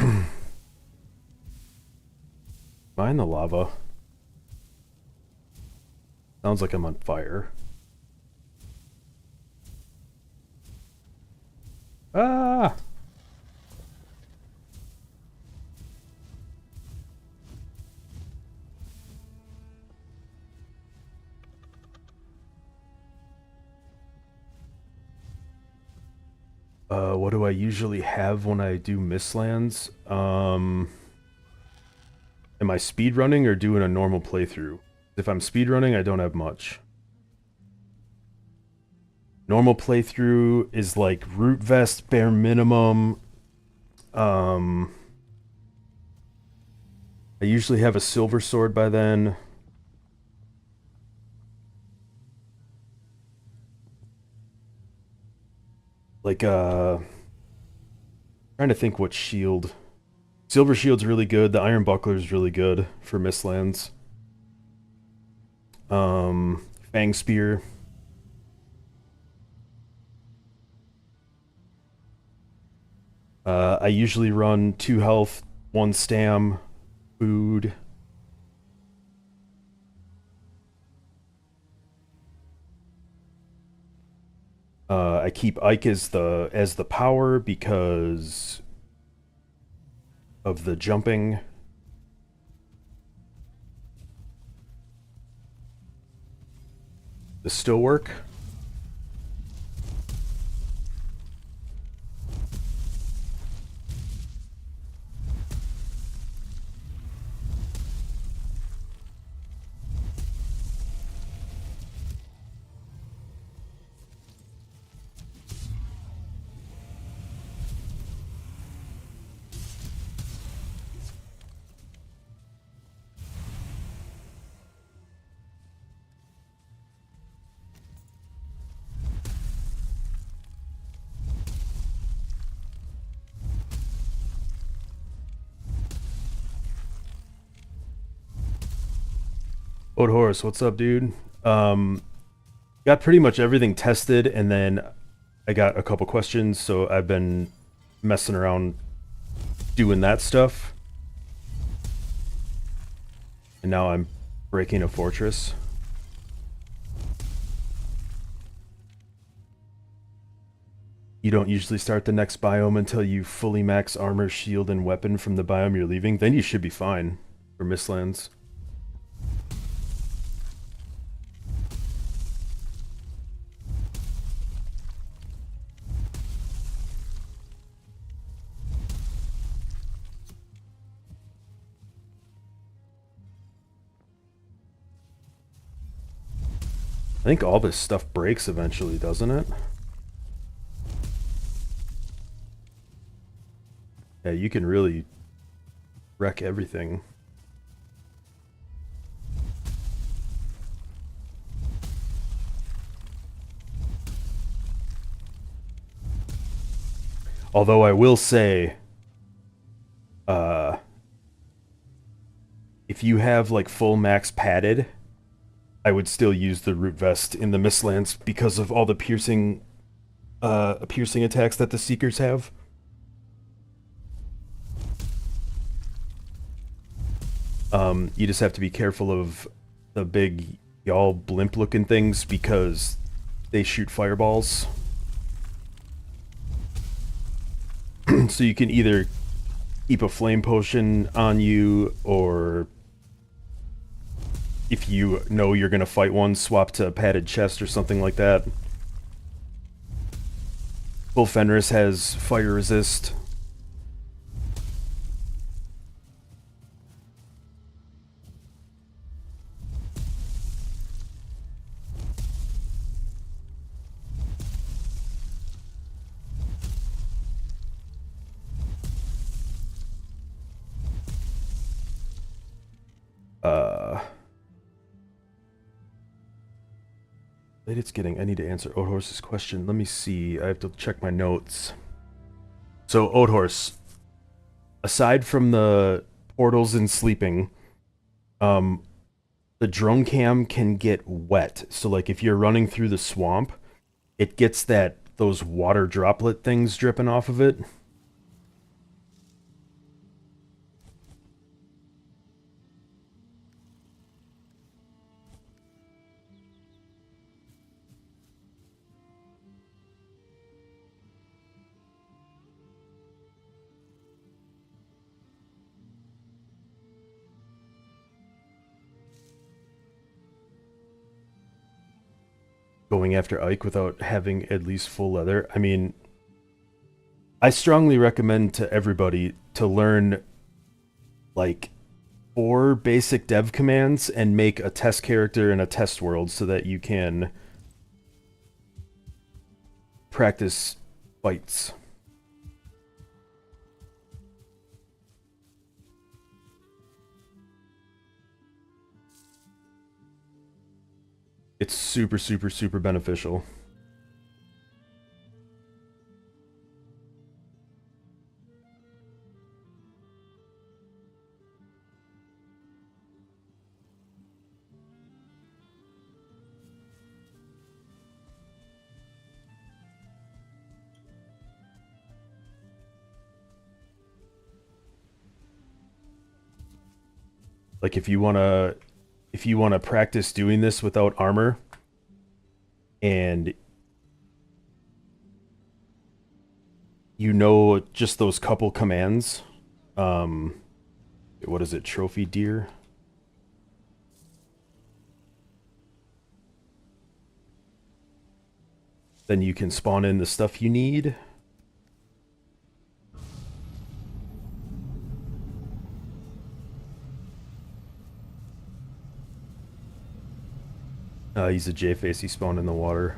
Am I in the lava? Sounds like I'm on fire. Ah! What do I usually have when I do Mistlands? Am I speedrunning or doing a normal playthrough? If I'm speedrunning, I don't have much. Normal playthrough is like root vest, bare minimum. I usually have a silver sword by then. Like, trying to think what shield. Silver shield's really good. The iron buckler's really good for Mistlands. Fang spear. I usually run 2 health, 1 stam, food. I keep Ike as the power because of the jumping. This still work? Old Horse, what's up, dude? Got pretty much everything tested, and then I got a couple questions, so I've been messing around doing that stuff. And now I'm breaking a fortress. You don't usually start the next biome until you fully max armor, shield, and weapon from the biome you're leaving. Then you should be fine for Mistlands. I think all this stuff breaks eventually, doesn't it? Yeah, you can really wreck everything. Although I will say, if you have like full max padded, I would still use the root vest in the Mistlands because of all the piercing attacks that the Seekers have. You just have to be careful of the big y'all blimp looking things because they shoot fireballs. So you can either keep a flame potion on you, or if you know you're gonna fight one, swap to a padded chest or something like that. Full Fenris has fire resist. Late it's getting. I need to answer Oathorse's question. Let me see. I have to check my notes. So, Oathorse, aside from the portals and sleeping, um, the drone cam can get wet. So, like, if you're running through the swamp, it gets those water droplet things dripping off of it. Going after Ike without having at least full leather. I mean, I strongly recommend to everybody to learn like 4 basic dev commands and make a test character in a test world so that you can practice fights. It's super, super, super beneficial. Like if you wanna practice doing this without armor and you know just those couple commands, what is it, trophy deer? Then you can spawn in the stuff you need. He's a J-face, he spawned in the water.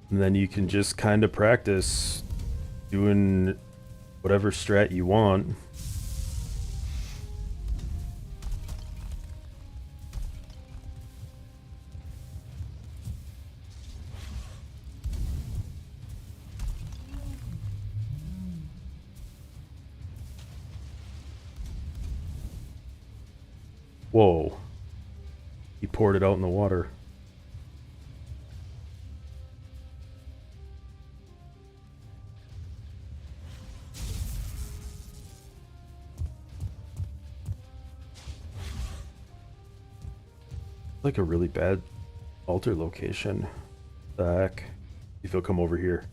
And then you can just kind of practice doing whatever strat you want. Whoa. He poured it out in the water. Like a really bad altar location. The heck? If he'll come over here.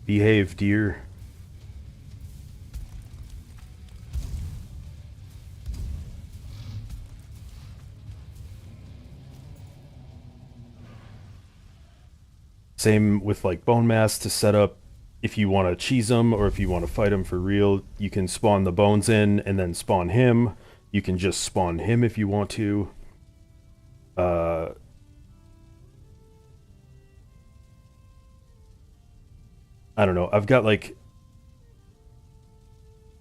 Behave, dear. Same with like bone mass to set up if you want to cheese them or if you want to fight him for real. You can spawn the bones in and then spawn him. You can just spawn him if you want to. I don't know. I've got like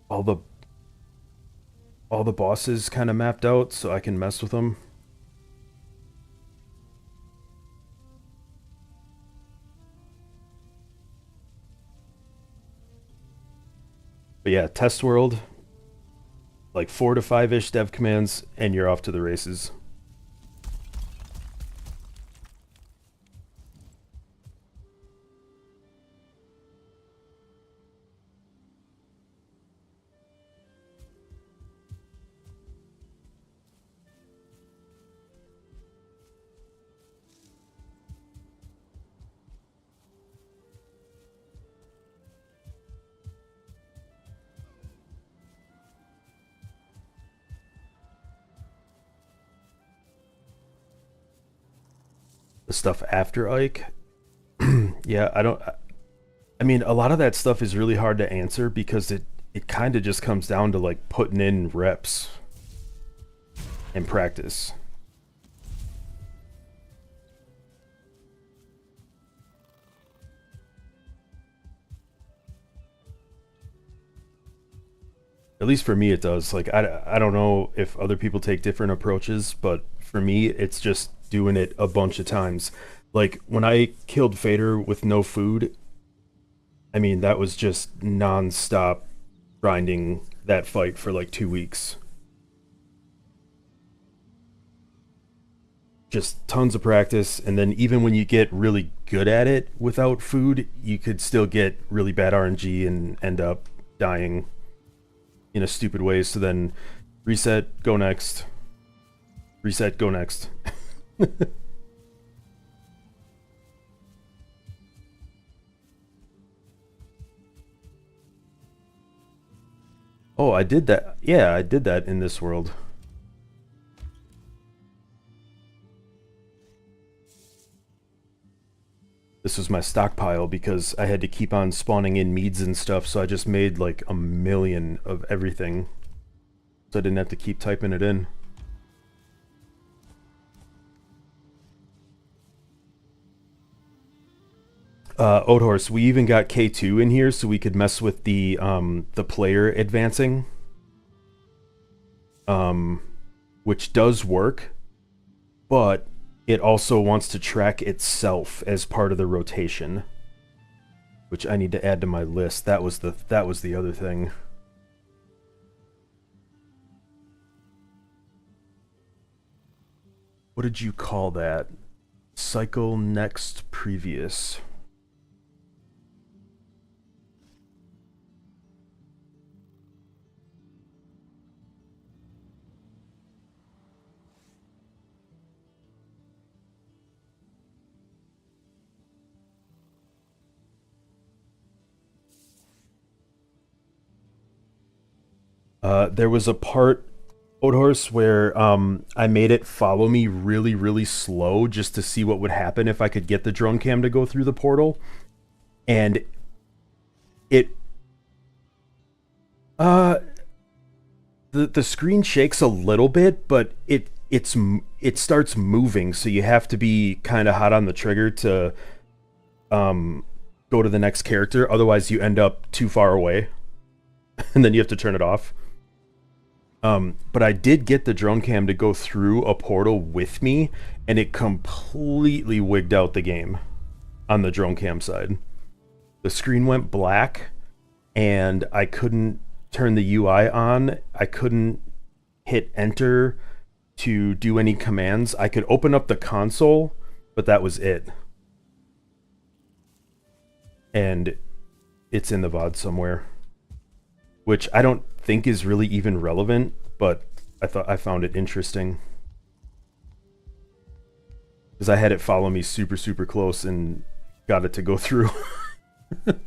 all the bosses kind of mapped out so I can mess with them. But yeah, test world, like 4 to 5-ish dev commands, and you're off to the races. The stuff after Ike, Yeah, I mean, a lot of that stuff is really hard to answer because it kind of just comes down to like putting in reps and practice. At least for me, it does. Like, I don't know if other people take different approaches, but for me, it's just doing it a bunch of times. Like, when I killed Fader with no food, I mean, that was just non-stop grinding that fight for like 2 weeks. Just tons of practice, and then even when you get really good at it without food, you could still get really bad RNG and end up dying in a stupid way. So then reset, go next. Reset, go next. Oh, I did that. Yeah, I did that in this world. This was my stockpile because I had to keep on spawning in meads and stuff, so I just made like a million of everything. So I didn't have to keep typing it in. Oathorse, we even got K2 in here so we could mess with the player advancing. Which does work, but it also wants to track itself as part of the rotation, which I need to add to my list. That was the other thing. What did you call that? Cycle next previous. There was a part, Oathorse, where I made it follow me really, really slow just to see what would happen if I could get the drone cam to go through the portal. And it uh the screen shakes a little bit, but it starts moving, so you have to be kind of hot on the trigger to go to the next character. Otherwise, you end up too far away, and then you have to turn it off. But I did get the drone cam to go through a portal with me, and it completely wigged out the game on the drone cam side. The screen went black, and I couldn't turn the UI on. I couldn't hit enter to do any commands. I could open up the console, but that was it. And it's in the VOD somewhere, which I don't think is really even relevant, but I found it interesting because I had it follow me super, super close and got it to go through. But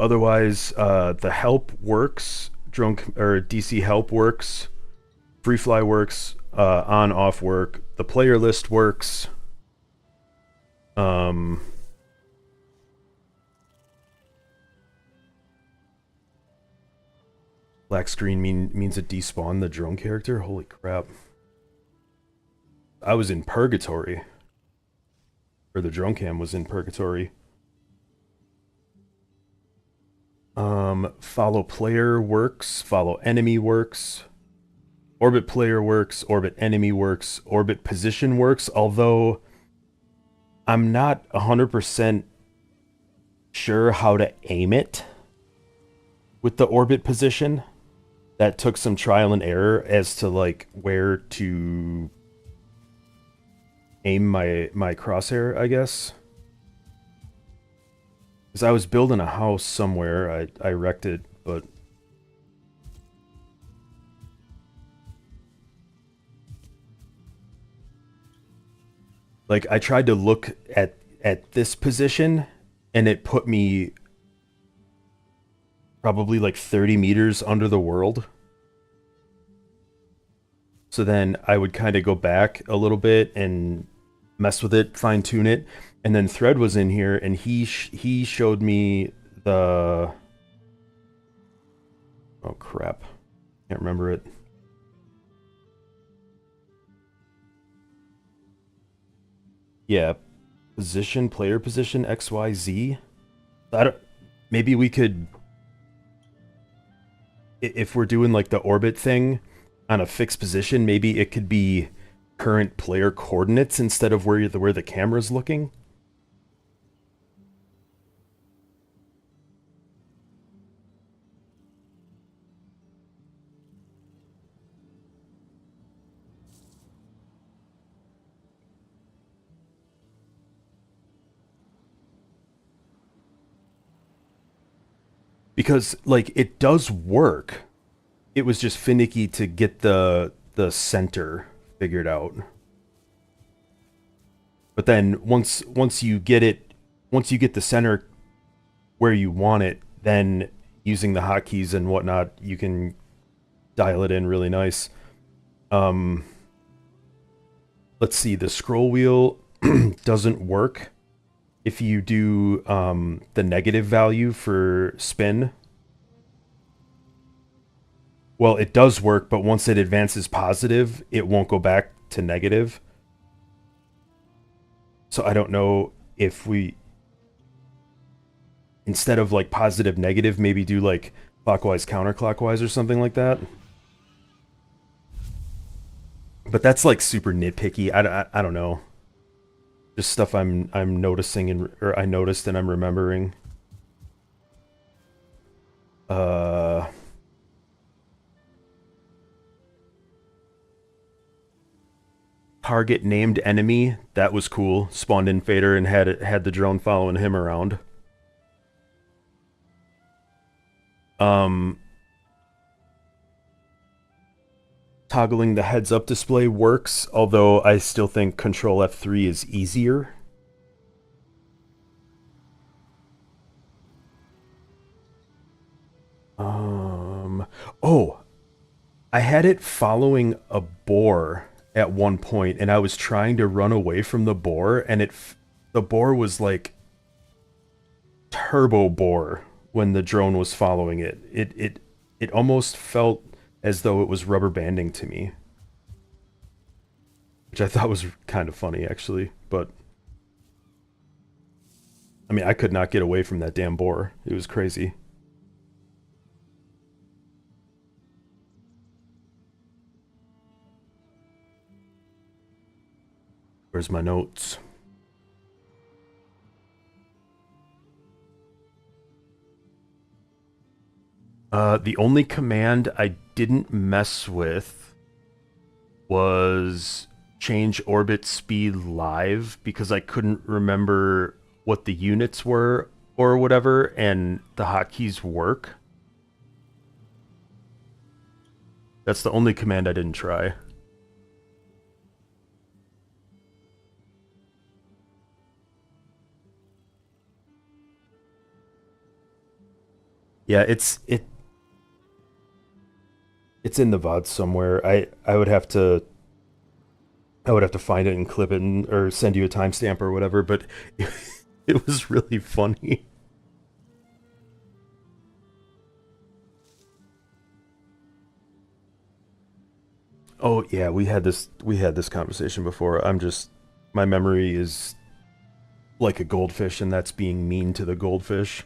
otherwise, the help works. Drunk or DC help works. Free fly works. On off work. The player list works. Black screen means it despawned the drone character. Holy crap! I was in purgatory, or the drone cam was in purgatory. Follow player works. Follow enemy works. Orbit player works. Orbit enemy works. Orbit position works. Although I'm not 100% sure how to aim it with the orbit position. That took some trial and error as to like where to aim my crosshair, I guess. Because I was building a house somewhere. I wrecked it, but like I tried to look at this position and it put me probably like 30 meters under the world. So then I would kind of go back a little bit and mess with it, fine tune it. And then Thread was in here, and he showed me the oh crap, can't remember it. Yeah, position, player position, XYZ. I don't. Maybe we could, if we're doing like the orbit thing on a fixed position, maybe it could be current player coordinates instead of where the camera's looking. Because like it does work. It was just finicky to get the center figured out. But then once you get it, once you get the center where you want it, then using the hotkeys and whatnot, you can dial it in really nice. Um, let's see, the scroll wheel doesn't work if you do the negative value for spin. Well, it does work, but once it advances positive, it won't go back to negative. So I don't know if we, instead of like positive negative, maybe do like clockwise counterclockwise or something like that. But that's like super nitpicky. I don't know. Just stuff I'm noticing and or I noticed and I'm remembering. Uh Target named enemy, that was cool. Spawned in Fader and had the drone following him around. Um Toggling the heads up display works, although I still think Control F3 is easier. Oh, I had it following a boar at one point, and I was trying to run away from the boar, and the boar was like turbo boar when the drone was following it. It almost felt as though it was rubber banding to me, which I thought was kind of funny actually. But I mean, I could not get away from that damn boar. It was crazy. Where's my notes? The only command I didn't mess with was change orbit speed live because I couldn't remember what the units were or whatever, and the hotkeys work. That's the only command I didn't try. Yeah, it's in the VOD somewhere. I would have to find it and clip it or send you a timestamp or whatever, but it was really funny. Oh yeah, we had this conversation before. I'm just my memory is like a goldfish and that's being mean to the goldfish.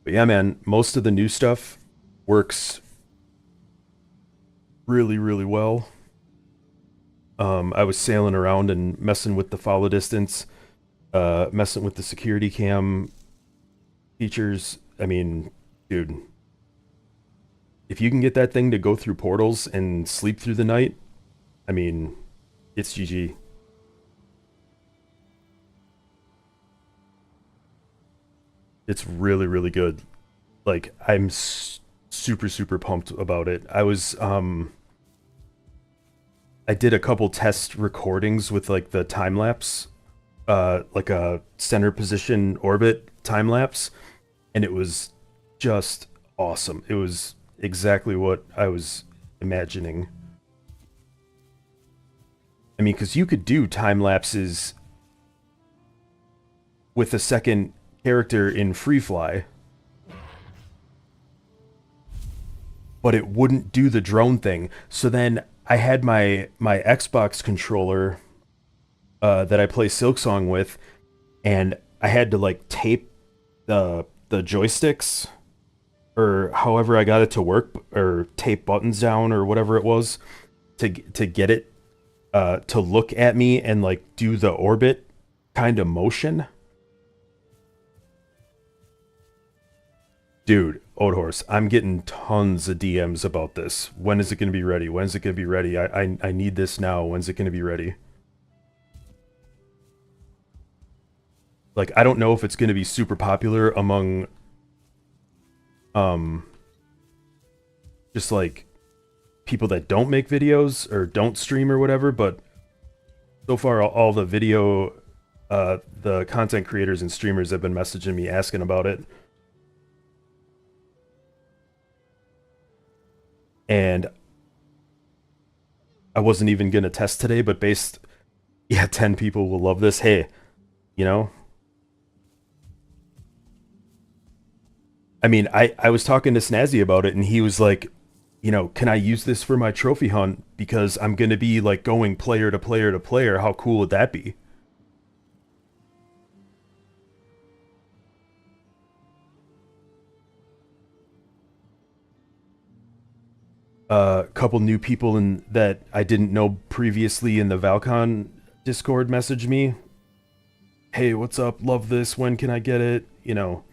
But yeah, man, most of the new stuff works really, really well. I was sailing around and messing with the follow distance, messing with the security cam features. I mean, dude, if you can get that thing to go through portals and sleep through the night, I mean, it's GG. It's really, really good. Like, super, super pumped about it. I did a couple test recordings with like the time lapse like a center position orbit time lapse, and it was just awesome. It was exactly what I was imagining. I mean, because you could do time lapses with a second character in free fly, but it wouldn't do the drone thing. So then I had my Xbox controller that I play Silksong with, and I had to like tape the joysticks or however I got it to work, or tape buttons down or whatever it was to get it to look at me and like do the orbit kind of motion. Dude, Old Horse, I'm getting tons of DMs about this. When is it going to be ready? When's it going to be ready? I need this now. When's it going to be ready? Like, I don't know if it's going to be super popular among um just like people that don't make videos or don't stream or whatever, but so far all the video the content creators and streamers have been messaging me asking about it. And I wasn't even gonna test today, but based, yeah, 10 people will love this. Hey, you know, I mean, I was talking to Snazzy about it, and he was like, you know, can I use this for my trophy hunt because I'm gonna be like going player to player to player? How cool would that be? A couple new people in that I didn't know previously in the Valcon Discord messaged me. Hey, what's up? Love this. When can I get it? You know,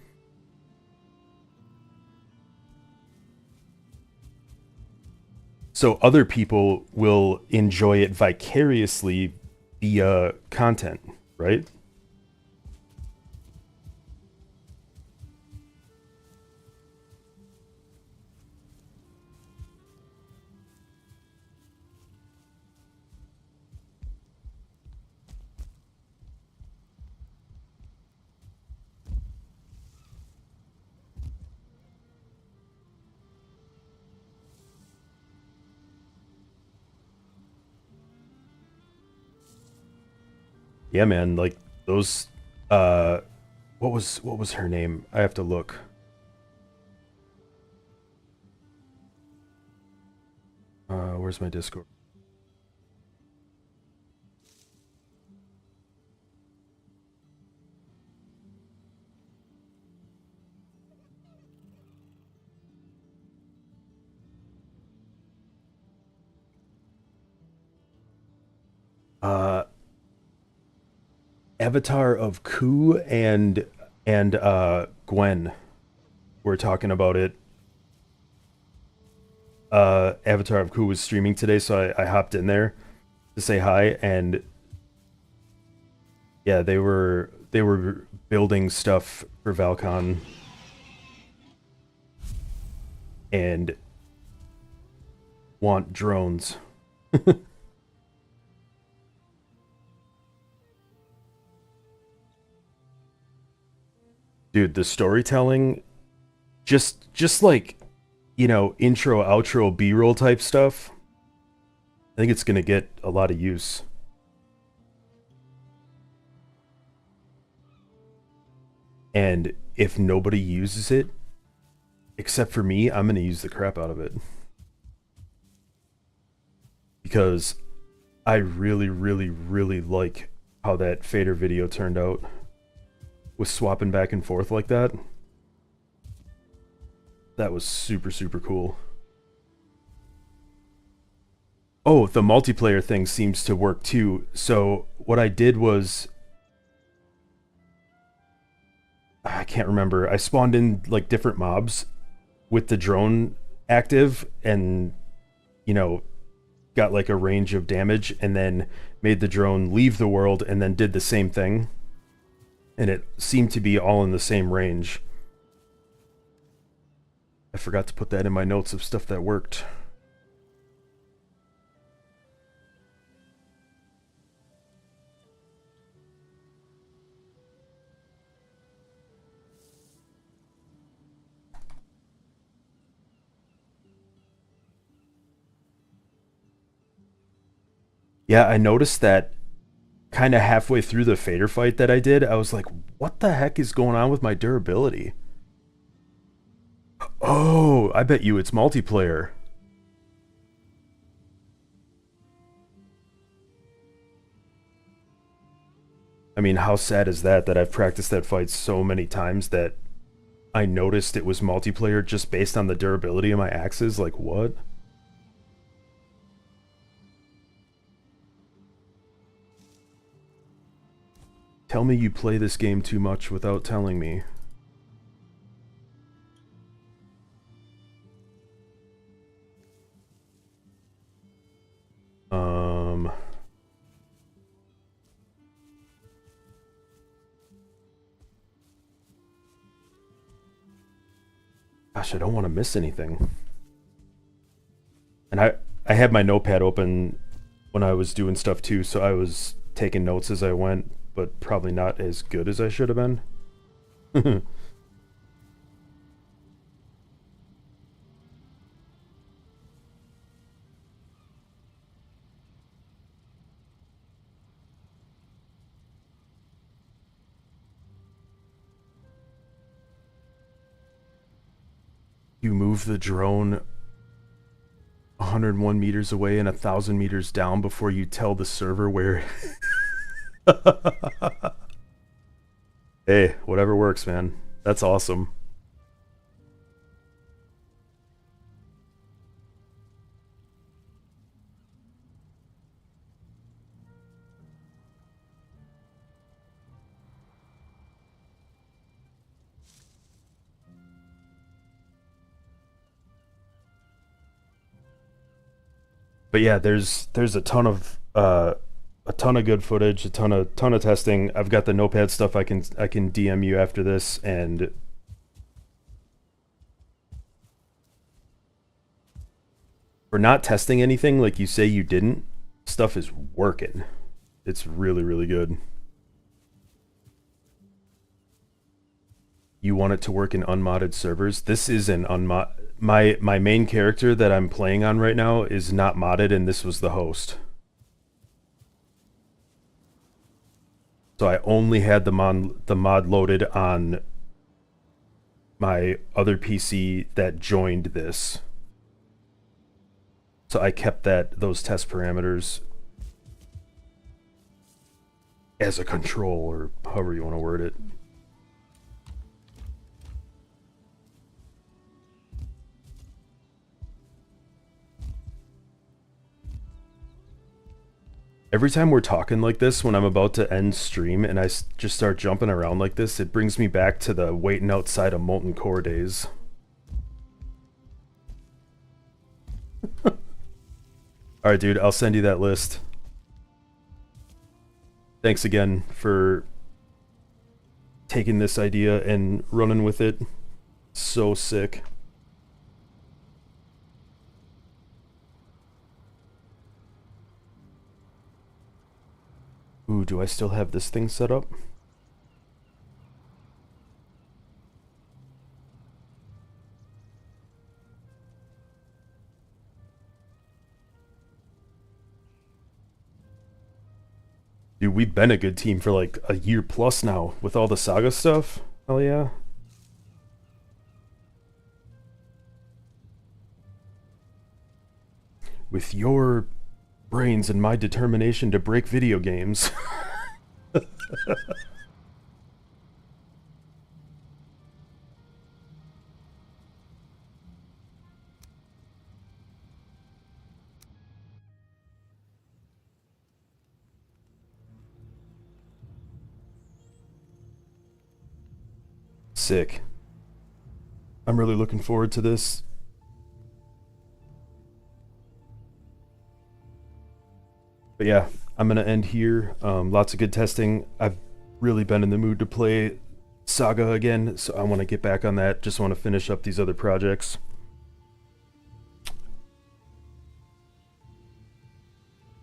so other people will enjoy it vicariously via content, right? Yeah, man. Like those. Uh, what was her name? I have to look. Where's my Discord? Uh, Avatar of Ku and Gwen were talking about it. Avatar of Ku was streaming today, so I hopped in there to say hi, and yeah, they were building stuff for Valcon, and want drones. Dude, the storytelling, just like, you know, intro, outro, B-roll type stuff. I think it's gonna get a lot of use. And if nobody uses it, except for me, I'm gonna use the crap out of it. Because I really, really, really like how that fader video turned out. With swapping back and forth like that. That was super, super cool. Oh, the multiplayer thing seems to work too. So what I did was, I can't remember. I spawned in like different mobs with the drone active, and you know, got like a range of damage, and then made the drone leave the world and then did the same thing. And it seemed to be all in the same range. I forgot to put that in my notes of stuff that worked. Yeah, I noticed that kind of halfway through the fader fight that I did. I was like, what the heck is going on with my durability? Oh, I bet you it's multiplayer. I mean, how sad is that that I've practiced that fight so many times that I noticed it was multiplayer just based on the durability of my axes? Like, what? Tell me you play this game too much without telling me. Um... Gosh, I don't want to miss anything. And I had my notepad open when I was doing stuff too, so I was taking notes as I went, but probably not as good as I should have been. You move the drone 101 meters away and 1,000 meters down before you tell the server where. Hey, whatever works, man. That's awesome. But yeah, there's a ton of good footage, a ton of testing. I've got the notepad stuff I can DM you after this, and for not testing anything like you say you didn't, stuff is working. It's really, really good. You want it to work in unmodded servers. This is an unmod. My main character that I'm playing on right now is not modded, and this was the host. So I only had the mod loaded on my other PC that joined this. So I kept those test parameters as a control, or however you want to word it. Every time we're talking like this, when I'm about to end stream and I just start jumping around like this, it brings me back to the waiting outside of Molten Core days. Alright, dude, I'll send you that list. Thanks again for taking this idea and running with it. So sick. Ooh, do I still have this thing set up? Dude, we've been a good team for like a year plus now with all the Saga stuff. Hell yeah. With your brains and my determination to break video games. Sick. I'm really looking forward to this. But yeah, I'm gonna end here. Lots of good testing. I've really been in the mood to play Saga again, so I want to get back on that. Just want to finish up these other projects.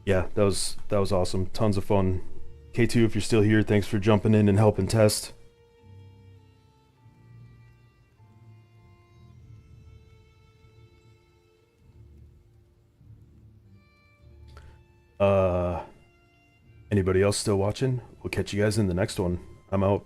Yeah, that was awesome. Tons of fun. K2, if you're still here, thanks for jumping in and helping test. Uh, anybody else still watching? We'll catch you guys in the next one. I'm out.